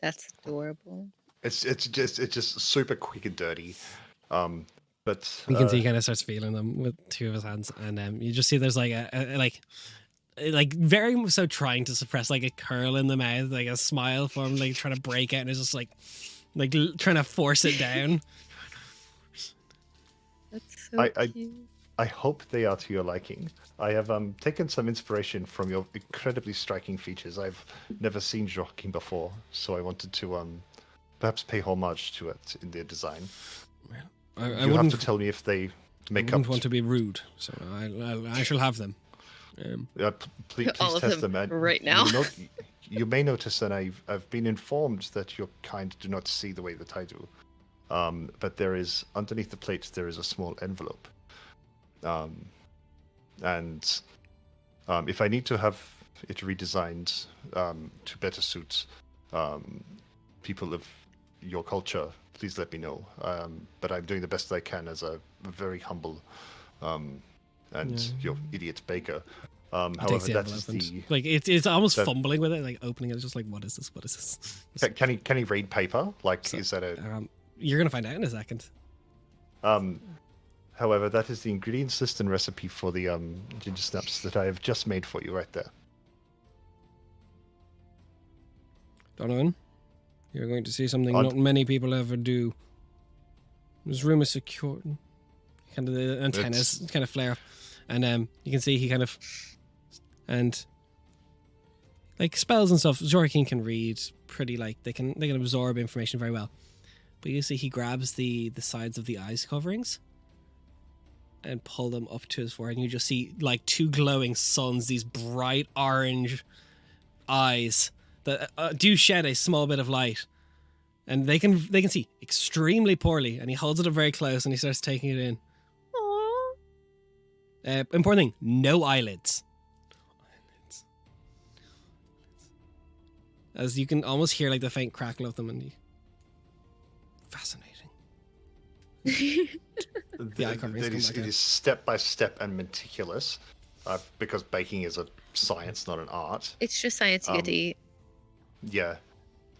That's adorable. It's just super quick and dirty. But You can see he kind of starts feeling them with 2 of his hands, and you just see there's like like very so trying to suppress like a curl in the mouth, like a smile form, like trying to break out, and it's just like trying to force it down. That's so cute. I hope they are to your liking. I have taken some inspiration from your incredibly striking features. I've never seen Joaquin before, so I wanted to perhaps pay homage to it in their design. I You have wouldn't to tell me if they make I up. wouldn't want to be rude, so I shall have them. Please All of test them them. And right now. You may notice that I've been informed that your kind do not see the way that I do. But there is underneath the plate there is a small envelope. And if I need to have it redesigned to better suit people of your culture, please let me know. But I'm doing the best I can as a very humble your idiot baker. However, that is the like it's almost fumbling with it, like opening it. It's just like, what is this? What is this? Can he read paper? Like, So, is that a? You're gonna find out in a second. However, that is the ingredients list and recipe for the ginger snaps that I have just made for you right there. Donovan, you're going to see something not many people ever do. This room is secure. Kind of the antennas kind of flare up, and you can see he kind of and like spells and stuff. Joaquin can read pretty, like they can absorb information very well. But you see he grabs the sides of the eyes coverings and pull them up to his forehead, and you just see like 2 glowing suns, these bright orange eyes that do shed a small bit of light, and they can see extremely poorly. And he holds it up very close and he starts taking it in. Aww. Important thing: no eyelids. As you can almost hear like the faint crackle of them, and fascinating. It is step by step and meticulous, because baking is a science, not an art. It's just science you get to eat. Yeah,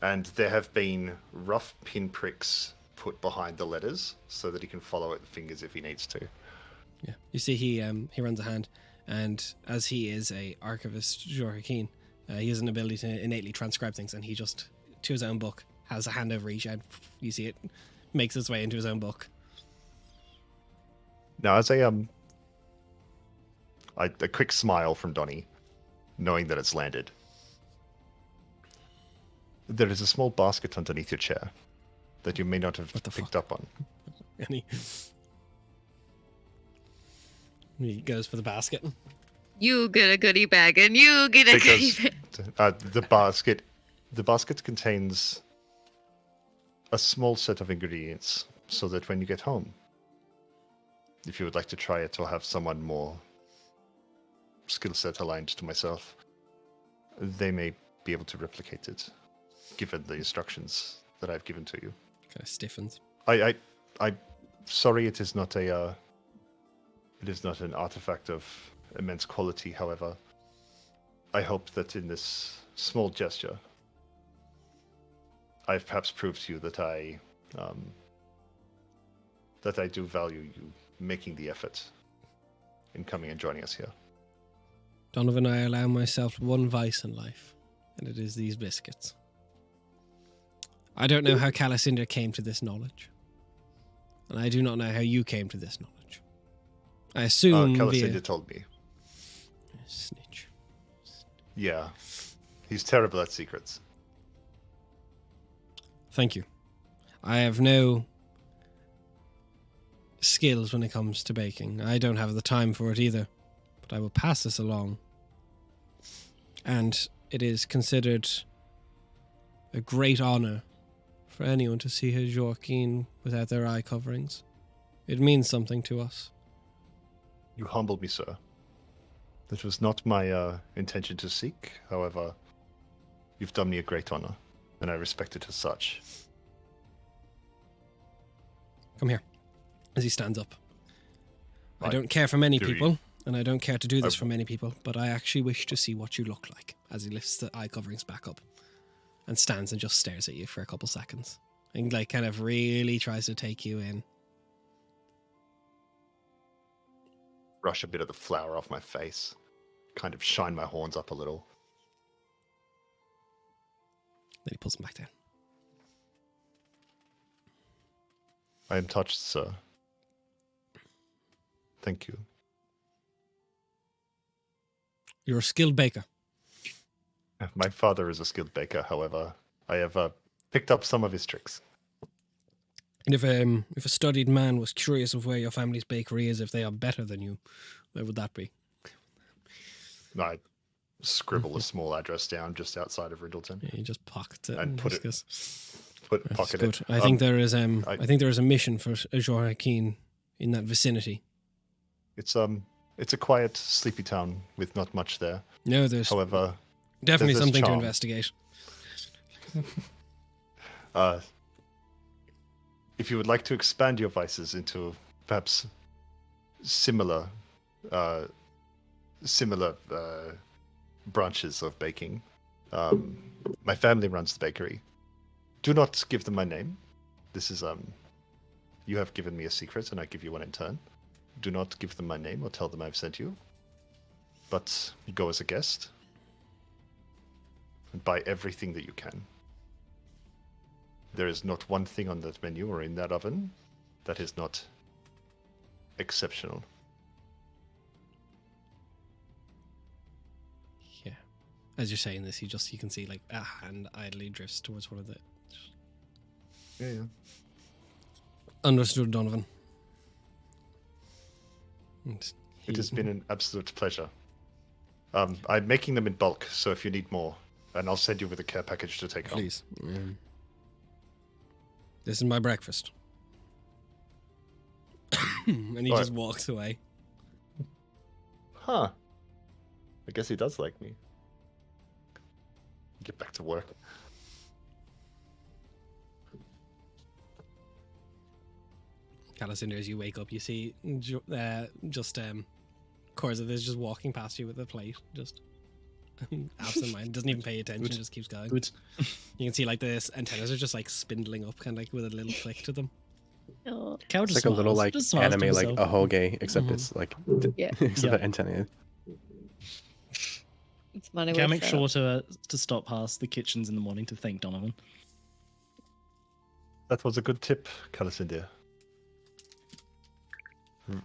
and there have been rough pinpricks put behind the letters so that he can follow it with fingers if he needs to. Yeah, you see he runs a hand, and as he is a archivist, Joaquin, he has an ability to innately transcribe things, and he just, to his own book, has a hand over each, and you see it makes its way into his own book. Now, as a quick smile from Donnie, knowing that it's landed. There is a small basket underneath your chair that you may not have picked up on. And he goes for the basket. You get a goodie bag, and you get a goodie bag. The basket contains a small set of ingredients, so that when you get home, if you would like to try it or have someone more skill set aligned to myself, they may be able to replicate it, given the instructions that I've given to you. Kind of stiffens. I'm sorry, it is not an artifact of immense quality. However, I hope that in this small gesture, I've perhaps proved to you that I do value you making the effort in coming and joining us here. Donovan, I allow myself one vice in life, and it is these biscuits. I don't know how Calicinder came to this knowledge, and I do not know how you came to this knowledge. I assume Calicinder told me. Snitch. Yeah, he's terrible at secrets. Thank you. I have no skills when it comes to baking. I don't have the time for it either, but I will pass this along. And it is considered a great honor for anyone to see his Joaquin without their eye coverings. It means something to us. You humbled me, sir. This was not my intention to seek. However, you've done me a great honor, and I respect it as such. Come here. As he stands up. I Right. don't care for many Do you- people, and I don't care to do this I- for many people, but I actually wish to see what you look like. As he lifts the eye coverings back up and stands and just stares at you for a couple seconds. And like kind of really tries to take you in. Brush a bit of the flour off my face. Kind of shine my horns up a little. Then he pulls them back down. I am touched, sir. Thank you. You're a skilled baker. My father is a skilled baker, however, I have picked up some of his tricks. And if a studied man was curious of where your family's bakery is, if they are better than you, where would that be? I scribble a small address down just outside of Riddleton. Yeah, you just pocket it And put it- discuss. Pocket Good. it. I think there is I I- think there is a mission for Joaquin in that vicinity. It's a quiet, sleepy town with not much there. No, there's However, definitely there's something to charm. investigate. If you would like to expand your vices into perhaps similar branches of baking, my family runs the bakery. Do not give them my name. This is you have given me a secret, and I give you one in turn. Do not give them my name or tell them I've sent you. But go as a guest and buy everything that you can. There is not one thing on that menu or in that oven that is not exceptional. Yeah. As you're saying this, you can see like a hand idly drifts towards one of the. Yeah. Understood, Donovan. And It has been an absolute pleasure. I'm making them in bulk, so if you need more, and I'll send you with a care package to take home. Please. This is my breakfast. And he Right. just walks away. Huh. I guess he does like me. Get back to work. Callisinder, as you wake up, you see Corza is just walking past you with a plate, just absent mind, doesn't even pay attention, Good. just keeps going. Good. You can see like this antennas are just like spindling up, kind of like with a little flick to them. Oh, Cow It's just like a little smiles, like just smiles to anime, like a himself. hoge, except Mhm. it's like Yeah. except Yeah. the antenna. it's money. Can I worth make that. sure to stop past the kitchens in the morning to thank Donovan? That was a good tip, Calicindia.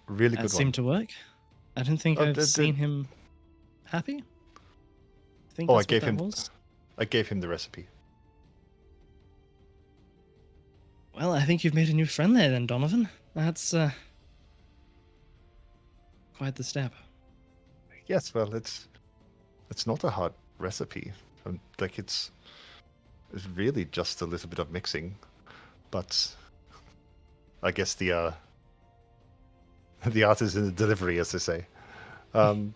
Really That good seemed one. to work. I don't think Oh, I've the- seen him happy. I think Oh, I that's what gave that him. was. I gave him the recipe. Well, I think you've made a new friend there then, Donovan. That's quite the step. Yes, well, it's not a hard recipe. Like it's really just a little bit of mixing, but I guess the art is in the delivery, as they say. Can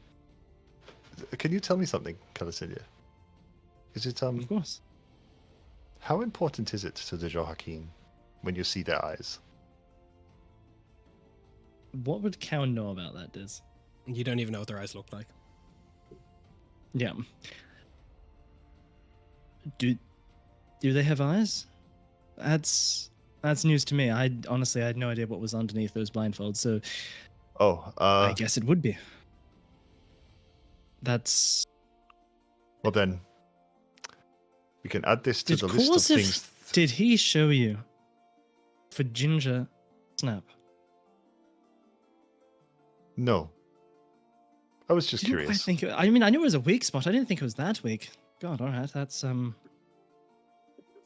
you tell me something, Calicindia? Is it Of course. how important is it to the Joaquin when you see their eyes? What would Cow know about that, Diz? You don't even know what their eyes look like. Yeah. Do they have eyes? That's news to me. I honestly had no idea what was underneath those blindfolds, so Oh, I guess it would be. That's well then, we can add this to Did the list of Corsiv- things. Did he show you for Ginger Snap? No, I was just Didn't quite curious. think I mean, I knew it was a weak spot. I didn't think it was that weak. God, all right, that's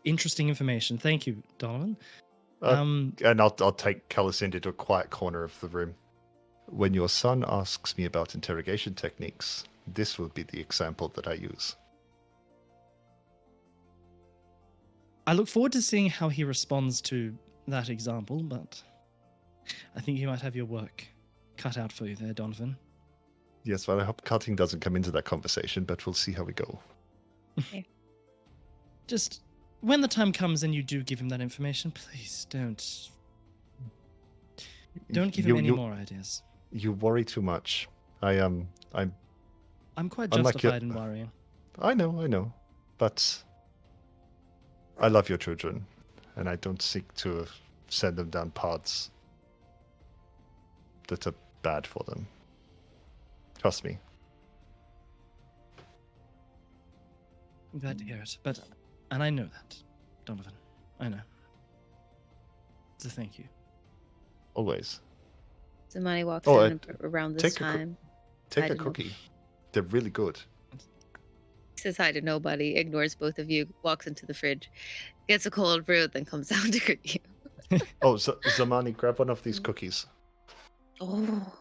interesting information. Thank you, Donovan. And I'll take Calicinda to a quiet corner of the room. When your son asks me about interrogation techniques, this will be the example that I use. I look forward to seeing how he responds to that example, but I think you might have your work cut out for you there, Donovan. Yes, well, I hope cutting doesn't come into that conversation, but we'll see how we go. Okay. Just when the time comes and you do give him that information, please don't give him any more ideas. You worry too much. I'm quite unlike justified in worrying. I know, but I love your children, and I don't seek to send them down paths that are bad for them. Trust me. I'm glad to hear it, and I know that, Donovan. I know. So thank you. Always. Zamani walks Oh, in around this time. Take I a don't know. cookie. They're really good. Says hi to nobody, ignores both of you, walks into the fridge, gets a cold brew, then comes down to greet you. Oh, Zamani, grab one of these cookies. Oh,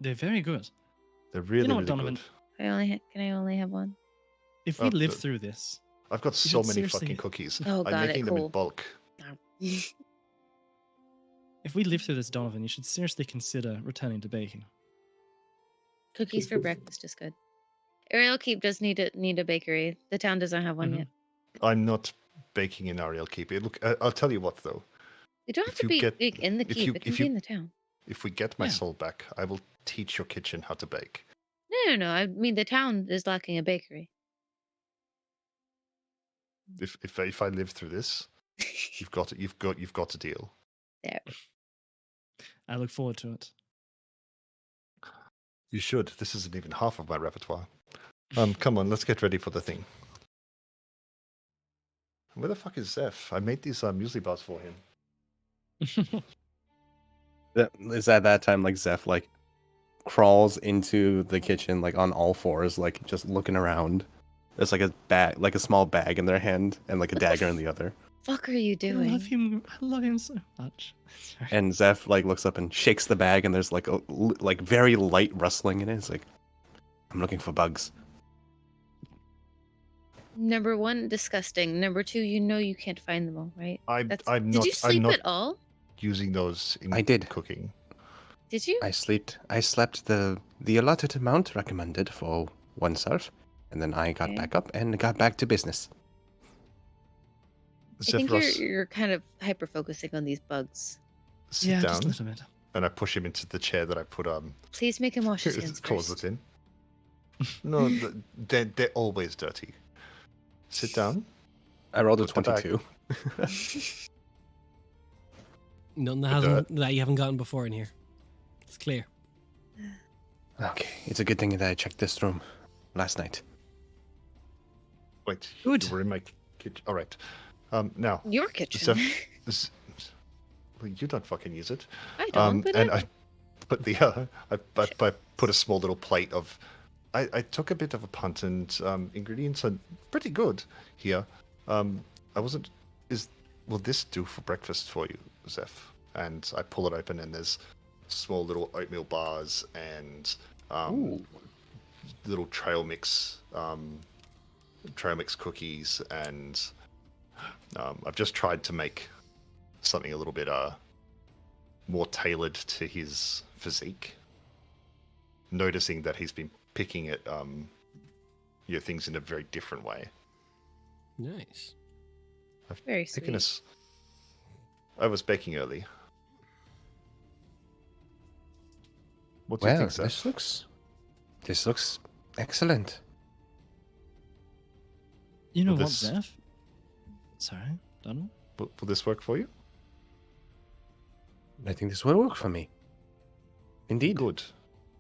They're very good. They're really, know what, really Donovan? good. can I only have one? If we live but- through this, I've got You so should many seriously- fucking cookies. Oh, I'm got it, making them in cool. bulk. if we live through this, Donovan, you should seriously consider returning to baking. Cookies for breakfast is good. Ariel Keep does need a bakery. The town doesn't have one Mhm. yet. I'm not baking in Ariel Keep. Look, I'll tell you what though. You don't have If to you be get- like, in the if keep. you- It can if be you- in the town. If we get my Yeah. soul back, I will teach your kitchen how to bake. No. I mean, the town is lacking a bakery. If I live through this, you've got to deal. There. I look forward to it. You should. This isn't even half of my repertoire. Come on, let's get ready for the thing. Where the fuck is Zeph? I made these muesli bars for him. Is at that time like Zeph like crawls into the kitchen like on all fours, like just looking around. There's like a bag, like a small bag in their hand, and like a dagger in the other. Fuck are you I love doing? him. I love him so much. Sorry. And Zeph like looks up and shakes the bag, and there's like a like very light rustling in it. It's like, I'm looking for bugs. Number one, disgusting. Number two, you can't find them all, right? I'm Did not. you sleep I'm not at all? using those in I did. cooking. Did you? I slept the allotted amount recommended for oneself, and then I got Okay. back up and got back to business. I think Zephyros, you're kind of hyper focusing on these bugs. sit Yeah, down, just a little bit. and I push him into the chair that I put Please make him wash his hands cause first. it in. No, they're always dirty. Sit down. I rolled a Put the bag. 22. None that But, hasn't that you haven't gotten before in here. It's clear. Okay, it's a good thing that I checked this room last night. Wait, Good. you were in my kitchen. All right. Now, Your kitchen. Zeph, well, you don't fucking use it. I don't, but and I put the I put a small little plate of. I took a bit of a punt, and ingredients are pretty good here. I wasn't. Will this do for breakfast for you, Zeph? And I pull it open, and there's small little oatmeal bars and little trail mix cookies, and I've just tried to make something a little bit more tailored to his physique. Noticing that he's been picking at things in a very different way. Nice. very Picking sweet. us. I was baking early. What do you Well, think, Zeph? this looks excellent. You know Will what, this- Zeph? Sorry, Donald? Will this work for you? I think this will work for me. Indeed. Good.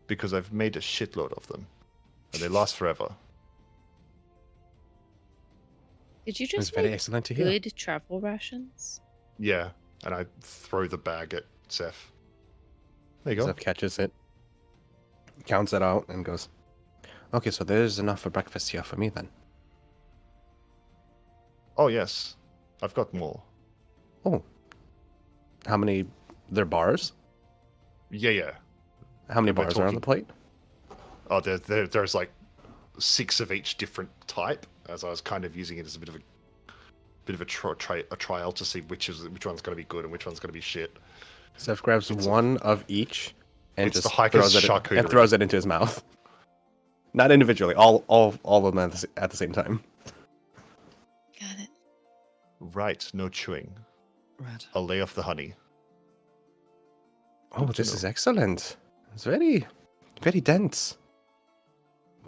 Because I've made a shitload of them. And they last forever. Did you It's just very make excellent to hear. good travel rations? Yeah. And I throw the bag at Zeph. There you go. Zeph catches it, counts it out, and goes, "Okay, so there's enough for breakfast here for me then." Oh, yes. I've got more. Oh. How many? They're bars? Yeah. How many We're bars are on the plate? Oh, there's like 6 of each different type. As I was kind of using it as a bit of a trial to see which one's going to be good and which one's going to be shit. Seth grabs one of each and It's just the Hiker's charcuterie. throws it into his mouth. Not individually, all of them at the same time. Got it. Right, no chewing. Right. I'll lay off the honey. Oh, Good to this know. is excellent. It's very, very dense.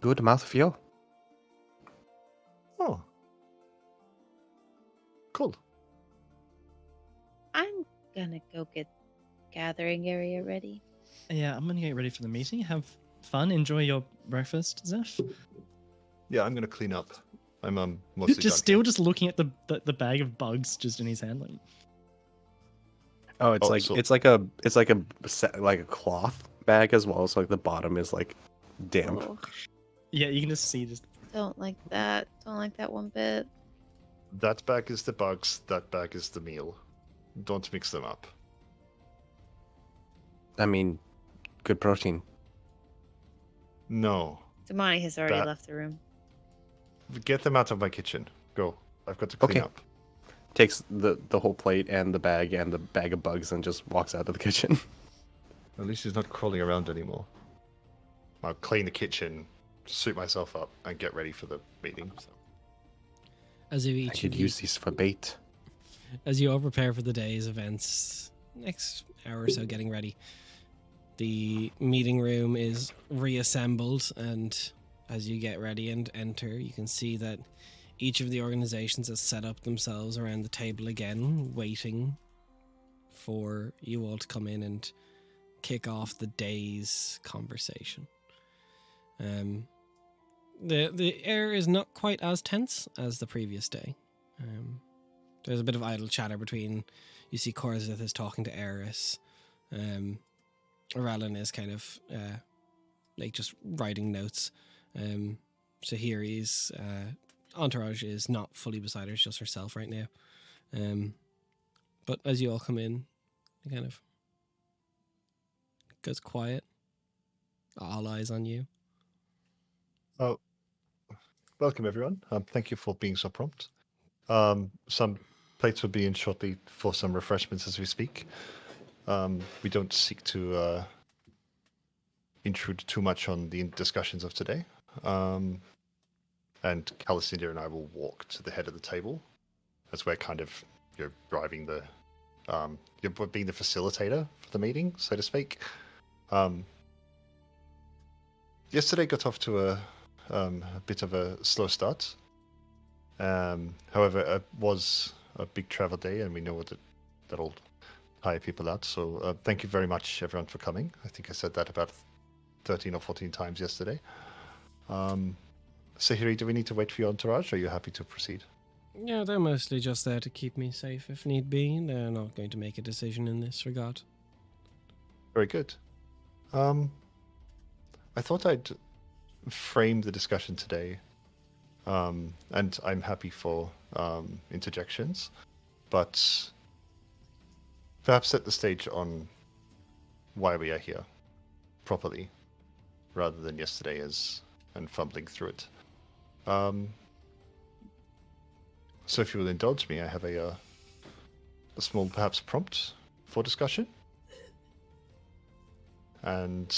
Good mouthfeel. Oh. Cool. I'm gonna go get gathering area ready. Yeah, I'm gonna get ready for the meeting. Have fun. Enjoy your breakfast, Zeph. Yeah, I'm going to clean up. I'm mostly Just done still here. just looking at the bag of bugs just in his hand. Like, Oh, it's Oh, like so- it's like a cloth bag as well. So like the bottom is like damp. Oh, yeah, you can just see just. don't like that. Don't like that one bit. That bag is the bugs, that bag is the meal. Don't mix them up. I mean, good protein. No. Damani has already That- left the room. Get them out of my kitchen. Go. I've got to clean Okay. up. Takes the whole plate and the bag of bugs and just walks out of the kitchen. At least he's not crawling around anymore. I'll clean the kitchen, suit myself up, and get ready for the meeting. So. As you I each could of you, use these for bait. as you all prepare for the day's events, next hour or so getting ready, the meeting room is reassembled, and as you get ready and enter, you can see that each of the organizations has set up themselves around the table again, waiting for you all to come in and kick off the day's conversation. The air is not quite as tense as the previous day. There's a bit of idle chatter between. You see, Korzith is talking to Eris. Orelin is kind of like just writing notes. Sahiri's entourage is not fully beside her; it's just herself right now. But as you all come in, it kind of goes quiet. All eyes on you. Oh, welcome everyone. Thank you for being so prompt. Some plates will be in shortly for some refreshments as we speak. We don't seek to intrude too much on the discussions of today. And Calicindia and I will walk to the head of the table as we're kind of driving the you're being the facilitator for the meeting, so to speak. Yesterday got off to a bit of a slow start. However, it was a big travel day, and we know that'll tire people out. So thank you very much, everyone, for coming. I think I said that about 13 or 14 times yesterday. Sahiri, do we need to wait for your entourage, or are you happy to proceed? Yeah, they're mostly just there to keep me safe if need be. They're not going to make a decision in this regard. Very good. I thought I'd frame the discussion today, and I'm happy for interjections, but perhaps set the stage on why we are here properly, rather than yesterday and fumbling through it. So if you will indulge me, I have a small, perhaps, prompt for discussion. And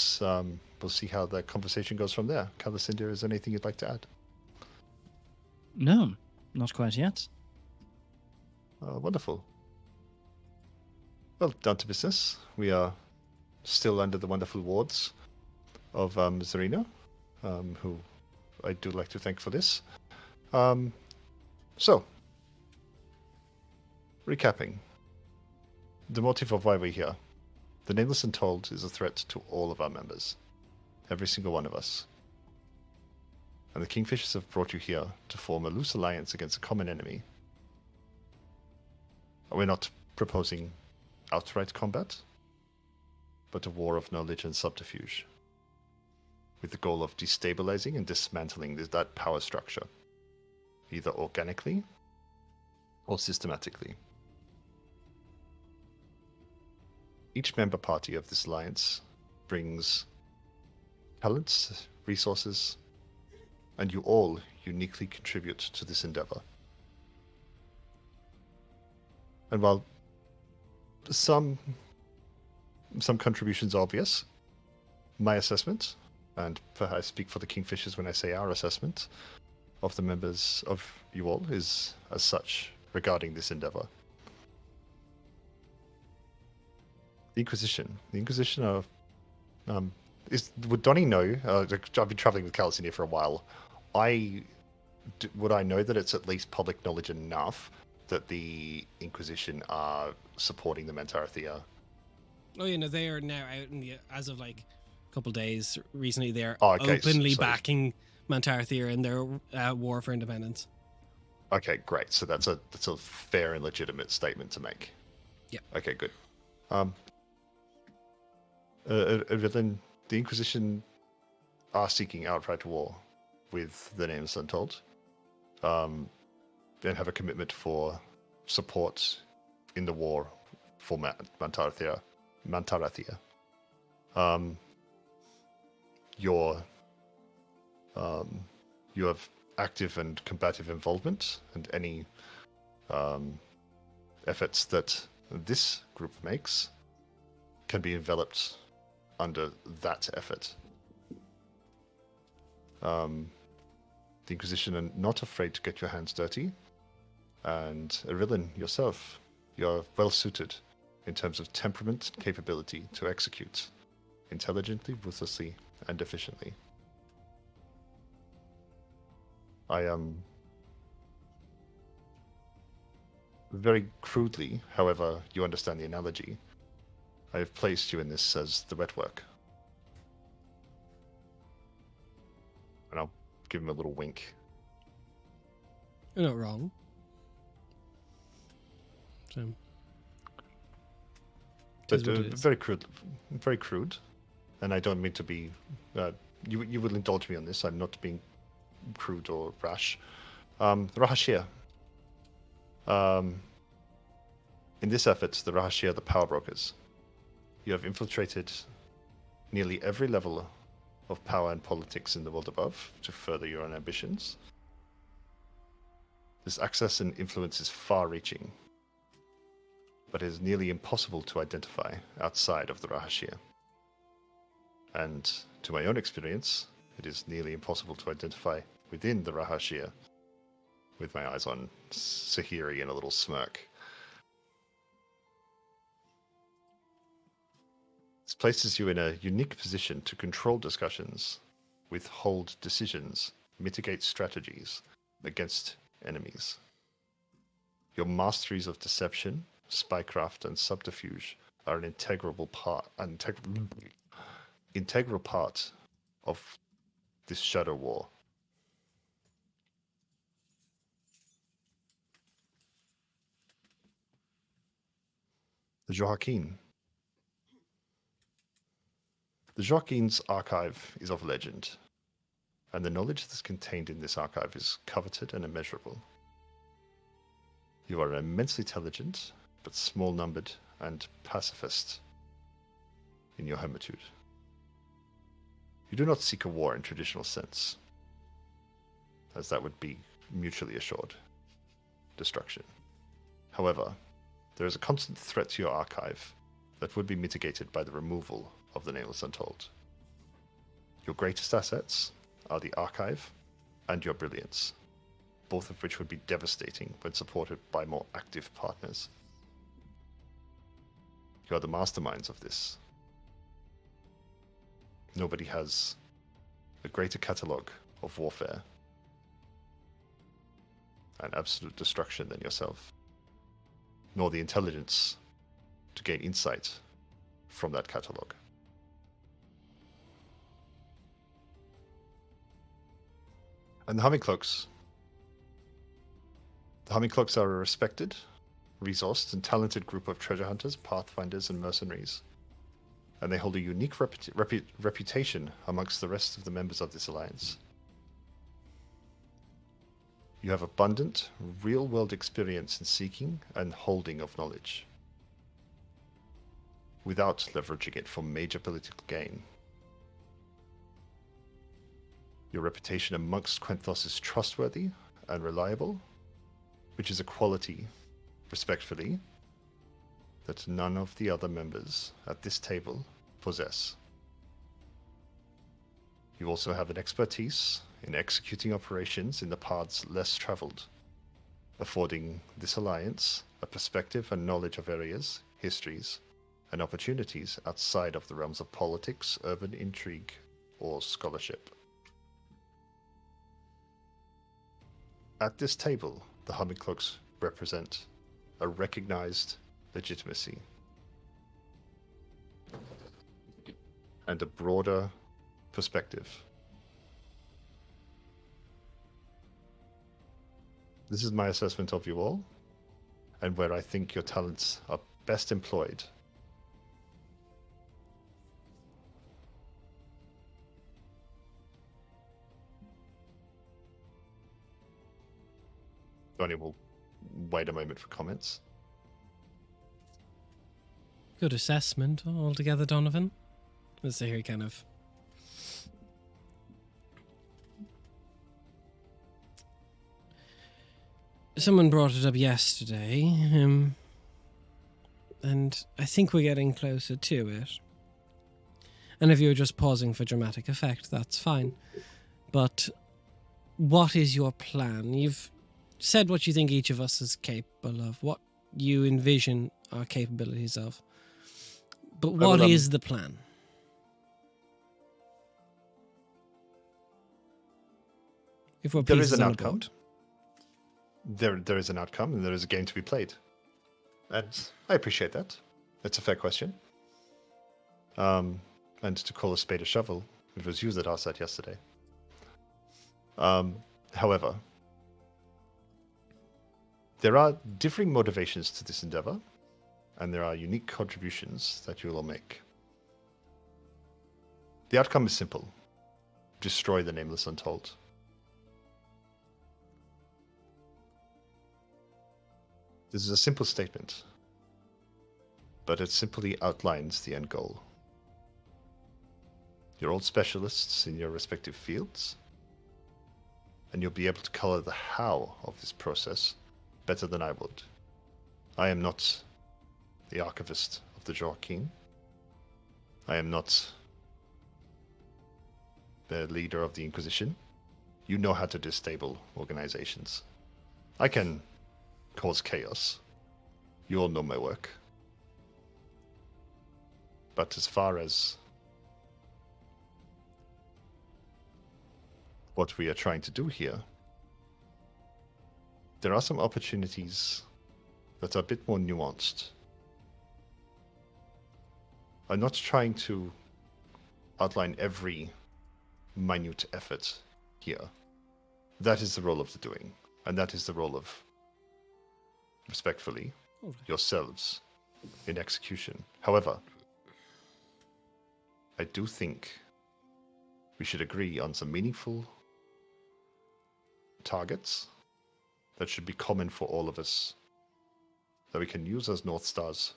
we'll see how the conversation goes from there. Calicindia, is there anything you'd like to add? No, not quite yet. Wonderful. Well, down to business. We are still under the wonderful wards of Zarina, who I do like to thank for this. So, recapping. The motive of why we're here. The Nameless Untold is a threat to all of our members. Every single one of us. And the Kingfishers have brought you here to form a loose alliance against a common enemy. We're not proposing outright combat, but a war of knowledge and subterfuge, with the goal of destabilizing and dismantling that power structure, either organically or systematically. Each member party of this alliance brings talents, resources, and you all uniquely contribute to this endeavor. And while some contributions are obvious, my assessment, and I speak for the Kingfishers when I say our assessment, of the members of you all is as such regarding this endeavor. The Inquisition are would Donnie know? I've been traveling with Callus in here for a while. Would I know that it's at least public knowledge enough that the Inquisition are supporting the Mentarathea? Oh, you know, they are now out in the, as of like a couple days recently, they're Okay, openly so backing Mentarathea in their war for independence. Okay, great. So that's a fair and legitimate statement to make. Yeah. Okay, good. Then the Inquisition are seeking outright war with the names untold. And have a commitment for support in the war for Mentarathea. You have active and combative involvement, and any efforts that this group makes can be enveloped under that effort. The Inquisition are not afraid to get your hands dirty, and Irilin, yourself, you're well suited in terms of temperament and capability to execute intelligently, ruthlessly, and efficiently. I am very crudely, however you understand the analogy, I have placed you in this as the wet work. And I'll give him a little wink. You're not wrong. So, But very crude, and I don't mean to be. You will indulge me on this. I'm not being crude or rash. The Rahashir. In this effort, the Rahashir are the power brokers. You have infiltrated nearly every level of power and politics in the world above to further your own ambitions. This access and influence is far-reaching, but it is nearly impossible to identify outside of the Rahashir. And to my own experience, it is nearly impossible to identify within the Rahashir, with my eyes on Sahiri and a little smirk. This places you in a unique position to control discussions, withhold decisions, mitigate strategies against enemies. Your masteries of deception, spycraft, and subterfuge are an integral part of this shadow war. The Joaquin. The Joaquin's archive is of legend, and the knowledge that's contained in this archive is coveted and immeasurable. You are immensely intelligent, but small-numbered and pacifist in your hermitude. You do not seek a war in traditional sense, as that would be mutually assured destruction. However, there is a constant threat to your archive that would be mitigated by the removal of the Nameless Untold. Your greatest assets are the archive and your brilliance, both of which would be devastating when supported by more active partners. You are the masterminds of this. Nobody has a greater catalogue of warfare and absolute destruction than yourself, nor the intelligence to gain insight from that catalogue. And the Humming-Cloaks. The Humming-Cloaks are a respected, resourced, and talented group of treasure hunters, pathfinders, and mercenaries. And they hold a unique reputation amongst the rest of the members of this alliance. You have abundant, real-world experience in seeking and holding of knowledge, without leveraging it for major political gain. Your reputation amongst Quenthos is trustworthy and reliable, which is a quality, respectfully, that none of the other members at this table possess. You also have an expertise in executing operations in the paths less traveled, affording this alliance a perspective and knowledge of areas, histories, and opportunities outside of the realms of politics, urban intrigue, or scholarship. At this table, the Humming Cloaks represent a recognized legitimacy and a broader perspective. This is my assessment of you all, and where I think your talents are best employed. Donnie will wait a moment for comments. Good assessment altogether, Donovan. Let's see here, kind of. Someone brought it up yesterday, and I think we're getting closer to it. And if you're just pausing for dramatic effect, that's fine. But what is your plan? You've said what you think each of us is capable of, what you envision our capabilities of. But what is the plan? If we're There is pieces an on a outcome. boat. There is an outcome, and there is a game to be played. And I appreciate that. That's a fair question. And to call a spade a shovel, it was you that asked that yesterday. However, there are differing motivations to this endeavor, and there are unique contributions that you will make. The outcome is simple. Destroy the Nameless Untold. This is a simple statement, but it simply outlines the end goal. You're all specialists in your respective fields, and you'll be able to color the how of this process better than I would. I am not the archivist of the Joaquin. I am not the leader of the Inquisition. You know how to disable organizations. I can cause chaos. You all know my work. But as far as what we are trying to do here, there are some opportunities that are a bit more nuanced. I'm not trying to outline every minute effort here. That is the role of the doing, and that is the role of, respectfully, yourselves in execution. However, I do think we should agree on some meaningful targets that should be common for all of us, that we can use as North Stars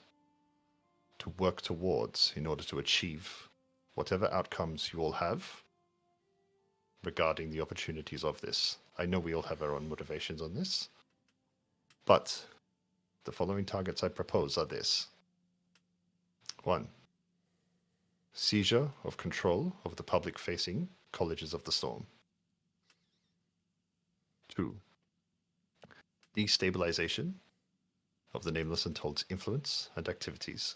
to work towards in order to achieve whatever outcomes you all have regarding the opportunities of this. I know we all have our own motivations on this, but the following targets I propose are this. 1. Seizure of control of the public-facing Colleges of the Storm. 2. Destabilization of the Nameless Untold's influence and activities.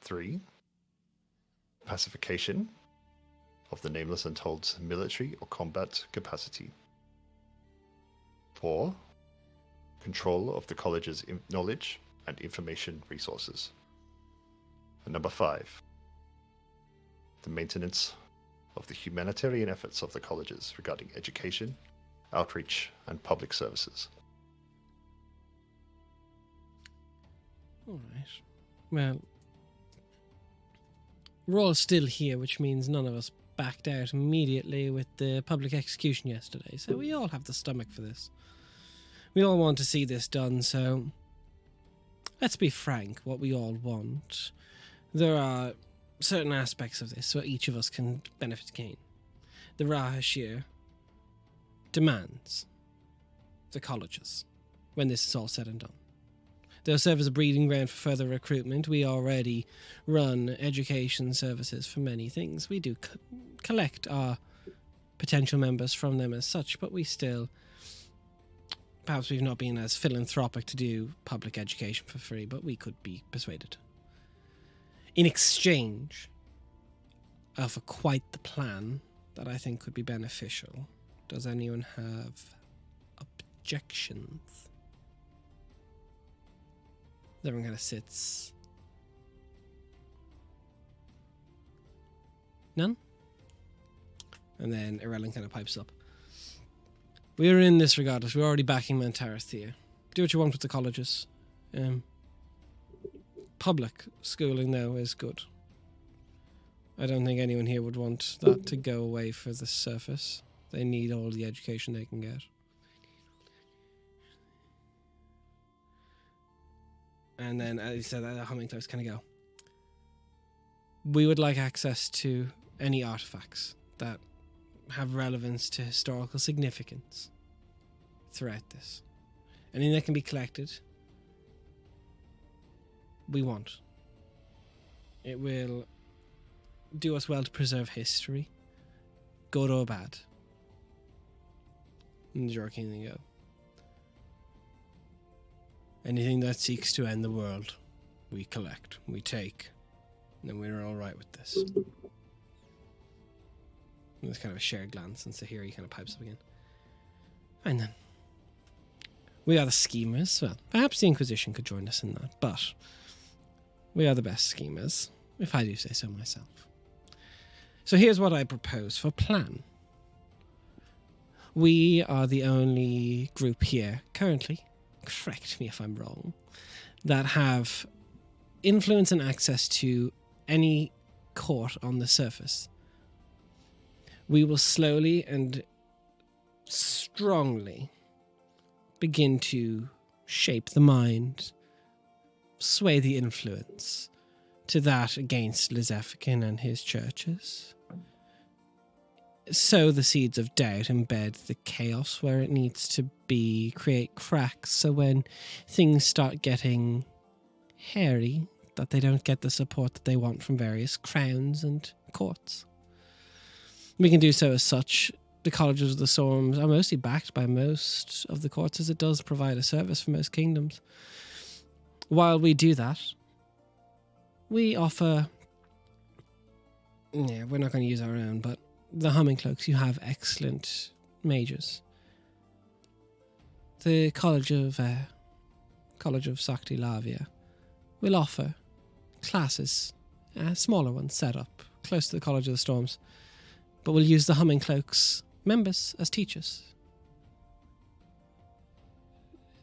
3. Pacification of the Nameless Untold's military or combat capacity. 4. Control of the college's knowledge and information resources. And number 5. The maintenance of the humanitarian efforts of the colleges regarding education, outreach, and public services. All right. Well, we're all still here, which means none of us backed out immediately with the public execution yesterday, so we all have the stomach for this. We all want to see this done, so let's be frank, what we all want. There are certain aspects of this where each of us can benefit gain. The Rahashir demands the colleges when this is all said and done. They'll serve as a breeding ground for further recruitment. We already run education services for many things. We do collect our potential members from them as such, but we still, perhaps we've not been as philanthropic to do public education for free, but we could be persuaded. In exchange of quite the plan that I think could be beneficial, does anyone have objections? Everyone kind of sits. None? And then Irelin kind of pipes up. We're in this regardless. We're already backing Mantarith here. Do what you want with the colleges. Public schooling, though, is good. I don't think anyone here would want that to go away for the surface. They need all the education they can get. And then, as you said, the humming close kind of go. We would like access to any artifacts that have relevance to historical significance throughout this. Anything that can be collected, we want. It will do us well to preserve history, good or bad. And the Jorking go. Anything that seeks to end the world, we collect, we take, and then we're all right with this. And there's kind of a shared glance, and Sahiri kind of pipes up again. Fine then. We are the schemers. Well, perhaps the Inquisition could join us in that, but we are the best schemers, if I do say so myself. So here's what I propose for plan. We are the only group here, currently, correct me if I'm wrong, that have influence and access to any court on the surface. We will slowly and strongly begin to shape the mind, sway the influence to that against Lizefkin and his churches. Sow the seeds of doubt, embed the chaos where it needs to be, create cracks so when things start getting hairy, that they don't get the support that they want from various crowns and courts. We can do so as such. The Colleges of the Storms are mostly backed by most of the courts, as it does provide a service for most kingdoms. While we do that, we offer... Yeah, we're not going to use our own, but the Humming Cloaks, you have excellent mages. The College of Sakti Lavia will offer classes, smaller ones set up close to the College of the Storms, but we'll use the Humming Cloaks members as teachers.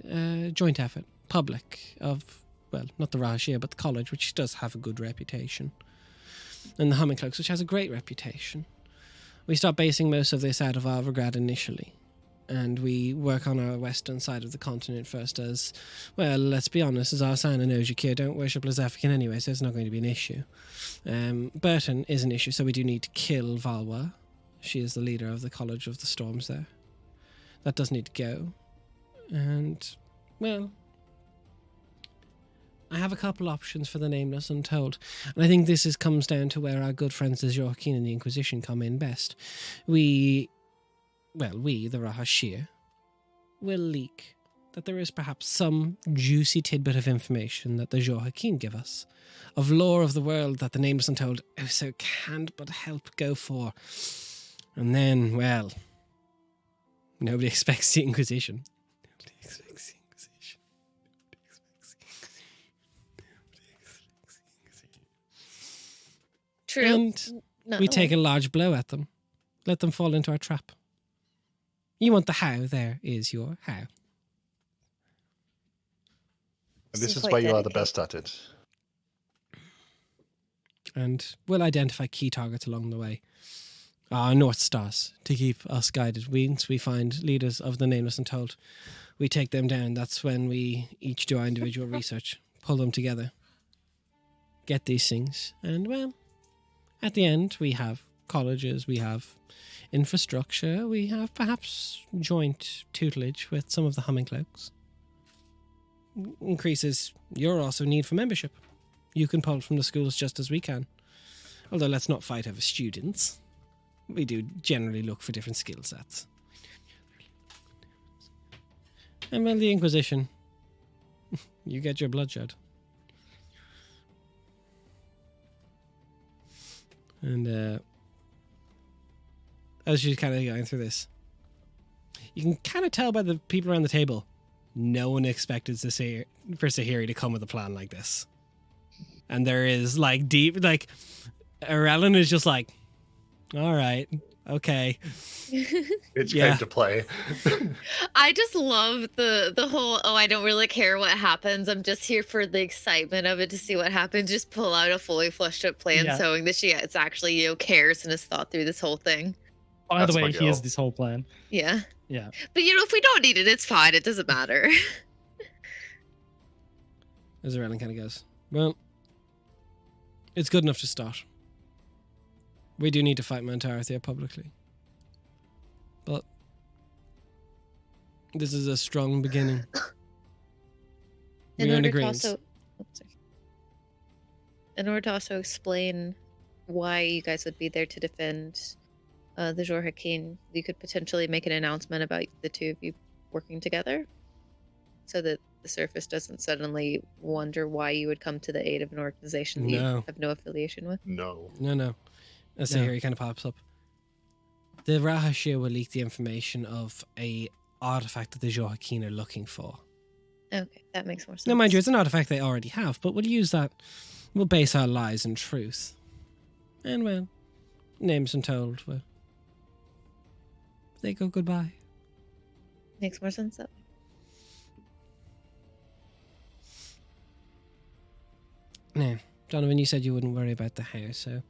Joint effort, public of, well, not the Rahashir, but the college, which does have a good reputation, and the Humming Cloaks, which has a great reputation. We start basing most of this out of Arvagrad initially, and we work on our western side of the continent first as, well, let's be honest, as Arslan and Ojikir don't worship Lizefkin anyway, so it's not going to be an issue. Burton is an issue, so we do need to kill Valwa. She is the leader of the College of the Storms there. That does need to go. And, well, I have a couple options for the Nameless Untold, and I think this comes down to where our good friends the Jorkin and the Inquisition come in best. We, the Rahashir, will leak that there is perhaps some juicy tidbit of information that the Jorhakin give us, of lore of the world that the Nameless Untold so can't but help go for. And then, well, nobody expects the Inquisition. Nobody expects the Inquisition. True. And we take a large blow at them. Let them fall into our trap. You want the how, there is your how. And this is why you are the best at it. And we'll identify key targets along the way. our North Stars to keep us guided. Once we find leaders of the Nameless and Told, we take them down. That's when we each do our individual research, pull them together, get these things, and well, at the end we have colleges, we have infrastructure, we have perhaps joint tutelage with some of the Humming Cloaks. Increases your also need for membership. You can pull from the schools just as we can. Although let's not fight over students. We do generally look for different skill sets. And well, the Inquisition. You get your bloodshed. And as you're kind of going through this, you can kind of tell by the people around the table, no one expected for Sahiri to come with a plan like this. And there is like deep, like, Arellen is just like, all right, okay. It's game to play. I just love the whole, I don't really care what happens. I'm just here for the excitement of it to see what happens. Just pull out a fully fleshed out plan, showing that it's actually, cares and has thought through this whole thing. By the way, here's this whole plan. Yeah. Yeah. But if we don't need it, it's fine. It doesn't matter. As Arellen kind of goes, well, it's good enough to start. We do need to fight Mount Arathia publicly. But this is a strong beginning. In order to also explain why you guys would be there to defend the Jor Hakin, you could potentially make an announcement about the two of you working together, so that the surface doesn't suddenly wonder why you would come to the aid of an organization that you have no affiliation with. No. As Sahiri kind of pops up. The Rahashir will leak the information of a artifact that the Jor Hakin are looking for. Okay, that makes more sense. Now, mind you, it's an artifact they already have, but we'll use that. We'll base our lies in truth. And, well, names untold, well, they go goodbye. Makes more sense, though. Now, Donovan, you said you wouldn't worry about the house, so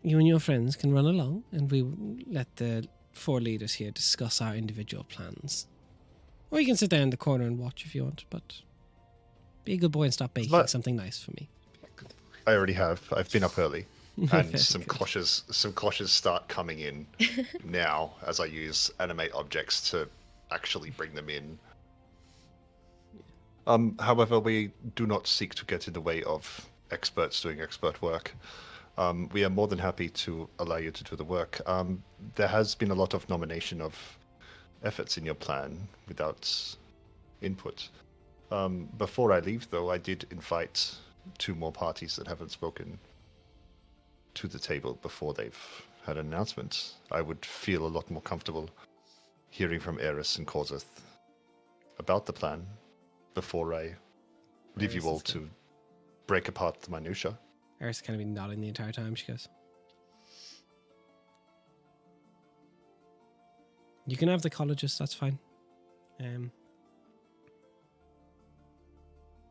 you and your friends can run along, and we will let the 4 leaders here discuss our individual plans. Or you can sit there in the corner and watch if you want, but be a good boy and stop baking something nice for me. I already have. I've been up early. And some cloches start coming in now as I use animate objects to actually bring them in. However, we do not seek to get in the way of experts doing expert work. We are more than happy to allow you to do the work. There has been a lot of nomination of efforts in your plan without input. Before I leave, though, I did invite 2 more parties that haven't spoken to the table before they've had an announcement. I would feel a lot more comfortable hearing from Eris and Korzeth about the plan before I leave you all to break apart the minutiae. Eris kind of been nodding the entire time. She goes, you can have the colleges, that's fine.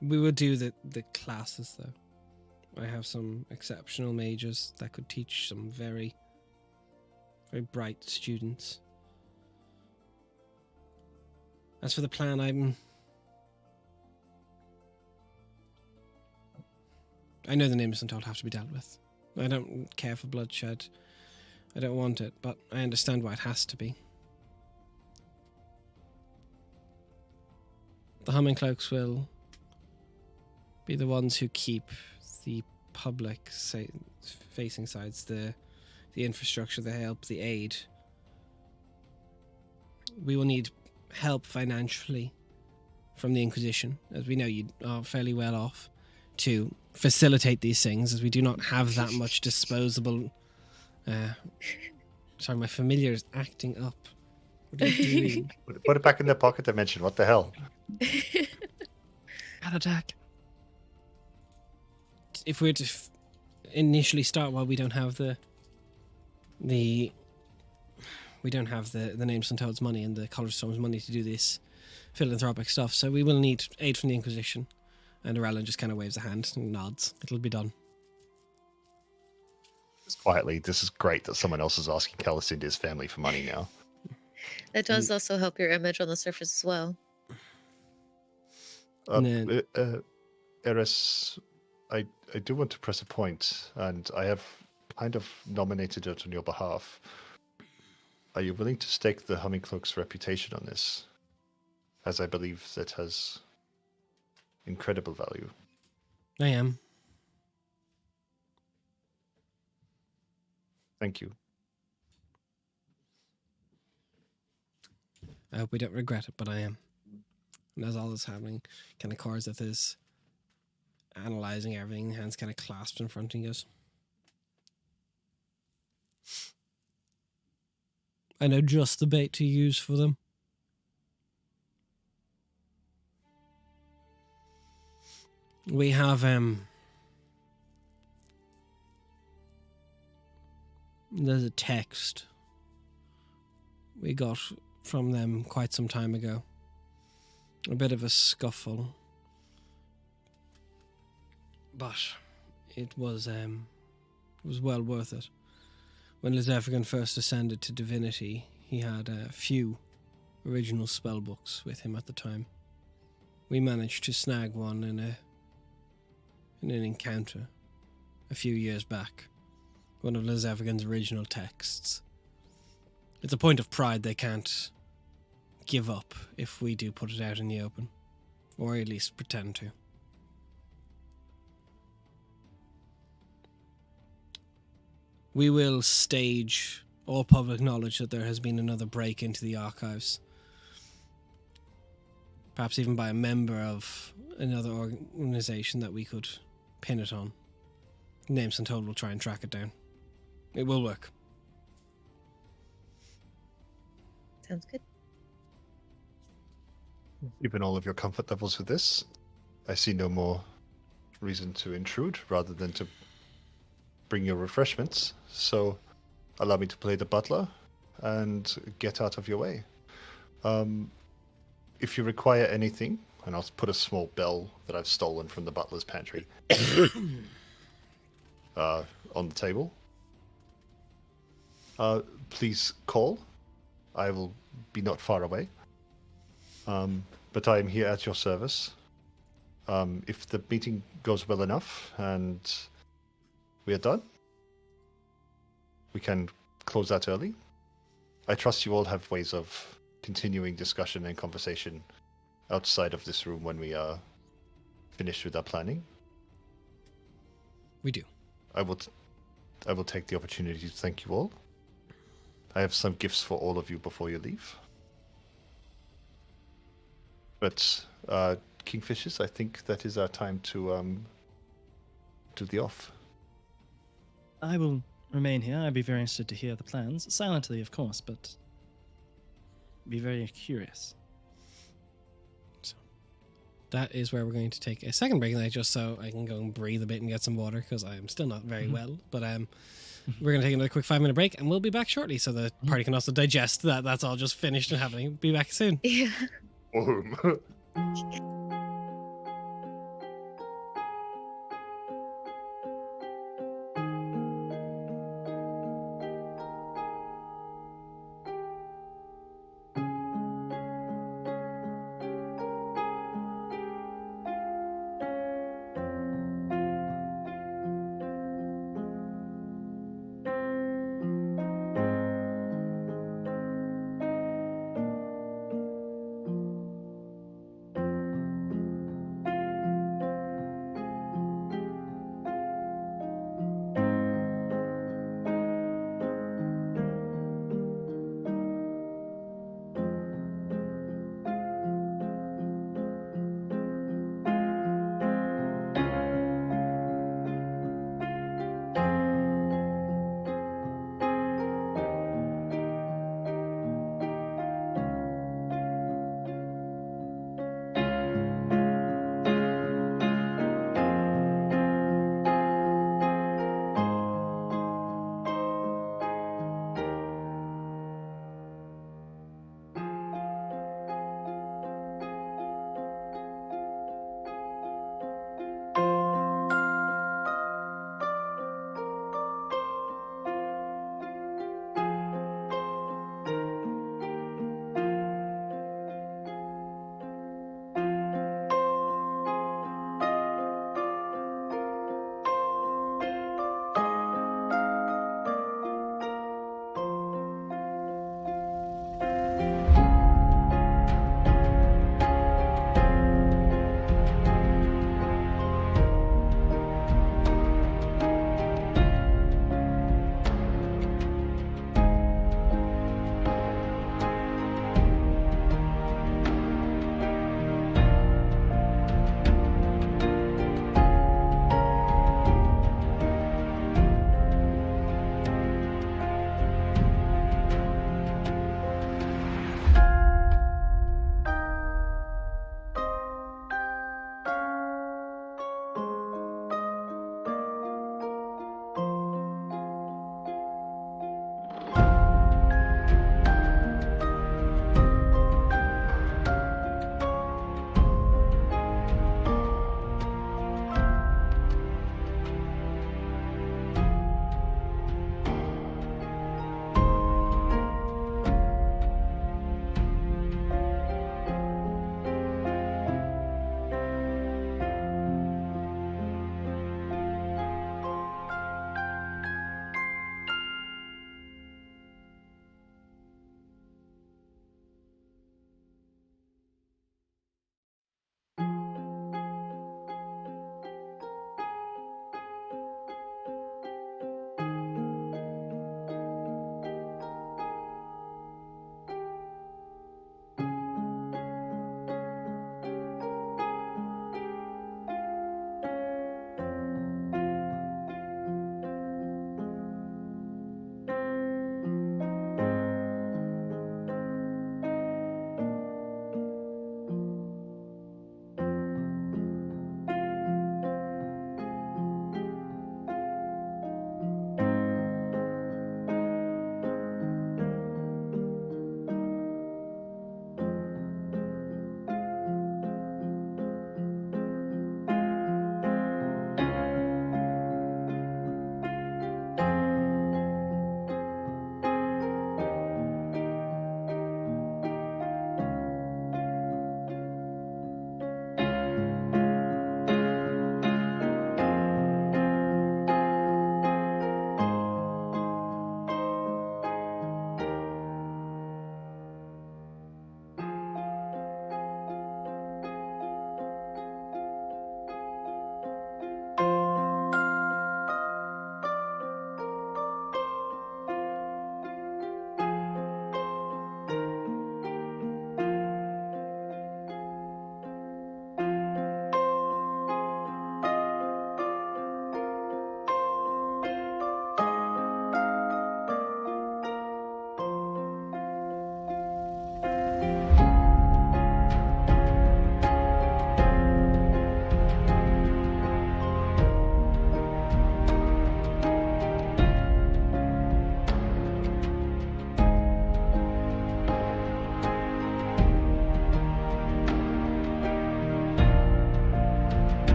We would do the classes, though. I have some exceptional mages that could teach some very, very bright students. As for the plan, I know the nameless untold have to be dealt with. I don't care for bloodshed. I don't want it, but I understand why it has to be. The Humming Cloaks will be the ones who keep the public facing sides, the infrastructure, the help, the aid. We will need help financially from the Inquisition, as we know you are fairly well off, to facilitate these things, as we do not have that much disposable... sorry, my familiar is acting up. What are you doing? Put it back in the pocket dimension. What the hell? Cat attack. If we're to initially start while we don't have the Names and Toads money and the College Storm's money to do this philanthropic stuff, so we will need aid from the Inquisition. And Arellen just kind of waves a hand and nods. It'll be done. Just quietly, this is great that someone else is asking Calicinda's family for money now. That does also help your image on the surface as well. Eris, I do want to press a point, and I have kind of nominated it on your behalf. Are you willing to stake the Humming Cloak's reputation on this? As I believe that has incredible value. I am. Thank you. I hope we don't regret it, but I am. And as all this happening, kind of Korzeth is analysing everything, hands kind of clasped in front of us. I know just the bait to use for them. We have there's a text we got from them quite some time ago. A bit of a scuffle, but it was well worth it. When Lizefrigan first ascended to divinity, he had a few original spell books with him at the time. We managed to snag one in an encounter a few years back. One of Lizefrigan's original texts. It's a point of pride they can't give up if we do put it out in the open. Or at least pretend to. We will stage all public knowledge that there has been another break into the archives. Perhaps even by a member of another organization that we could pin it on. Names Untold will try and track it down. It will work. Sounds good. Given all of your comfort levels with this, I see no more reason to intrude rather than to bring your refreshments. So allow me to play the butler and get out of your way. If you require anything, and I'll put a small bell that I've stolen from the butler's pantry on the table. Please call. I will be not far away. But I am here at your service. If the meeting goes well enough and we are done, we can close out early. I trust you all have ways of continuing discussion and conversation outside of this room when we are finished with our planning. We do. I will take the opportunity to thank you all. I have some gifts for all of you before you leave. But Kingfishers, I think that is our time to do the off. I will remain here. I'd be very interested to hear the plans. Silently, of course, but be very curious. So that is where we're going to take a second break tonight, just so I can go and breathe a bit and get some water, because I am still not very well. But we're going to take another quick 5-minute break, and we'll be back shortly, so the party can also digest that that's all just finished and happening. Be back soon. Yeah. Boom.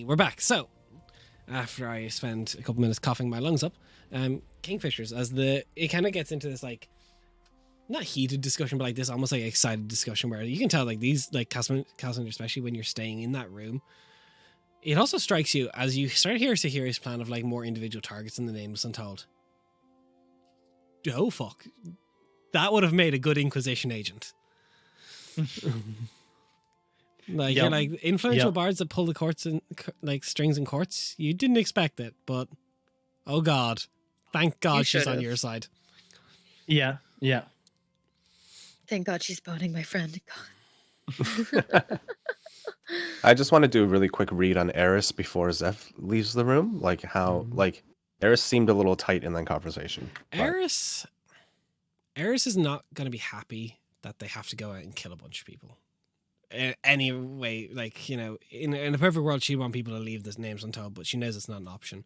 Hey, we're back. So, after I spend a couple minutes coughing my lungs up, Kingfishers, it kind of gets into this like not heated discussion, but like this almost like excited discussion where you can tell like these like Cassandra, especially when you're staying in that room. It also strikes you as you start hearing Sahiri's plan of like more individual targets in the Nameless Untold. Oh fuck, that would have made a good Inquisition agent. Like you're like influential bards that pull the courts and like strings in courts. You didn't expect it, but oh god, thank God she's on your side. Yeah. Thank God she's boning my friend. I just want to do a really quick read on Eris before Zeph leaves the room. Like how, like Eris seemed a little tight in that conversation. Eris is not going to be happy that they have to go out and kill a bunch of people. Anyway, like, you know, in a perfect world, she'd want people to leave their names untold, but she knows it's not an option.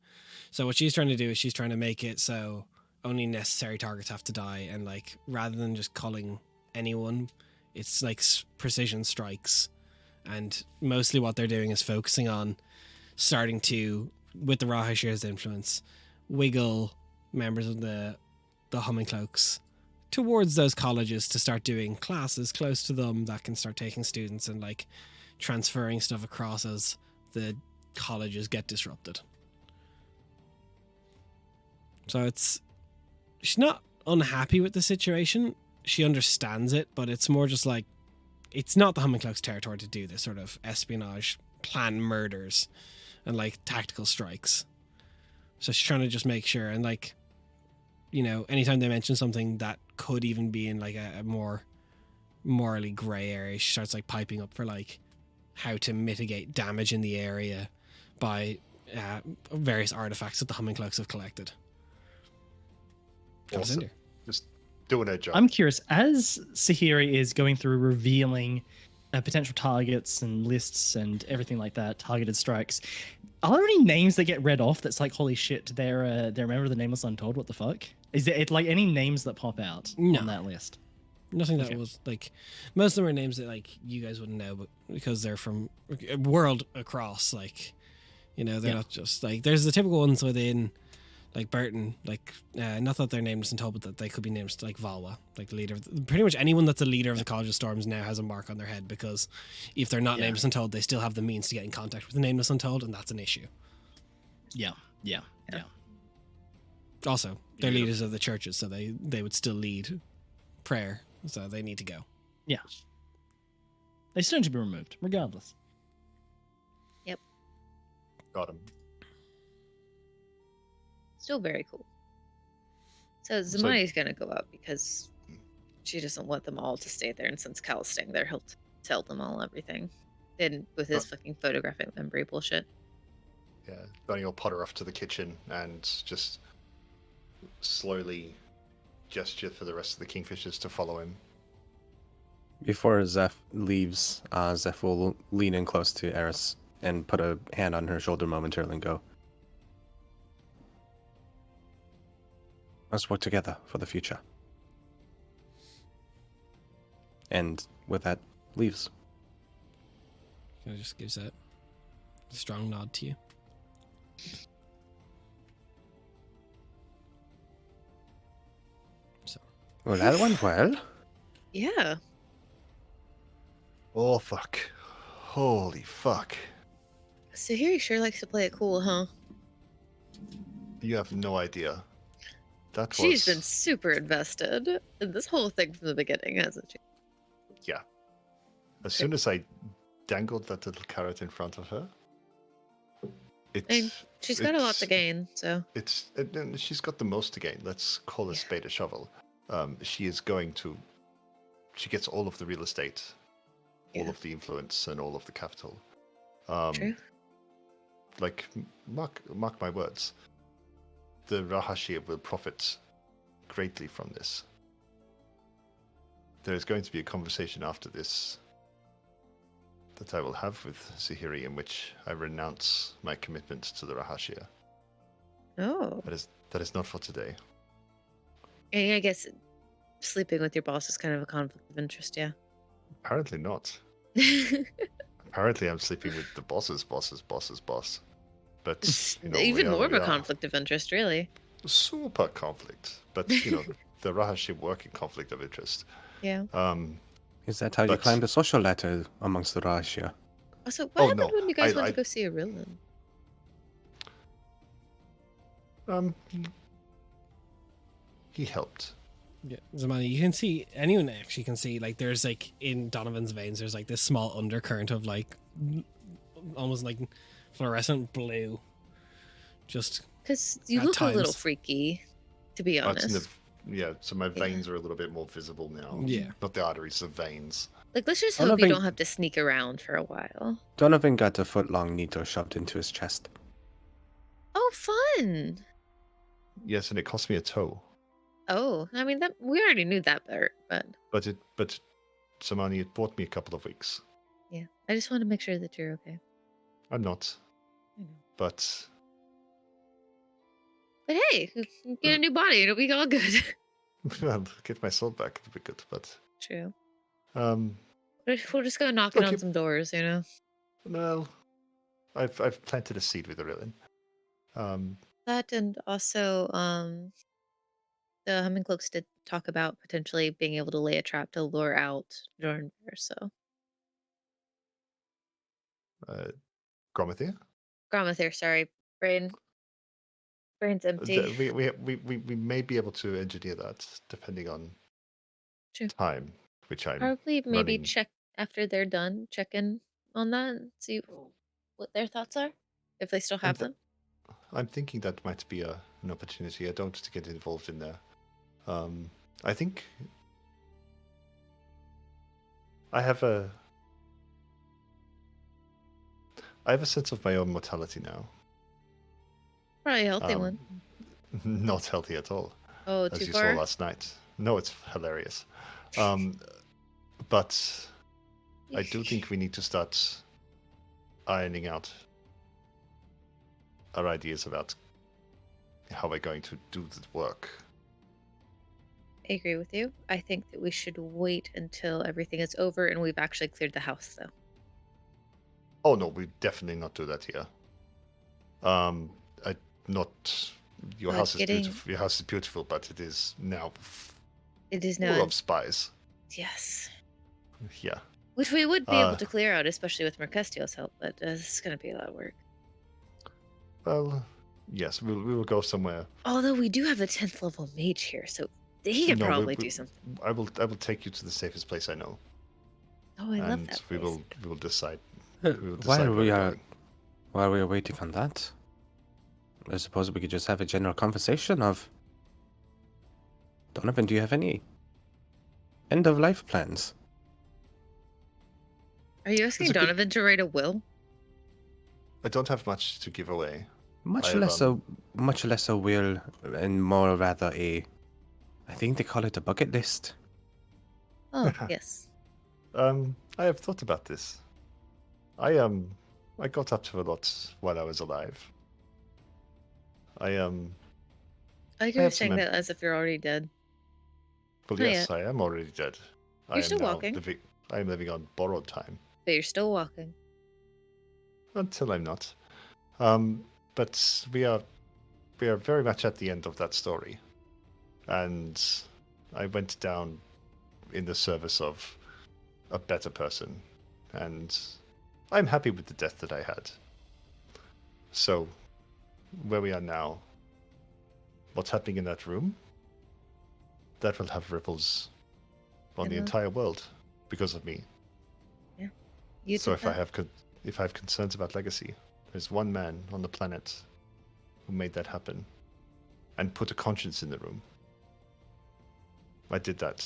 So what she's trying to do is she's trying to make it so only necessary targets have to die, and like rather than just culling anyone, it's like precision strikes. And mostly what they're doing is focusing on starting to, with the Rahashir's influence, wiggle members of the Humming Cloaks towards those colleges to start doing classes close to them that can start taking students and like transferring stuff across as the colleges get disrupted. So she's not unhappy with the situation. She understands it, but it's more just like, it's not the Humming Cloak's territory to do this sort of espionage, plan murders, and like tactical strikes. So she's trying to just make sure, and like, you know, anytime they mention something that could even be in like a more morally grey area, she starts like piping up for like how to mitigate damage in the area by various artifacts that the Humming Cloaks have collected. Awesome. Just doing her job. I'm curious, as Sahiri is going through revealing potential targets and lists and everything like that, targeted strikes, are there any names that get read off that's like, holy shit, they're a member of the Nameless Untold, what the fuck? Is there like any names that pop out on that list? Nothing that was like, most of them are names that like you guys wouldn't know, but because they're from a world across, like, you know, they're not just like, there's the typical ones within like Burton, like not that they're Nameless Untold, but that they could be named like Valwa, like the leader of pretty much anyone that's a leader of the College of Storms now has a mark on their head, because if they're not Nameless Untold, they still have the means to get in contact with the Nameless Untold, and that's an issue. Yeah. Also, they're leaders of the churches, so they would still lead prayer, so they need to go. Yeah. They still need to be removed, regardless. Yep. Got him. Still very cool. So Zamani's gonna go out because she doesn't want them all to stay there, and since Cal's staying there, he'll tell them all everything. And with his fucking photographic memory bullshit. Yeah, Donnie will potter off to the kitchen and just slowly gesture for the rest of the Kingfishers to follow him. Before Zeph leaves, Zeph will lean in close to Eris and put a hand on her shoulder momentarily and go, let's work together for the future. And with that, leaves. Kind of just gives that strong nod to you. So. Well, that went well. Yeah. Oh, fuck. Holy fuck. Sahiri sure likes to play it cool, huh? You have no idea. She's been super invested in this whole thing from the beginning, hasn't she? Yeah. As soon as I dangled that little carrot in front of her, she's got a lot to gain, so she's got the most to gain. Let's call a spade a shovel. She gets all of the real estate, all of the influence, and all of the capital. True. Like, mark my words. The Rahashir will profit greatly from this. There is going to be a conversation after this that I will have with Sahiri, in which I renounce my commitment to the Rahashir. Oh. That is not for today. And I guess sleeping with your boss is kind of a conflict of interest, yeah. Apparently not. Apparently, I'm sleeping with the boss's boss. But Even more of we a are conflict of interest, really. super conflict. But the Rahashi working conflict of interest. Yeah. Is that how you But- climb the social ladder amongst the Raishia? Also, what Oh, happened no, when you guys went I- to go see a Rillan? He helped. Yeah, Zamani, you can see, anyone actually can see, like, there's, like, in Donovan's veins, there's, like, this small undercurrent of, like, almost, like, fluorescent blue. Just, Because you At look a little times. freaky, to be That's in honest. so my veins are a little bit more visible now. Yeah. Not the arteries, the veins. Like, let's just I don't hope you think- don't have to sneak around for a while. Donovan got a foot-long needle shoved into his chest. Oh, fun! Yes, and it cost me a toe. Oh, I mean, that we already knew that part, but But Samani, it bought me a couple of weeks. yeah. I just want to make sure that you're okay. I'm not. I know. But But hey, you get a new body, it'll be all good. well, get my soul back would be good. But True. um, We'll just go knocking Okay. on some doors, you know? well, I've planted a seed with the Rilin. That and also, the Humming Cloaks did talk about potentially being able to lay a trap to lure out Jornbear, so. Gromathir? Gromathir, sorry. Brain's empty. We may be able to engineer that depending on True. time, which I'm Probably maybe running. check after they're done, check in on that and see what their thoughts are, if they still have them. I'm thinking that might be an opportunity. I don't want to get involved in there. I think I have a sense of my own mortality now. Probably a healthy Um, one. Not healthy at all, Oh, as too you far? saw last night. No, it's hilarious. But I do think we need to start ironing out our ideas about how we're going to do the work. I agree with you. I think that we should wait until everything is over and we've actually cleared the house, though. Oh no, we definitely not do that here. Your Like house is getting- beautiful. Your house is beautiful, but it is now It is full now. of spies. Yes. Yeah. Which we would be able Uh, to clear out, especially with Mercustio's help, but this is going to be a lot of work. Well, yes, we will go somewhere. Although we do have a 10th level mage here, so he could No, probably do something. I will take you to the safest place I know, Oh, I love and that we place. will decide. Uh, We will While decide where we we're are going. while we are waiting on that, I suppose we could just have a general conversation of Donovan, do you have any end of life plans? Are you asking It's a good- Donovan to write a will? I don't have much to give away. Much I've, less a will and more rather I think they call it a bucket list. Oh, yes. I have thought about this. I got up to a lot while I was alive. I like I you're have some saying that as if you're already dead. Well, Not yes, I am already dead. You're still walking. I am living on borrowed time But you're still walking. until I'm not. But we are very much at the end of that story, and I went down in the service of a better person, and I'm happy with the death that I had. So, where we are now, what's happening in that room, that will have ripples on I the know. entire world because of me. You So did if I that. have concerns about legacy, there's one man on the planet who made that happen and put a conscience in the room. I did that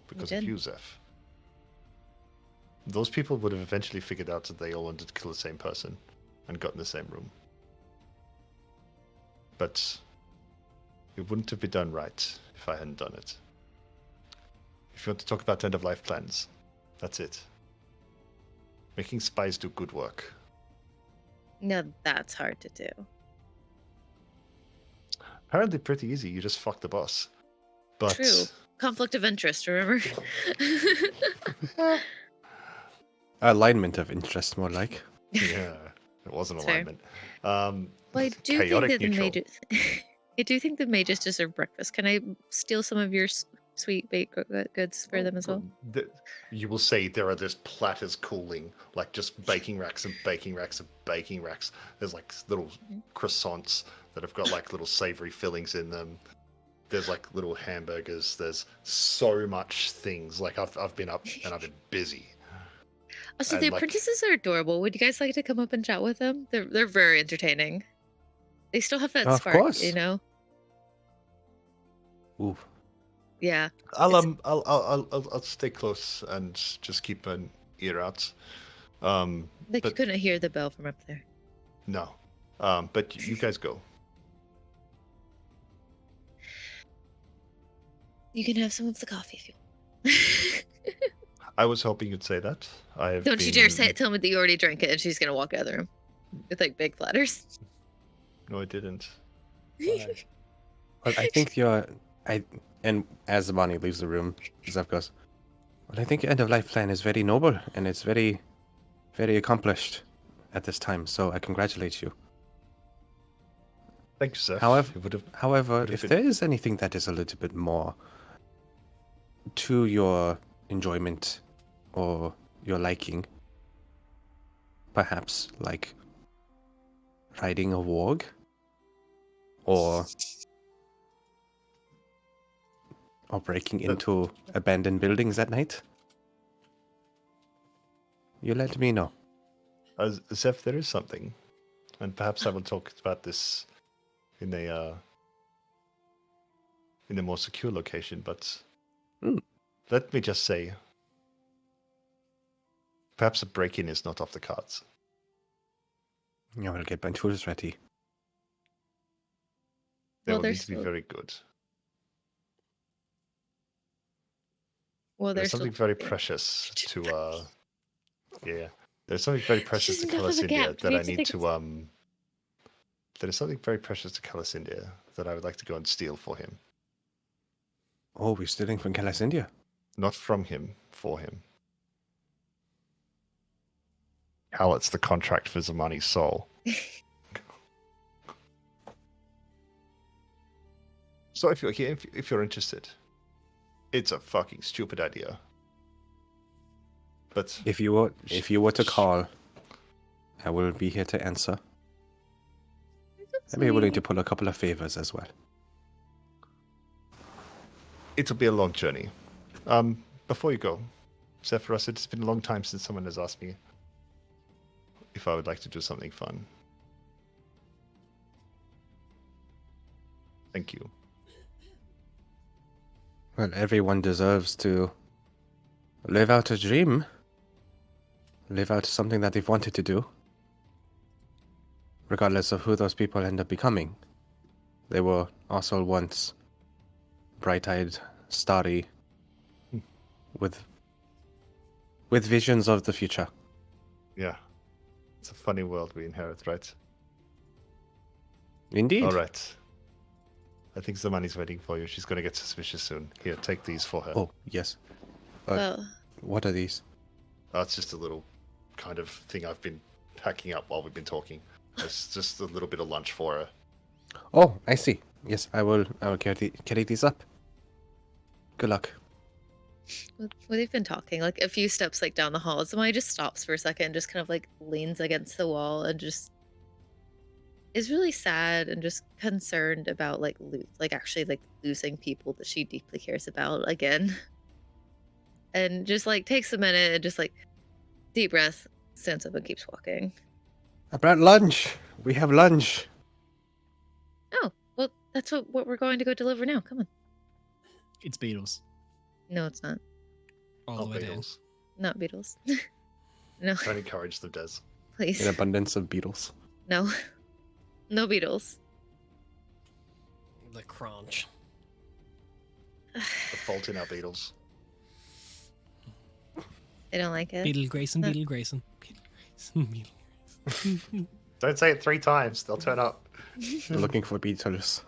because of did. you, Zeph. Those people would have eventually figured out that they all wanted to kill the same person and got in the same room. But it wouldn't have been done right if I hadn't done it. If you want to talk about end of life plans, that's it. Making spies do good work. No, that's hard to do. Apparently pretty easy, you just fuck the boss. But True. Conflict of interest, remember? alignment of interest, more like. Yeah, it was an That's fair. alignment. Well, I do think Chaotic that the neutral. mages. I do think the mages deserve breakfast. Can I steal some of your sweet baked goods for them as well? You will see there are just platters cooling, like just baking racks and baking racks and baking racks. There's like little croissants that have got like little savory fillings in them. There's like little hamburgers. There's so much things. Like I've been up and I've been busy. Also, And, the like- apprentices are adorable. Would you guys like to come up and chat with them? They're very entertaining. They still have that Of spark, course. you know? Ooh. Yeah. I'll stay close and just keep an ear out. Like you But- couldn't hear the bell from up there. No, but you guys go. You can have some of the coffee if you want. I was hoping you'd say that. Don't you dare tell me that you already drank it and she's gonna walk out of the room with like big platters. No, I didn't. Well, I think and as Bonnie leaves the room, Zeph goes, well, I think your end-of-life plan is very noble, and it's very, very accomplished at this time, so I congratulate you. Thank you, sir. However, It would've if been- there is anything that is a little bit more to your enjoyment or your liking, perhaps like riding a warg or breaking into abandoned buildings at night, you let me know. Zeph, there is something, and perhaps I will talk about this in a more secure location. But let me just say, perhaps a break-in is not off the cards. I will get my tools ready. They Well, will they're need to be still- very good. Well, There's there's something very precious to yeah. There's something very precious to Just enough of a Calasindia gap for that me I to need think to there is something very precious to Calasindia that I would like to go and steal for him. Oh, we're stealing from Calasindia. Not from him, for him. Hal, it's the contract for Zamani's soul. So if you're interested, it's a fucking stupid idea. But If you were to call, I will be here to answer. I'd be willing to pull a couple of favors as well. it'll be a long journey. Before you go, Sephiroth, it's been a long time since someone has asked me if I would like to do something fun. Thank you. Well, everyone deserves to live out a dream. Live out something that they've wanted to do. Regardless of who those people end up becoming. They were also once bright-eyed, starry, with visions of the future. Yeah. It's a funny world we inherit, right? Indeed. All right. I think Zamani's waiting for you. She's going to get suspicious soon. Here, take these for her. Oh, yes. Well, What are these? It's just a little kind of thing I've been packing up while we've been talking. It's just a little bit of lunch for her. Oh, I see. Yes, I will carry these up. Good luck. well, they've been talking like a few steps like down the hall. Somebody just stops for a second, and just kind of like leans against the wall, and just is really sad and just concerned about like actually like losing people that she deeply cares about again. And just like takes a minute and just like deep breath, stands up and keeps walking. I brought lunch. We have lunch. Oh, well, that's what we're going to go deliver now. Come on. It's Beatles. No, it's not. All Oh, the way down. bagels. Not Beatles. No, Don't encourage them, Des. please. An abundance of beetles. No. No Beatles. The crunch. The fault in our Beatles. I don't like it. Beetle Grayson, Beetle Grayson. Beetle Grayson, Beetle Grayson. Don't say it 3 times. They'll turn up. Looking for beetles.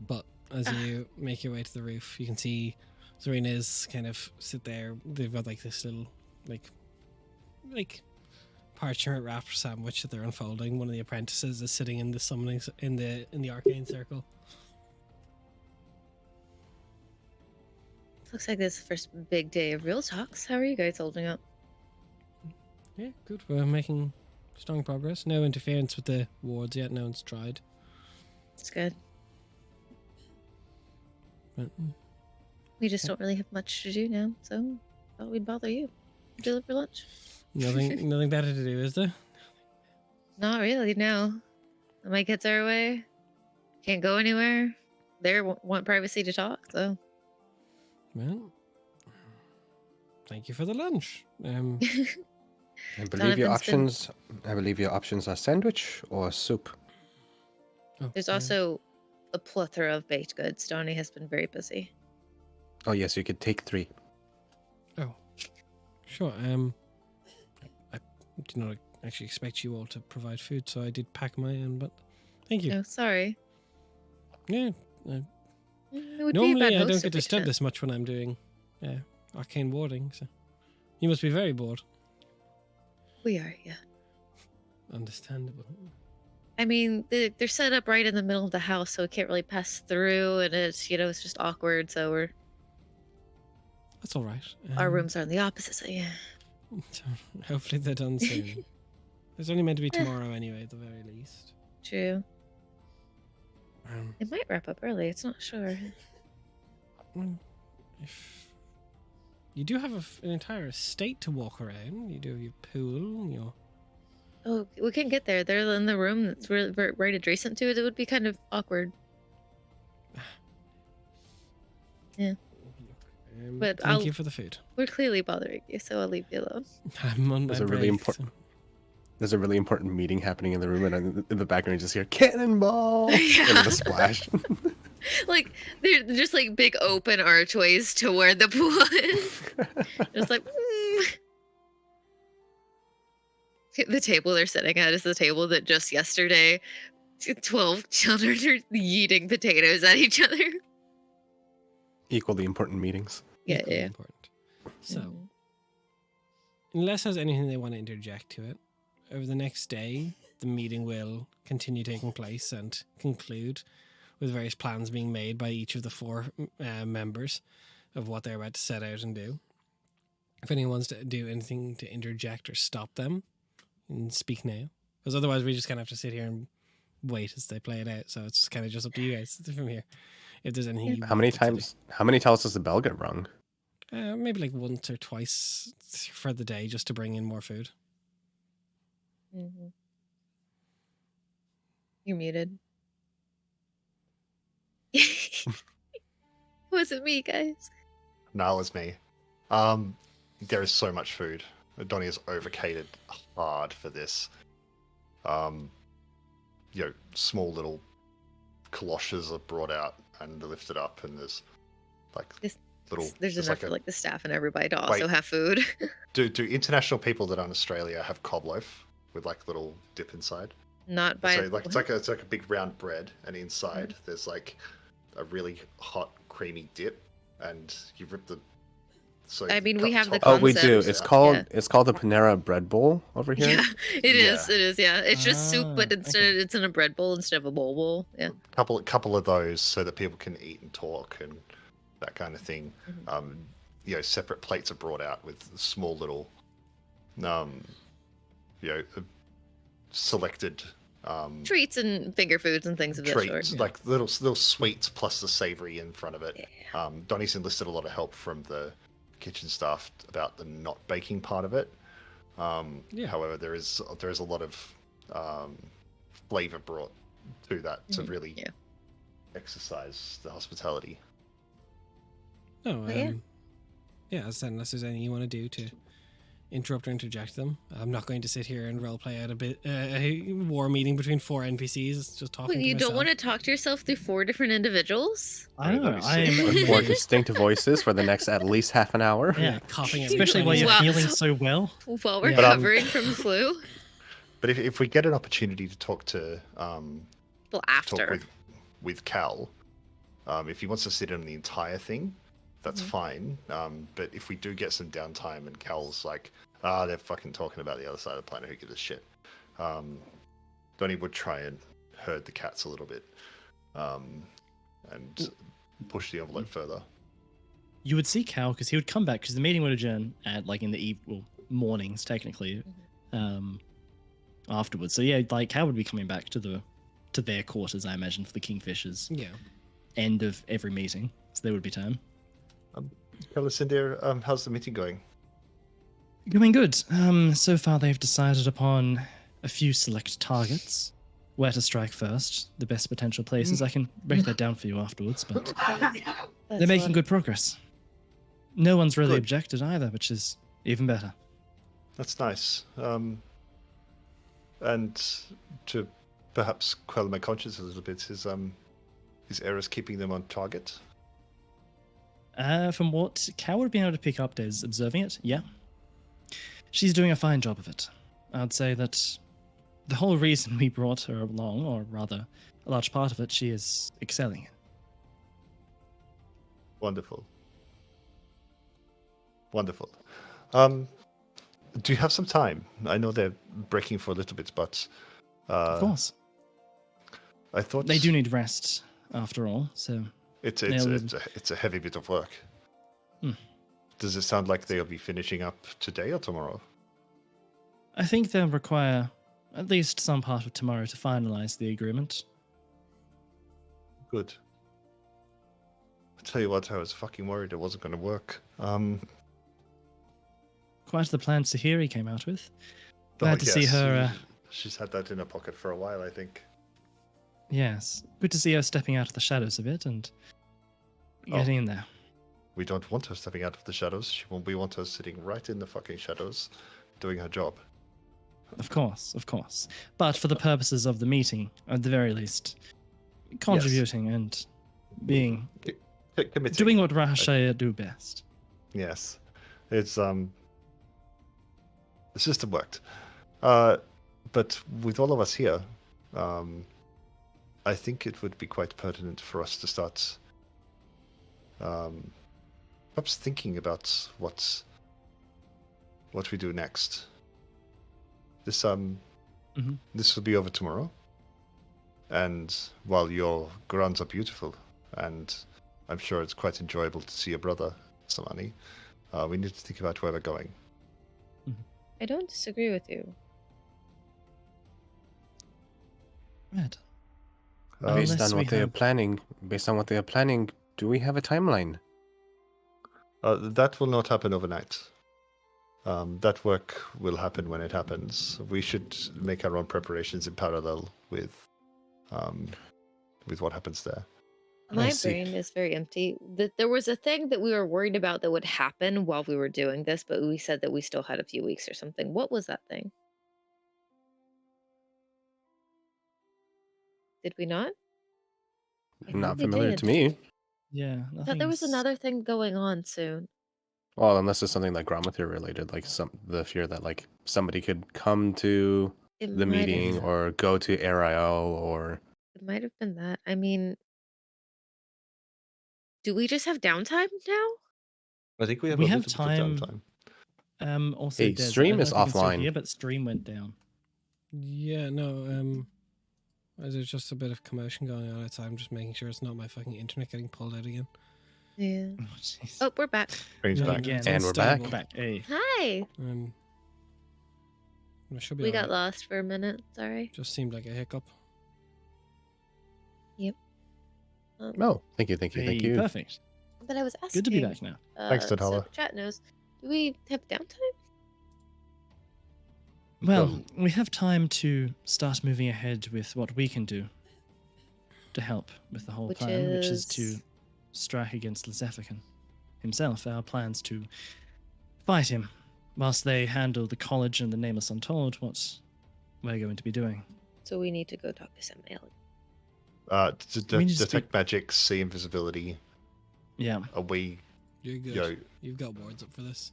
But as you make your way to the roof, you can see Serena's kind of sit there. They've got like this little like parchment wrapped sandwich that they're unfolding. One of the apprentices is sitting in the summoning in the arcane circle. Looks like this is the first big day of real talks. How are you guys holding up? Yeah, good. We're making strong progress. No interference with the wards yet. No one's tried. It's good. But, We just don't really have much to do now, so thought we'd bother you. Deliver lunch. nothing better to do, is there? Not really, no. My kids are away. Can't go anywhere. They want privacy to talk, so. Well, thank you for the lunch. I believe your Donovan's options. I believe your options are sandwich or soup. There's also a plethora of baked goods. Donnie has been very busy. Oh yes, you could take 3. Oh, sure. I did not actually expect you all to provide food, so I did pack my own. But thank you. Oh, sorry. Yeah. It would Normally, be a bad I host don't if get we disturbed didn't. this much when I'm doing arcane warding. So you must be very bored. We are, yeah. Understandable. I mean, they're set up right in the middle of the house, so we can't really pass through, and it's it's just awkward. So That's all right. our rooms are on the opposite side. Yeah. So hopefully they're done soon. It's only meant to be tomorrow anyway, at the very least. True. Um, It might wrap up early. It's not sure. well, if you do have an entire estate to walk around, you do have your pool, your Oh, we can get there. They're in the room that's right adjacent to it. It would be kind of awkward. But thank you for the food. We're clearly bothering you, so I'll leave you alone. I'm on my There's a really break, important- so- There's a really important meeting happening in the room, and in the background, you just hear cannonball Yeah. and then a splash. Like they're just like big open archways to where the pool is. Just like the table they're sitting at is the table that just yesterday 12 children are yeeting potatoes at each other. Equally important meetings. Yeah, Equally yeah. important. So, Mhm. unless there's anything they want to interject to it, over the next day, the meeting will continue taking place and conclude with various plans being made by each of the 4 members of what they're about to set out and do. If anyone wants to do anything to interject or stop them, you can speak now. Because otherwise we just kind of have to sit here and wait as they play it out. So it's kind of just up to you guys from here. If there's anything you How many want to do. times? How many times does the bell get rung? Maybe like once or twice for the day just to bring in more food. Mhm. You're muted. Was it me, guys? No, it was me. There is so much food. Donnie is overcated hard for this. Small little galoshes are brought out and they're lifted up, and there's like little. There's enough like for like the staff and everybody to also Wait. have food. Do international people that are in Australia have cob loaf with like little dip inside? Not by So like it's like a big round bread, and inside there's like a really hot creamy dip, and you rip the. So I mean, cut we have the top Oh, we do. concept. It's out. called Yeah. it's called the Panera bread bowl over here. Yeah, it Yeah. is. It is. Yeah, it's just soup, but Ah, instead okay. it's in a bread bowl instead of a bowl. Yeah. Couple of those so that people can eat and talk and that kind of thing. Separate plates are brought out with small little, selected Treats and finger foods and things of that treats, sort. like little sweets plus the savory in front of it. Donnie's enlisted a lot of help from the kitchen staff about the not baking part of it. However, there is a lot of flavor brought to that to really Yeah. exercise the hospitality. No, But yeah. yeah, as I said, unless there's anything you want to do to interrupt or interject them, I'm not going to sit here and roleplay out a war meeting between 4 NPCs just talking Wait, to you don't myself. want to talk to yourself through 4 different individuals? I know. That'd be I sick. am With 4 distinct voices for the next at least half an hour. Yeah, coughing every especially 20 while you're Wow. feeling so well. While we're Yeah. But, recovering from the flu? But if we get an opportunity to talk to Well, talk after. with Cal, if he wants to sit in the entire thing, that's fine. But if we do get some downtime and Cal's like, they're fucking talking about the other side of the planet, who gives a shit? Donnie would try and herd the cats a little bit, and push the envelope further. You would see Cal because he would come back because the meeting would adjourn at like in the mornings technically, afterwards. So yeah, like Cal would be coming back to their quarters, I imagine, for the Kingfishers. Yeah. End of every meeting, so there would be time. Cindy, how's the meeting going? Going good. So far they've decided upon a few select targets. Where to strike first, the best potential places. I can break that down for you afterwards, but they're making good progress. No one's really objected either, which is even better. That's nice. And to perhaps quell my conscience a little bit, is Eris keeping them on target? From what Cal would have been able to pick up as observing it, yeah. She's doing a fine job of it. I'd say that the whole reason we brought her along, or rather, a large part of it, she is excelling. Wonderful. Wonderful. Do you have some time? I know they're breaking for a little bit, but Of course. I thought They do need rest, after all, so... it's a heavy bit of work. Does it sound like they'll be finishing up today or tomorrow? I think they'll require at least some part of tomorrow to finalize the agreement. Good. I tell you what, I was fucking worried it wasn't going to work. Quite the plan Sahiri came out with. Glad to see her... She's had that in her pocket for a while, I think. Yes. Good to see her stepping out of the shadows a bit and getting in there. We don't want her stepping out of the shadows. We want her sitting right in the fucking shadows, doing her job. Of course. But for the purposes of the meeting, at the very least, contributing and being... Committing. Doing what Rahashaya do best. Yes. It's, the system worked. But with all of us here, I think it would be quite pertinent for us to start perhaps thinking about what we do next. This this will be over tomorrow, and while your grounds are beautiful, and I'm sure it's quite enjoyable to see your brother, Samani, we need to think about where we're going. I don't disagree with you. Right. Based on what they are planning, do we have a timeline? That will not happen overnight. That work will happen when it happens. We should make our own preparations in parallel with what happens there. My brain is very empty. There was a thing that we were worried about that would happen while we were doing this, but we said that we still had a few weeks or something. What was that thing? Did we not? I Not thought we familiar did. to me. Yeah. I thought there was nothing's- another thing going on soon. Well, unless it's something like Gramathir related, like the fear that like somebody could come to It the might have- meeting or go to RIO or It might have been that. I mean, do we just have downtime now? I think we have We a have little bit of time. downtime. Also, Hey, Des, stream I don't is know if you can still offline. hear, but stream went down. Yeah, no, there's just a bit of commotion going on outside. I'm just making sure it's not my fucking internet getting pulled out again. Yeah. Oh, jeez. Oh, we're back. Stream's Yeah, back. again. And we're Stable. back. Back. Hey. Hi. It should be We got alright. lost for a minute. Sorry. Just seemed like a hiccup. Oh, thank you. Hey, perfect. But I was asking. Good to be back now. Thanks, So Tadala. chat knows. Do we have downtime? Well, we have time to start moving ahead with what we can do to help with the whole Which plan, which is is- to strike against Lezefican himself. Our plans to fight him, whilst they handle the college and the Nameless Untold, what we're going to be doing. So we need to go talk to Samael. We need to Detect magic, see invisibility. Yeah. Are we? You're good. Yo. You've got wards up for this.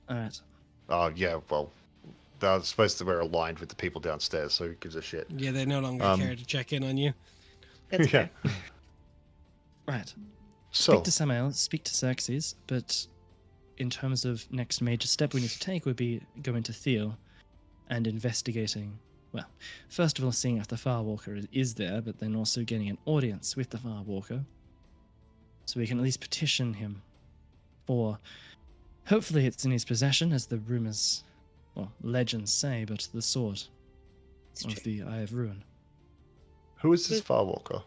All right. Oh yeah. Well, they're supposed to we're aligned with the people downstairs, so who gives a shit? Yeah, they no longer care to check in on you. That's Yeah. fair. Right. So, Speak to Samael, speak to Xerxes, but in terms of next major step we need to take would be going to Theo and investigating. Well, first of all, seeing if the Firewalker is there, but then also getting an audience with the Firewalker, so we can at least petition him for. Hopefully, it's in his possession, as the rumors, well, legends say, but the sword It's of true. the Eye of Ruin. who is this Firewalker?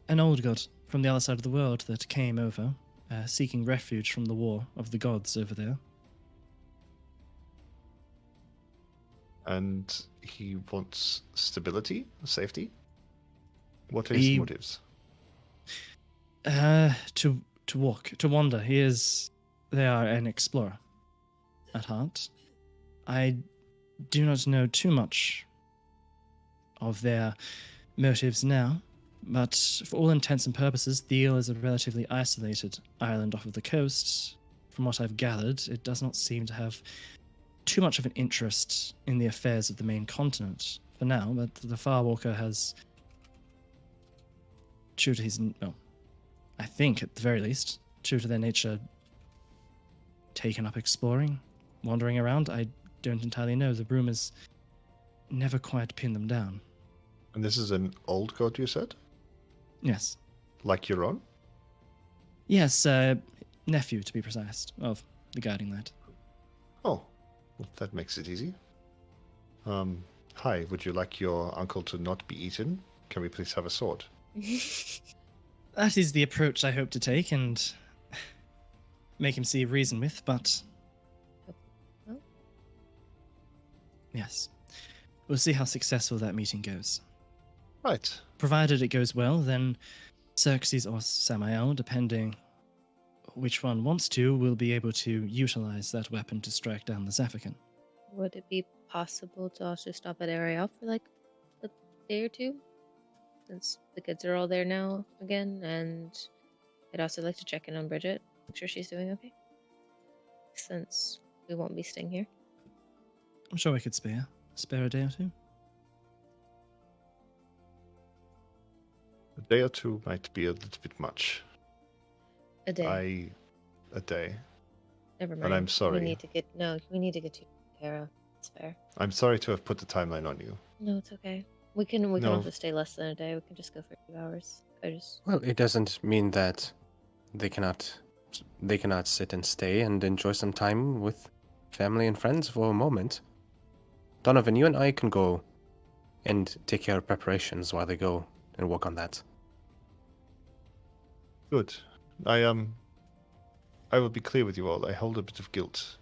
An old god from the other side of the world that came over, seeking refuge from the war of the gods over there. And he wants stability, safety? What are his He- motives? To walk, to wander. They are an explorer at heart. I do not know too much of their motives now, but for all intents and purposes, Thiel is a relatively isolated island off of the coast. From what I've gathered, it does not seem to have too much of an interest in the affairs of the main continent for now, but the Firewalker has, true to his, well, I think at the very least, true to their nature, taken up exploring, wandering around. I don't entirely know. The rumors never quite pin them down. And this is an old god, you said? Yes. Like your own? Yes, nephew, to be precise, of the Guiding Light. Oh, well, that makes it easy. Hi, would you like your uncle to not be eaten? Can we please have a sword? That is the approach I hope to take and make him see reason with, but... Oh. Yes. We'll see how successful that meeting goes. Right. Provided it goes well, then Xerxes or Samael, depending which one wants to, will be able to utilize that weapon to strike down the Zaffican. Would it be possible to also stop at Ariel for like a day or two? Since the kids are all there now again, and I'd also like to check in on Bridget, make sure she's doing okay. Since we won't be staying here. I'm sure we could spare a day or two. A day or two might be a little bit much. A day. A day. Never mind. And I'm sorry. We need to get you taken care of. It's fair. I'm sorry to have put the timeline on you. No, it's okay. We can No. also stay less than a day. We can just go for a few hours. Well, it doesn't mean that they cannot sit and stay and enjoy some time with family and friends for a moment. Donovan, you and I can go and take care of preparations while they go and work on that. Good. I will be clear with you all. I hold a bit of guilt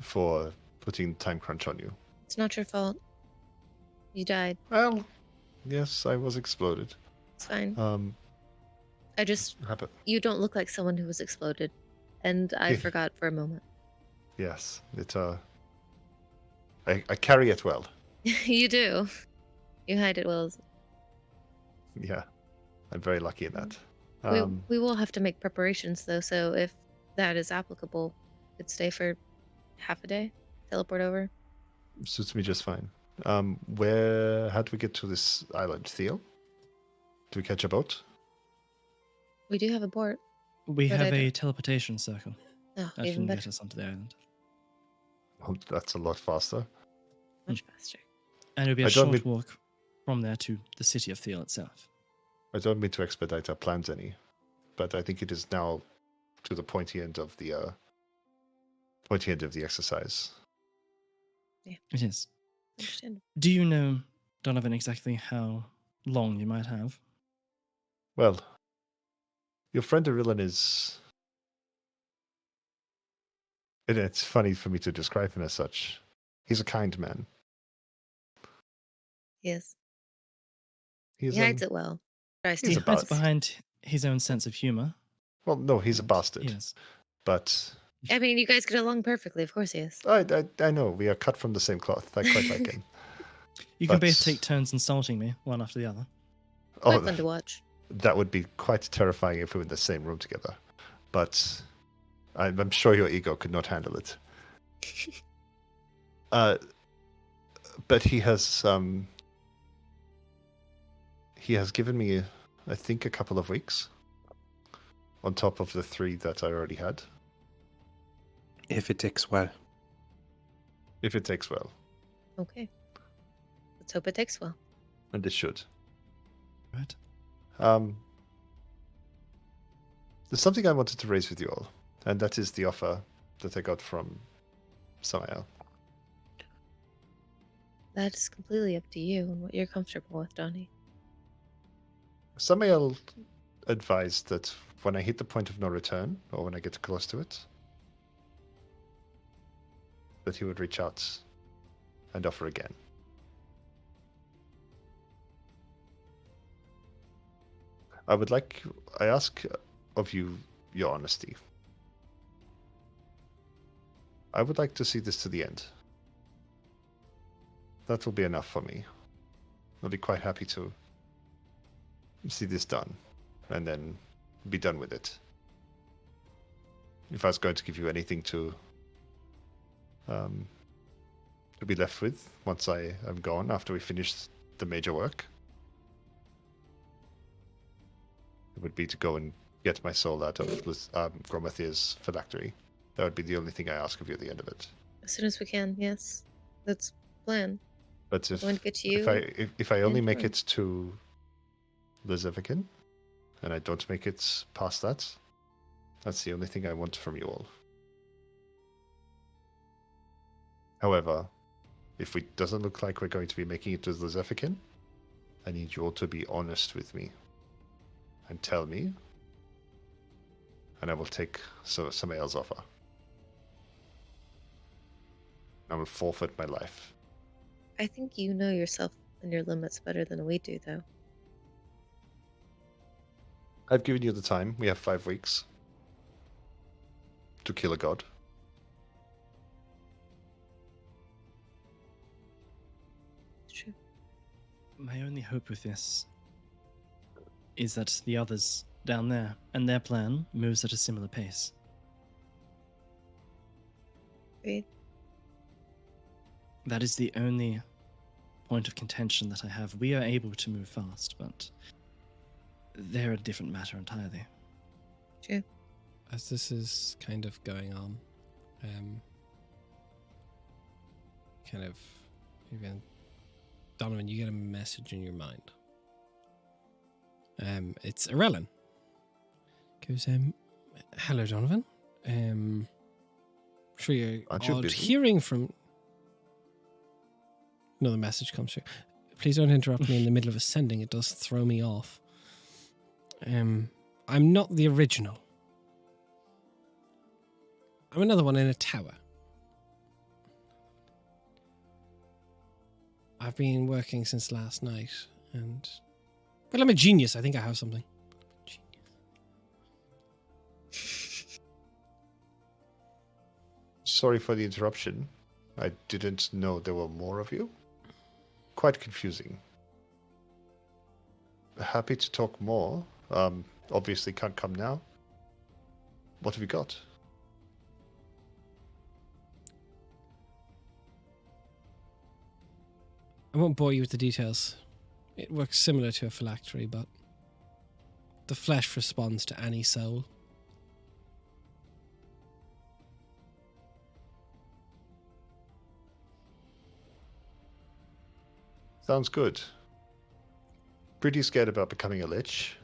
for putting time crunch on you. It's not your fault. You died. Well, yes, I was exploded. It's fine. Happen. You don't look like someone who was exploded, and I forgot for a moment. Yes, I carry it well. You do. You hide it well. Yeah, I'm very lucky in that. We will have to make preparations though, so if that is applicable, could stay for half a day, teleport over. Suits me just fine. How do we get to this island, Theo? Do we catch a boat? We do have a port. We But have I a don't- teleportation circle. Oh, That even can better. get us onto the island. Oh, that's a lot faster. Much faster. And it'll be I a don't short mean- walk from there to the city of Thiel itself. I don't mean to expedite our plans any, but I think it is now to the pointy end of the exercise. It is. Understandable. Do you know, Donovan, exactly how long you might have? Well, your friend Arillan is. And it's funny for me to describe him as such. He's a kind man. Yes. He's He hides it well. Tries he's He to. a hides bastard. behind his own sense of humor. Well, no, he's a bastard. Yes. But I mean, you guys get along perfectly. Of course he is. I know we are cut from the same cloth. I quite like him. You can both But- take turns insulting me, one after the other. Quite Oh, fun to watch. that would be quite terrifying if we were in the same room together. But I'm sure your ego could not handle it. But he has given me, I think, a couple of weeks on top of the 3 that I already had. If it takes well. If it takes well. Okay. Let's hope it takes well. And it should. Right. There's something I wanted to raise with you all, and that is the offer that I got from Samael. That's completely up to you and what you're comfortable with, Donnie. Samael advised that when I hit the point of no return, or when I get close to it, that he would reach out and offer again. I ask of you your honesty. I would like to see this to the end. That will be enough for me. I'll be quite happy to see this done, and then be done with it. If I was going to give you anything to be left with once I am gone, after we finish the major work, it would be to go and get my soul out of Gromathia's phylactery. That would be the only thing I ask of you at the end of it. As soon as we can, yes. That's the plan. But if Going to get you if I only and make her. it to Lizevikin, and I don't make it past that, that's the only thing I want from you all. However, if it doesn't look like we're going to be making it to Lizevikin, I need you all to be honest with me and tell me, and I will take Samael's offer. I will forfeit my life. I think you know yourself and your limits better than we do, though. I've given you the time. We have 5 weeks to kill a god. It's true. My only hope with this is that the others down there and their plan moves at a similar pace. Agreed. That is the only point of contention that I have. We are able to move fast, but they're a different matter entirely. True. As this is kind of going on, kind of, even Donovan, you get a message in your mind. It's Irelin. Goes, hello, Donovan. Sure you're Aren't you odd busy? hearing from. Another message comes through. Please don't interrupt me in the middle of a sending. It does throw me off. I'm not the original. I'm another one in a tower. I've been working since last night, and well, I'm a genius. I think I have something. Sorry for the interruption. I didn't know there were more of you. Quite confusing. Happy to talk more. Obviously can't come now. What have you got? I won't bore you with the details. It works similar to a phylactery, but the flesh responds to any soul. Sounds good. Pretty scared about becoming a lich,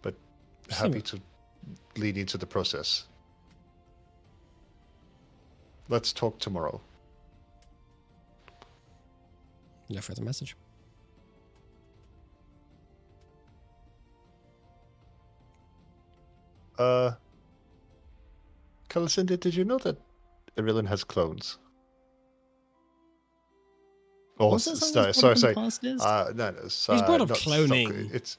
but happy to lead into the process. Let's talk tomorrow. No further message. Calicinda, did you know that Irilin has clones? Oh, Was that something that's brought up in the past, Liz? no, it's, He's brought up not- cloning. It's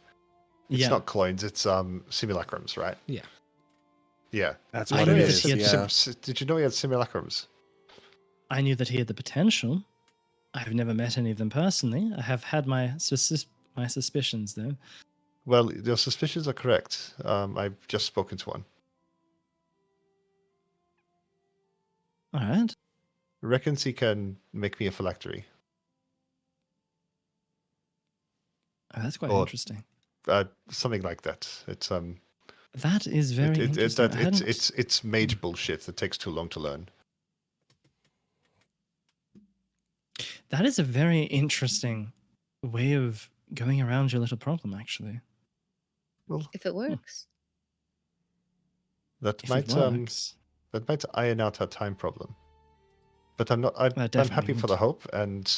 Yeah. not clones. It's simulacrums, right? Yeah. Yeah. That's I what know it that is. he had Yeah. Did you know he had simulacrums? I knew that he had the potential. I've never met any of them personally. I have had my suspicions, though. Well, your suspicions are correct. I've just spoken to one. All right. Reckons he can make me a phylactery. Oh, that's quite Or- interesting. Something like that. It's That is very interesting. I hadn't- It's mage bullshit that takes too long to learn. That is a very interesting way of going around your little problem, actually. Well, If it works. that If might it works. that might iron out our time problem. But I'm not. I'm definitely happy for would. the hope, and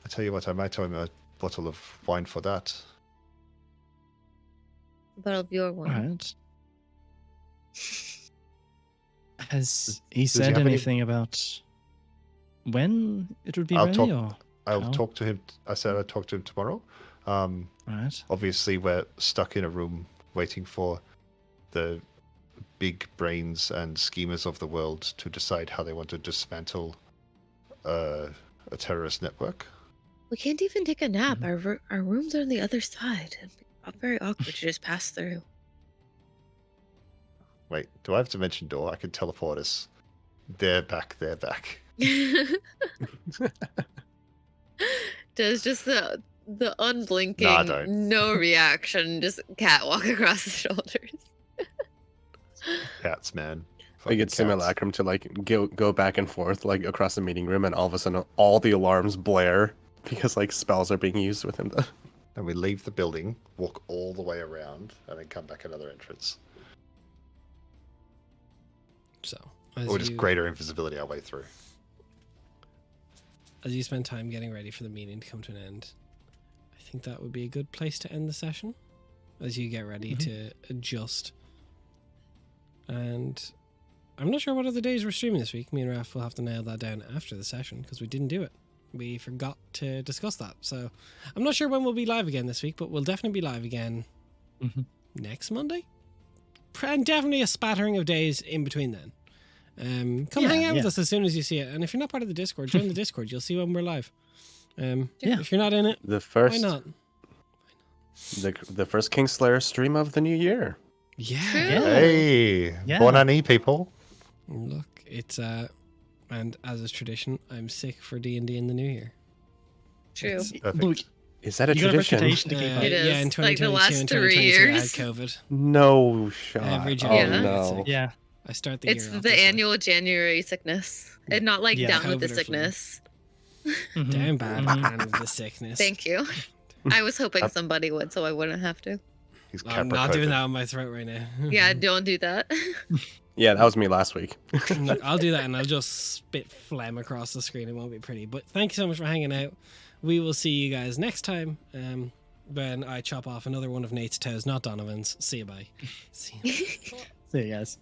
I tell you what, I might owe him a bottle of wine for that. A bottle of your one. Right. Has he he said have any- anything about when it would be I'll ready? talk- Or I'll how? talk to him. I said I'd talk to him tomorrow. Right. Obviously, we're stuck in a room waiting for the big brains and schemers of the world to decide how they want to dismantle a terrorist network. We can't even take a nap. Our rooms are on the other side. It'd be very awkward to just pass through. Wait, do I have dimension door? I can teleport us. They're back. They're back. Does just the unblinking, No, I don't. no reaction, just catwalk across the shoulders. Cats, man. I Fucking get cats. simulacrum to like go back and forth like across the meeting room, and all of a sudden all the alarms blare because like spells are being used within the. And we leave the building, walk all the way around, and then come back another entrance. So, as Or just you, greater invisibility our way through. as you spend time getting ready for the meeting to come to an end, I think that would be a good place to end the session. As you get ready to adjust. And I'm not sure what other days we're streaming this week. Me and Raph will have to nail that down after the session because we didn't do it. We forgot to discuss that. So I'm not sure when we'll be live again this week, but we'll definitely be live again next Monday. And definitely a spattering of days in between then. Come hang out with us as soon as you see it. And if you're not part of the Discord, join the Discord. You'll see when we're live. If you're not in it, The why first not? the first Kingslayer stream of the new year. Yeah. True. Hey, Yeah. bon année, people. Look, it's and as is tradition, I'm sick for D&D in the new year. True. Perfect. Look, Is that a you got a tradition? reputation to keep up. It is, Yeah, in like 2022 the last and 3 2023 I had years. COVID. No shot. Every Oh January. no. Yeah. I start the It's year off the this way. annual January sickness. And not like Yeah. down with the COVID or flu. sickness. Mhm. Down bad Mhm. and the sickness. Thank you. I was hoping somebody would so I wouldn't have to. He's I'm not doing that on my throat right now. Yeah, don't do that. Yeah, that was me last week. Look, I'll do that and I'll just spit phlegm across the screen. It won't be pretty. But thank you so much for hanging out. We will see you guys next time when I chop off another one of Nate's toes, not Donovan's. See you, bye. See you. See you guys.